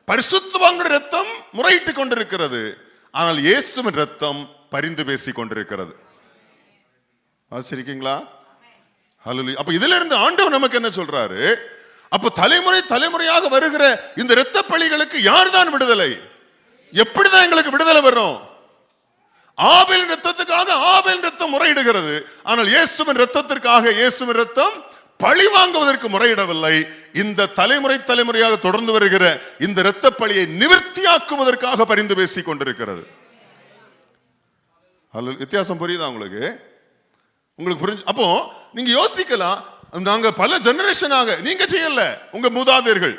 பரிசுத்தவான்களுடைய இரத்தம் முறையிட்டு கொண்டிருக்கிறது, ஆனால் இயேசுவின் இரத்தம் பரிந்து பேசி கொண்டிருக்கிறது. ஆச்சரியங்களா? ஹல்லேலூயா. அப்ப இதுல இருந்து ஆண்டவர் நமக்கு என்ன சொல்றாரு, அப்ப தலைமுறை தலைமுறையாக வருகிற இந்த இரத்த பழிகளுக்கு யார் தான் விடுதலை, எப்படிதான் எங்களுக்கு விடுதலை வரும்? ஆபேலின் இரத்தத்துக்காக ஆபேலின் இரத்தம் முறையிடுகிறது, ஆனால் இயேசுவின் இரத்தத்திற்காக இயேசுவின் இரத்தம் பழி வாங்குவதற்கு முறையிடவில்லை. இந்த தலைமுறை தலைமுறையாக தொடர்ந்து வருகிற இந்த இரத்த பழியை நிவர்த்தியாக்குவதற்காக பரிந்து பேசிக் கொண்டிருக்கிறது. வித்தியாசம் புரியுதா உங்களுக்கு? உங்களுக்கு புரிஞ்சு? அப்போ நீங்க யோசிக்கலாம், நாங்க பல ஜெனரேஷனாக, நீங்க செய்யல, உங்க மூதாதையர்கள்,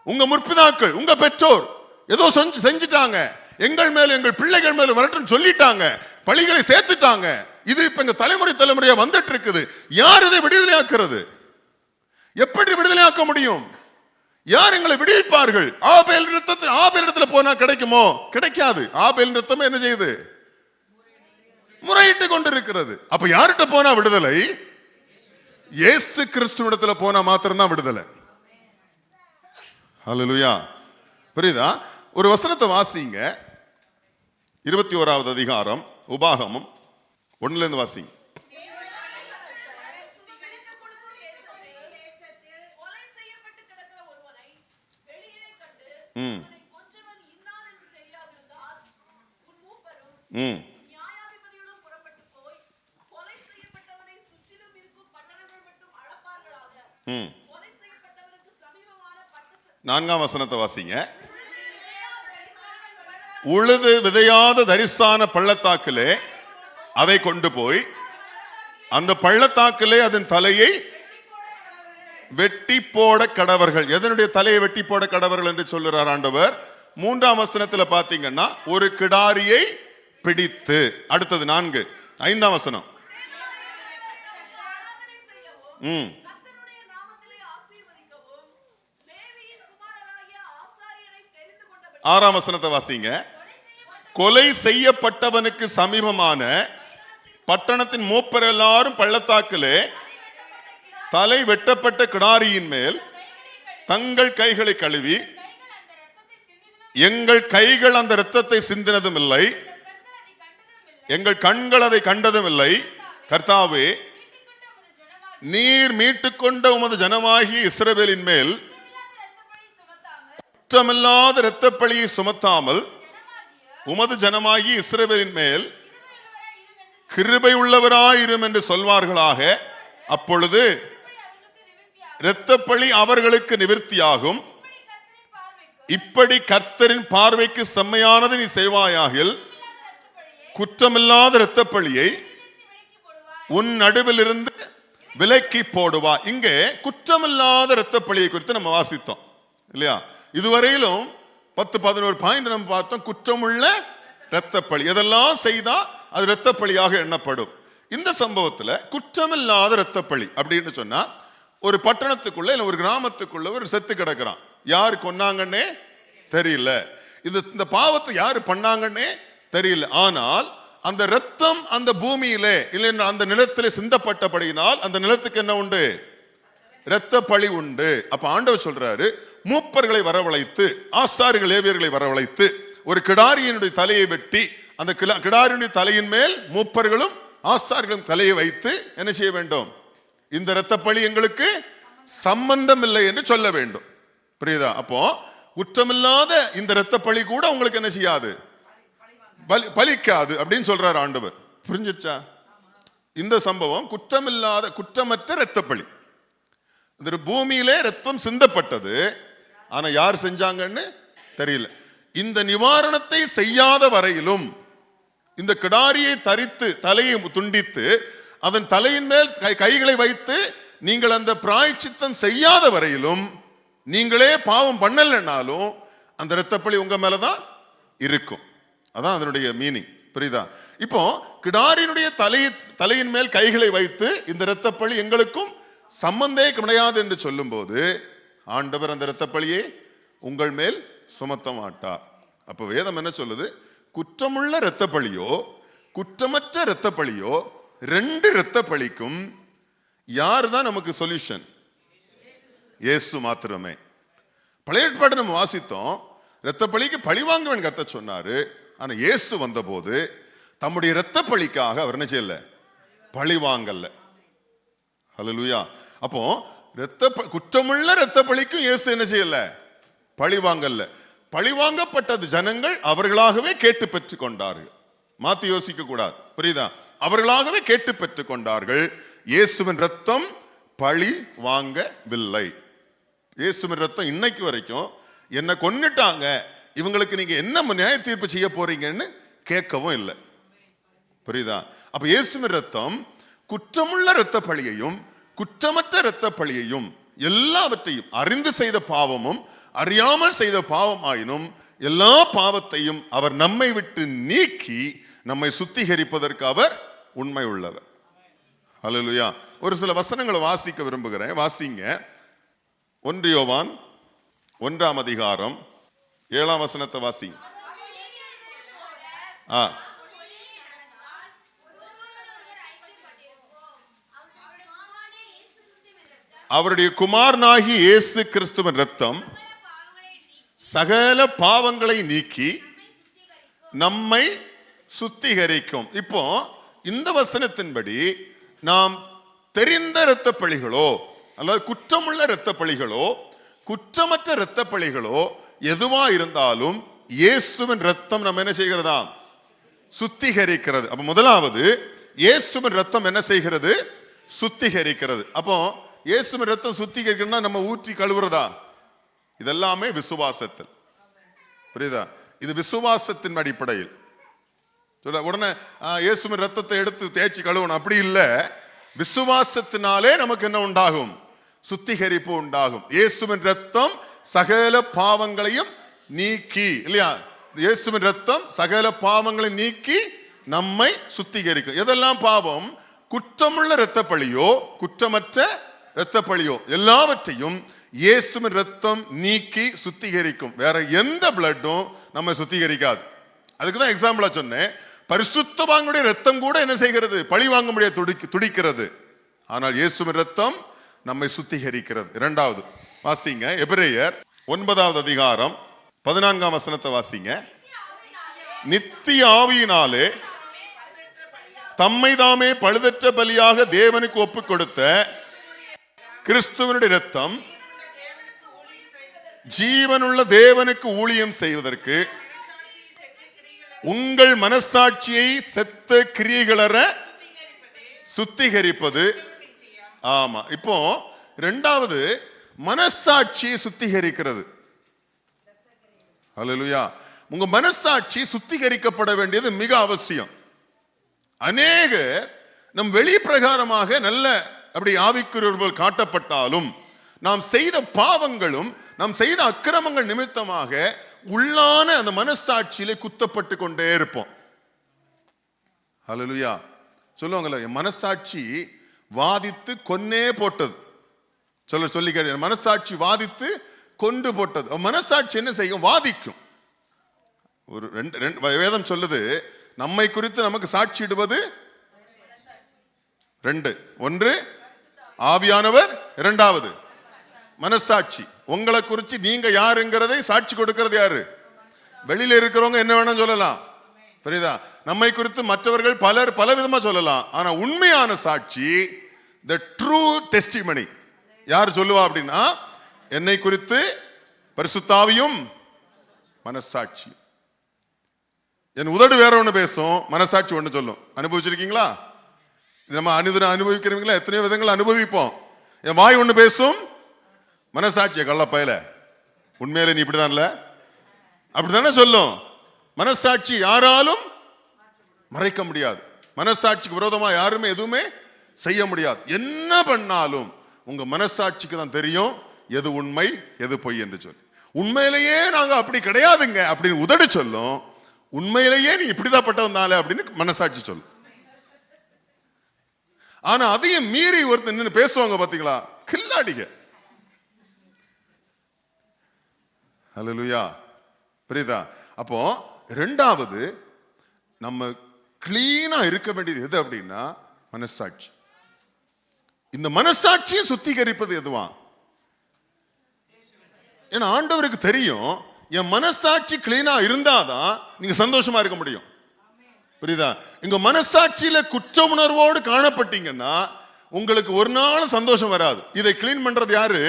உங்க முற்பிதாக்கள், உங்க பெற்றோர் ஏதோ செஞ்சுட்டாங்க, எங்கள் மேல எங்கள் பிள்ளைகள் மேல வரட்டும் சொல்லிட்டாங்க, பழிகளை சேர்த்துட்டாங்க. இது இப்ப எங்க தலைமுறை தலைமுறையா வந்துட்டு இருக்குது. யார் இதை விடுதலையாக்குறது? எப்படி விடுதலையாக்க முடியும்? யார் எங்களை விடுவிப்பார்கள்? ஆபேல் இடத்துல போனா கிடைக்குமோ? கிடைக்காது. ஆபேல் ரத்தம் என்ன செய்யுது, முறையிட்டு கொண்டிருக்கிறது. அப்ப யார்கிட்ட போனா விடுதலை? இயேசு கிறிஸ்துவிடத்துல போனா மாத்திரம்தான் விடுதலை. ஹல்லேலூயா. புரியுதா? ஒரு வசனத்தை வாசிங்க, 21வது அதிகாரம் உபாகமம் 1 வாசிங்க. நான்காம் வசனத்தை வாசிங்க. உழுது விதையாத தரிசான பள்ளத்தாக்கிலே அதை கொண்டு போய் அந்த பள்ளத்தாக்கிலே அதன் தலையை வெட்டி போட கடவர்கள். எதனுடைய தலையை வெட்டி போட கடவர்கள் என்று சொல்லுறார் ஆண்டவர். 3ஆம் வசனத்துல பாத்தீங்கன்னா ஒரு கிடாரியை பிடித்து, அடுத்தது 4, 5ஆம் வசனம். 6ஆம் வசனத்தை வாசிங்க. கொலை செய்யப்பட்டவனுக்கு சமீபமான பட்டணத்தின் மூப்பர் எல்லாரும் பள்ளத்தாக்கிலே தலை வெட்டப்பட்ட கிடாரியின் மேல் தங்கள் கைகளை கழுவி, எங்கள் கைகள் அந்த இரத்தத்தை சிந்தினதும் இல்லை, எங்கள் கண்கள் அதை கண்டதும் இல்லை. கர்த்தாவே, நீர் மீட்டுக்கொண்ட உமது ஜனமாகிய இஸ்ரவேலின் மேல் குற்றமில்லாத இரத்த பழியை சுமத்தாமல் உமது ஜனமாகி இஸ்ரவேலின் மேல் கிருபை உள்ளவராயிரும் என்று சொல்வார்களாக. அப்பொழுது இரத்த பழி அவர்களுக்கு நிவர்த்தியாகும். இப்படி கர்த்தரின் பார்வைக்கு செம்மையானது நீ செய்வாயாகில் குற்றமில்லாத இரத்தப்பழியை உன் நடுவில் இருந்து விலக்கி போடுவா. இங்கே குற்றமில்லாத இரத்தப்பழியை குறித்து நம்ம வாசித்தோம் இல்லையா? இதுவரையிலும் 10-11 பாயிண்ட் நம்ம பார்த்தோம். குற்றமுள்ள இரத்தப்பழி எதெல்லாம் செய்தா அது இரத்தப்பழியாக எண்ணப்படும். இந்த சம்பவத்துல குற்றமில்லாத இரத்தப்பழி அப்படின்னு சொன்னா, ஒரு பட்டணத்துக்குள்ள இல்ல ஒரு கிராமத்துக்குள்ள ஒரு செத்து கிடக்குறான். யாரு கொன்னாங்கன்னே தெரியல. இந்த பாவத்தை யாரு பண்ணாங்கன்னே தெரியல. ஆனால் அந்த ரத்தம் அந்த பூமியிலே இல்லை அந்த நிலத்திலே சிந்தப்பட்டபடியினால் அந்த நிலத்துக்கு என்ன உண்டு? இரத்த பழி உண்டு. அப்ப ஆண்டவர் சொல்றாரு, மூப்பர்களை வரவழைத்து, ஆசாரிகள் லேவியர்களை வரவழைத்து, ஒரு கிடாரியினுடைய தலையை வெட்டி அந்த கிடாரியினுடைய தலையின் மேல் மூப்பர்களும் ஆசாரிகளும் தலையை வைத்து என்ன செய்ய வேண்டும்? இந்த இரத்த பழி எங்களுக்கு சம்பந்தம் இல்லை என்று சொல்ல வேண்டும். புரியுதா? அப்போ குற்றமில்லாத இந்த இரத்த பழி கூட உங்களுக்கு என்ன செய்யாது? பலிக்காது அப்படின்னு சொல்றாரு ஆண்டவர். புரிஞ்சிருச்சா? இந்த சம்பவம் குற்றமில்லாத குற்றமற்ற இரத்தப்பழி. இந்த பூமியிலே ரத்தம் சிந்தப்பட்டது, ஆனா யார் செஞ்சாங்கன்னு தெரியல. இந்த நிவாரணத்தை செய்யாத வரையிலும், இந்த கிடாரியை தரித்து தலையை துண்டித்து அதன் தலையின் மேல் கைகளை வைத்து நீங்கள் அந்த பிராயச்சித்தம் செய்யாத வரையிலும், நீங்களே பாவம் பண்ணலனாலும் அந்த இரத்தப்பழி உங்க மேலதான் இருக்கும். அதான் அதனுடைய மீனிங். புரியுதா? இப்போ கிடாரினுடைய தலையின் மேல் கைகளை வைத்து இந்த இரத்தப்பழி எங்களுக்கும் சம்பந்தே கிடையாது என்று சொல்லும் போது, ஆண்டவர் அந்த இரத்தப்பழியை உங்கள் மேல் சுமத்த மாட்டார். அப்ப வேதம் என்ன சொல்லுது? குற்றமுள்ள இரத்தப்பழியோ குற்றமற்ற இரத்தப்பழியோ ரெண்டு இரத்தப்பழிக்கும் யார் தான் நமக்கு சொல்யூஷன்? இயேசு மாத்திரமே. பழைய ஏற்பாடு நம்ம வாசித்தோம், இரத்தப்பழிக்கு பழி வாங்குவேன் கர்த்தர் சொன்னாரு. ஆனா இயேசு வந்த போது தம்முடைய இரத்த பழிக்காக அவர் என்ன செய்யல? பழி வாங்கல. ஹல்லேலூயா. அப்போ குற்றமுள்ள இரத்த பழிக்கும் இயேசு என்ன செய்யல? பழி வாங்கல. பழி வாங்கப்பட்டது ஜனங்கள் அவர்களாகவே கேட்டு பெற்றுக் கொண்டார்கள். மாத்தி யோசிக்க கூடாது. புரியுதா? அவர்களாகவே கேட்டு பெற்றுக் கொண்டார்கள். இயேசுவின் ரத்தம் பழி வாங்கவில்லை. இயேசுவின் ரத்தம் இன்னைக்கு வரைக்கும் என்ன கொன்னுட்டாங்க, இவங்களுக்கு நீங்க என்ன நியாய தீர்ப்பு செய்ய போறீங்கன்னு கேட்கவும் இல்லை. புரியுதா? அப்ப இயேசுவின் ரத்தம் குற்றமுள்ள இரத்த பழியையும் குற்றமற்ற இரத்த பழியையும் எல்லாவற்றையும், அறிந்து செய்த பாவமும் அறியாமல் செய்த பாவம் ஆயினும் எல்லா பாவத்தையும் அவர் நம்மை விட்டு நீக்கி நம்மை சுத்திகரிப்பதற்கு அவர் உண்மை உள்ளவர். ஹல்லேலூயா. ஒரு சில வசனங்களை வாசிக்க விரும்புகிறேன். வாசிங்க. 1 யோவான் 1ஆம் அதிகாரம் 7ஆம் வசனத்தை வாசிங்க. அவருடைய குமாரனாகி இயேசு கிறிஸ்துவின் ரத்தம் சகல பாவங்களை நீக்கி நம்மை சுத்திகரிக்கும். இப்போ இந்த வசனத்தின்படி நாம் தெரிந்த இரத்த பழிகளோ அல்லது குற்றமுள்ள இரத்த பழிகளோ குற்றமற்ற இரத்த பழிகளோ எதுவா இருந்தாலும் இயேசுவின் ரத்தம் நம்ம என்ன செய்கிறதா? சுத்திகரிக்கிறது. அப்ப முதலாவது இயேசுவின் ரத்தம் என்ன செய்கிறது? சுத்திகரிக்கிறது. அப்போ இயேசுவின் ரத்தம் சுத்திகரிக்கணும்னா நம்ம ஊற்றி கழுவுறதா? இதெல்லாமே விசுவாசத்தில். புரியுதா? இது விசுவாசத்தின் அடிப்படையில். உடனே இயேசுவின் ரத்தத்தை எடுத்து தேய்ச்சி கழுவணும் அப்படி இல்லை. விசுவாசத்தினாலே நமக்கு என்ன உண்டாகும்? சுத்திகரிப்பு உண்டாகும். இயேசுவின் ரத்தம் சகல பாவங்களையும் நீக்கி, இல்லையா? இயேசுவின் ரத்தம் சகல பாவங்களை நீக்கி நம்மை சுத்திகரிக்கும். எதெல்லாம் பாவம்? குற்றமுள்ள இரத்த பழியோ குற்றமற்ற இரத்த பழியோ எல்லாவற்றையும் இயேசுவின் ரத்தம் நீக்கி சுத்திகரிக்கும். வேற எந்த பிளட்டும் நம்ம சுத்திகரிக்காது. அதுக்குதான் எக்ஸாம்பிளா சொன்னேன். பரிசுத்தவான்களுடைய ரத்தம் கூட என்ன செய்கிறது? பழி வாங்க முடியாது, துடிக்கிறது. ஆனால் இயேசுவின் ரத்தம் நம்மை சுத்திகரிக்கிறது. இரண்டாவது வாசிங்க. எபிரேயர் 9ஆவது அதிகாரம் 14ஆம் வசனத்தை வாசிங்க. நித்திய ஆவியினாலே தம்மை தாமே பழுதற்ற பலியாக தேவனுக்கு ஒப்பு கொடுத்த கிறிஸ்துவனுடைய ரத்தம் ஜீவனுள்ள தேவனுக்கு ஊழியம் செய்வதற்கு உங்கள் மனசாட்சியை செத்த கிரியைகளற சுத்திகரிப்பது. ஆமா. இப்போ இரண்டாவது மனசாட்சியை சுத்திகரிக்கிறது. ஹல்லேலூயா. உங்க மனசாட்சி சுத்திகரிக்கப்பட வேண்டியது மிக அவசியம். அநேகர் நம் வெளி பிரகாரமாக நல்ல அப்படி ஆவிக்குரியவர்கள் காட்டப்பட்டாலும் நாம் செய்த பாவங்களும் நாம் செய்த அக்கிரமங்கள் நிமித்தமாக உள்ளான அந்த மனசாட்சியிலே குத்தப்பட்டு கொண்டே இருப்போம். ஹல்லேலூயா. சொல்லுவாங்கல்ல, என் மனசாட்சி வாதித்து கொன்னே போட்டது. சொல்லிக்க, மனசாட்சி வாதித்து கொண்டு போட்டது. மனசாட்சி என்ன செய்யும்? வாதிக்கும். ஒரு வேதம் சொல்லுது, நம்மை குறித்து நமக்கு சாட்சியிடுவது ரெண்டு. ஒன்று ஆவியானவர், இரண்டாவது மனசாட்சி. உங்களை குறித்து நீங்க யாருங்கிறதை சாட்சி கொடுக்கிறது யாரு? வெளியில இருக்கிறவங்க என்ன வேணும் சொல்லலாம், புரியுதா? நம்மை குறித்து மற்றவர்கள் பல விதமா சொல்லலாம். ஆனா உண்மையான சாட்சி, the true testimony யார் சொல்லுவா அப்படின்னா, என்னை குறித்து பரிசுத்தாவியும் மனசாட்சி. என் உதடு வேற ஒண்ணு பேசும், மனசாட்சி ஒண்ணு சொல்லும். அனுபவிச்சிருக்கீங்களா? நம்ம அனுபவிக்கிறீங்களா? எத்தனையோ விதங்கள் அனுபவிப்போம். என் வாய் ஒண்ணு பேசும், மனசாட்சியை கள்ள பயல உண்மையில நீ இப்படிதான் இல்ல அப்படித்தானே சொல்லும். மனசாட்சி யாராலும் மறைக்க முடியாது. மனசாட்சிக்கு விரோதமா யாருமே எதுவுமே செய்ய முடியாது. என்ன பண்ணாலும் உங்க மனசாட்சிக்கு தான் தெரியும் எது உண்மை எது பொய் என்று சொல்லி. உண்மையிலேயே நாங்க அப்படி கிடையாதுங்க அப்படின்னு உதடு சொல்லும். உண்மையிலேயே நீ இப்படிதான் பட்டவந்தாலே அப்படின்னு மனசாட்சி சொல்லும். ஆனா அதையும் மீறி ஒருத்தர் நின்று பேசுவாங்க பாத்தீங்களா, கில்லாடிக. ஹல்லேலூயா. புரியுதா? அப்போ ரெண்டாவது நம்ம கிளீனா இருக்க வேண்டியது எது அப்படின்னா மனசாட்சி. இந்த மனசாட்சியை சுத்திகரிப்பது எதுவா? ஏன்னா ஆண்டவருக்கு தெரியும், என் மனசாட்சி கிளீனா இருந்தாதான் நீங்க சந்தோஷமா இருக்க முடியும். புரியுதா? இங்க மனசாட்சியில குற்ற உணர்வோடு காணப்பட்டீங்கன்னா உங்களுக்கு ஒரு நாள் சந்தோஷம் வராது. இதை கிளீன் பண்றது யாரு?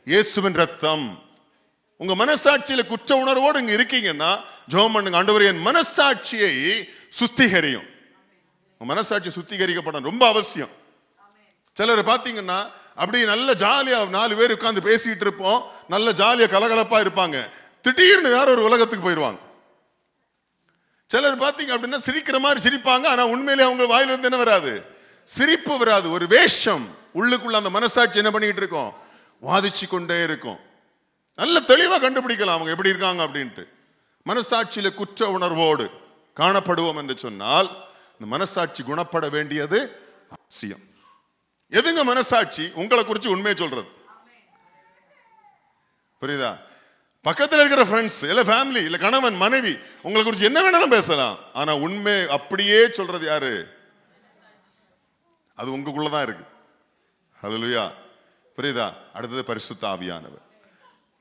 இயேசுவின் ரத்தம். உங்க மனசாட்சியில குற்ற உணர்வோடு இங்க இருக்கீங்கன்னா ஜெபம் பண்ணுங்க, ஆண்டவரே என் மனசாட்சியை சுத்திகரியும். மனசாட்சி சுத்திகரிக்கப்பட ரொம்ப அவசியம். சிலர் பாத்தீங்கன்னா அப்படி நல்ல ஜாலியா 4 பேர் உட்கார்ந்து பேசிட்டு இருப்போம், நல்ல ஜாலியா கலகலப்பா இருப்பாங்க, திடீர்னு வேற ஒரு உலகத்துக்கு போயிடுவாங்க. சிலர் பாத்தீங்க அப்படின்னா சிரிக்கிற மாதிரி சிரிப்பாங்க, ஆனா உண்மையிலே அவங்க வாயில இருந்து என்ன வராது? சிரிப்பு வராது. ஒரு வேஷம். உள்ளுக்குள்ள அந்த மனசாட்சி என்ன பண்ணிட்டு இருக்கோம்? வாதிச்சு கொண்டே இருக்கும். நல்ல தெளிவா கண்டுபிடிக்கலாம் அவங்க எப்படி இருக்காங்க அப்படின்ட்டு. மனசாட்சியில குற்ற உணர்வோடு காணப்படுவோம் என்று சொன்னால் இந்த மனசாட்சி குணப்பட வேண்டியது அவசியம். எதுங்க மனசாட்சி? உங்களை குறித்து உண்மையை சொல்றது. புரியுதா? பக்கத்தில் இருக்கிற ஃப்ரெண்ட்ஸ் இல்ல ஃபேமிலி இல்ல கணவன் மனைவி உங்களை குறித்து என்ன வேணாலும் பேசலாம், ஆனா உண்மை அப்படியே சொல்றது யாரு? அது உங்களுக்குள்ளதான் இருக்கு. ஹல்லேலூயா. புரியுதா? அடுத்தது பரிசுத்த ஆவியானவர்.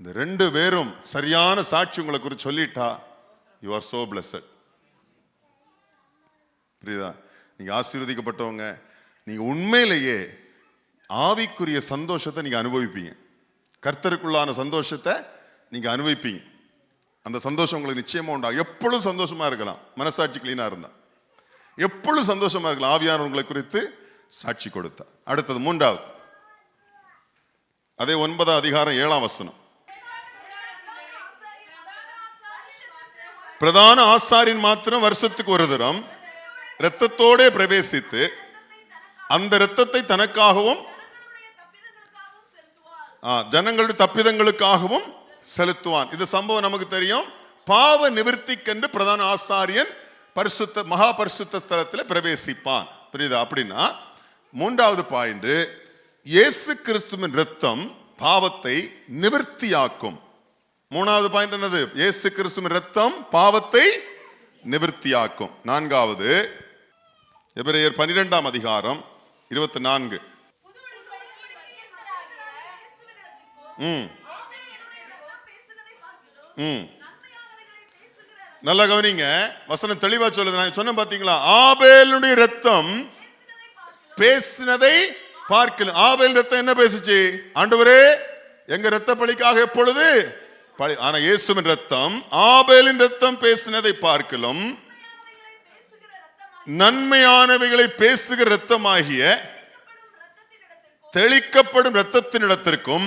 இந்த 2 பேரும் சரியான சாட்சி உங்களை குறித்து சொல்லிட்டா யூ ஆர் சோ பிளஸட். புரியுதா? நீங்க ஆசீர்வதிக்கப்பட்டவங்க. நீங்க உண்மையிலேயே ஆவிக்குரிய சந்தோஷத்தை நீங்க அனுபவிப்பீங்க. கர்த்தருக்குள்ளான சந்தோஷத்தை நீங்க அனுபவிப்பீங்க. அந்த சந்தோஷம் உங்களுக்கு நிச்சயமா உண்டாகும். எப்பொழுதும் சந்தோஷமா இருக்கலாம். மனசாட்சி கிளீனா இருந்தா எப்பொழுதும் சந்தோஷமா இருக்கலாம். ஆவியானவர் உங்களை குறித்து சாட்சி கொடுத்தா. அடுத்தது 3வது, அதே 9ஆம் அதிகாரம் 7ஆம் வசனம். பிரதான ஆசாரியன் மாத்திரம் வருஷத்துக்கு ஒரு தரம் இரத்தத்தோட பிரவேசித்து அந்த இரத்தத்தை தனக்காகவும் ஜனங்களுடைய தப்பிதங்களுக்காகவும் செலுத்துவான். இது சம்பவம் நமக்கு தெரியும். பாவ நிவர்த்திக்கென்று பிரதான ஆசாரியன் பரிசுத்த மகா பரிசுத்த ஸ்தலத்தில் பிரவேசிப்பான். புரியுதா? அப்படின்னா 3வது பாயிண்ட், இயேசு கிறிஸ்துவின் இரத்தம் பாவத்தை நிவர்த்தியாக்கும். 3வது பாயிண்ட் என்னது? இயேசு கிறிஸ்துவின் இரத்தம் பாவத்தை நிவர்த்தியாக்கும். 4வது எபிரேயர் 12ஆம் அதிகாரம் 24. நல்ல கவனிங்க, வசனம் தெளிவா சொல்லுது. நான் சொன்ன பாத்தீங்களா, ஆபேலுடைய ரத்தம் பேசினதை பார்க்கலாம். ஆபேல் ரத்தம் என்ன பேசுச்சு? ஆண்டவரே எங்க ரத்த பலிக்காக எப்பொழுது பலி. ஆனா இயேசுவின் ரத்தம் ஆபேலின் ரத்தம் பேசினதை பார்க்கலாம் நன்மையானவைகளை பேசுகிற ரத்தமாகிய தெளிக்கப்படும் ரத்தத்தின் இடத்திற்கும்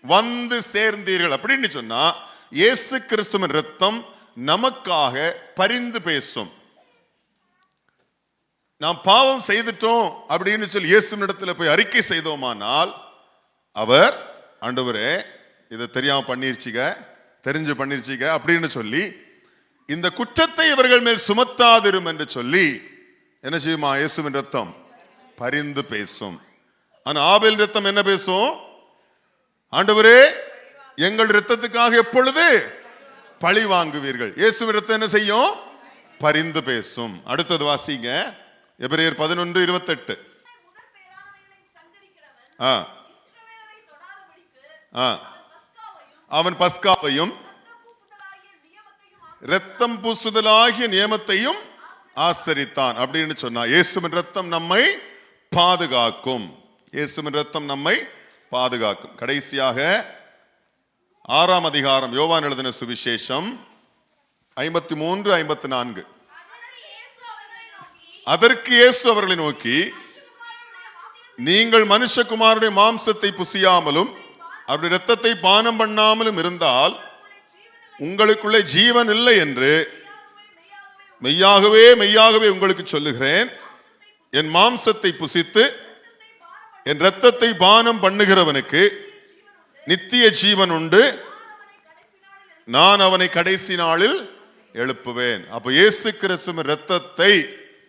வந்து சேர்ந்தீர்கள். அப்படின்னு சொன்னா இயேசு கிறிஸ்துவின் ரத்தம் நமக்காக பரிந்து பேசும். நாம் பாவம் செய்துட்டோம் அப்படின்னு சொல்லி இயேசுவினிடத்தில் போய் அறிக்கை செய்தோமானால் அவர், ஆண்டவரே இதை தெரியாம பண்ணிருச்சிக, தெரிஞ்சு பண்ணிருச்சிக அப்படின்னு சொல்லி இந்த குற்றத்தை இவர்கள் மேல் சுமத்தாதிரும் என்று சொல்லி என்ன செய்யுமா? இயேசுவின் ரத்தம் பரிந்து பேசும். ஆனா ஆபேல் ரத்தம் என்ன பேசும்? ஆண்டவரே எங்கள் இரத்தத்துக்காக எப்பொழுது பழி வாங்குவீர்கள். இயேசுவின் ரத்தம் என்ன செய்யும்? பரிந்து பேசும். அடுத்தது வாசிங்க, எபிரேயர் 11:28. அவன் பஸ்காவையும் இரத்தம் பூசுதலாகிய நியமத்தையும் ஆசரித்தான் அப்படின்னு சொன்னா இயேசுவின் ரத்தம் நம்மை பாதுகாக்கும். இயேசுவின் ரத்தம் நம்மை பாதுகாக்கும். கடைசியாக 6ஆம் அதிகாரம் யோவான் எழுதின சுவிசேஷம் 53-54. அதற்கு இயேசு அவர்களை நோக்கி, நீங்கள் மனுஷகுமாரனுடைய மாம்சத்தை புசியாமலும் அவருடைய இரத்தத்தை பானம் பண்ணாமலும் இருந்தால் உங்களுக்குள்ளே ஜீவன் இல்லை என்று மெய்யாகவே மெய்யாகவே உங்களுக்கு சொல்லுகிறேன். என் மாம்சத்தை புசித்து என் இரத்தத்தை பானம் பண்ணுகிறவனுக்கு நித்திய ஜீவன் உண்டு, நான் அவனை கடைசி நாளில் எழுப்புவேன். அப்ப இயேசு கிறிஸ்துவின் இரத்தத்தை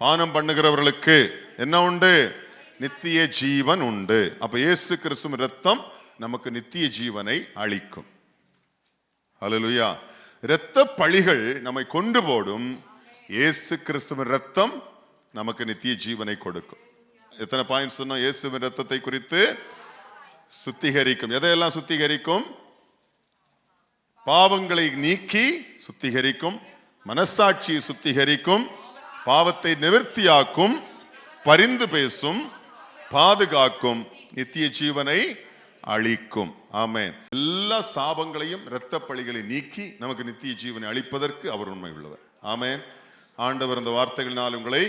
பானம் பண்ணுகிறவர்களுக்கு என்ன உண்டு? நித்திய ஜீவன் உண்டு. அப்ப இயேசு கிறிஸ்துவின் இரத்தம் நமக்கு நித்திய ஜீவனை அளிக்கும். ஹல்லேலூயா. இரத்த பழிகள் நம்மை கொண்டு போடும், இயேசு கிறிஸ்துவின் இரத்தம் நமக்கு நித்திய ஜீவனை கொடுக்கும். எத்தனை பாயிண்ட் சொன்னோம்? இயேசுவின் இரத்தத்தை குறித்து சுத்திகரிக்கும். எதையெல்லாம் சுத்திகரிக்கும்? பாவங்களை நீக்கி சுத்திகரிக்கும், மனசாட்சியை சுத்திகரிக்கும், பாவத்தை நிவர்த்தியாக்கும், பரிந்து பேசும், பாதுகாக்கும், நித்திய ஜீவனை அளிக்கும். ஆமென். எல்லா சாபங்களையும் இரத்த பழிகளை நீக்கி நமக்கு நித்திய ஜீவனை அளிப்பதற்கு அவர் உண்மை உள்ளவர். ஆமென். ஆண்டவர் இந்த வார்த்தைகளினால் உங்களை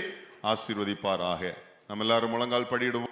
ஆசீர்வதிப்பாராக. நம்ம எல்லாரும் முழங்கால் படியிடுவோம்.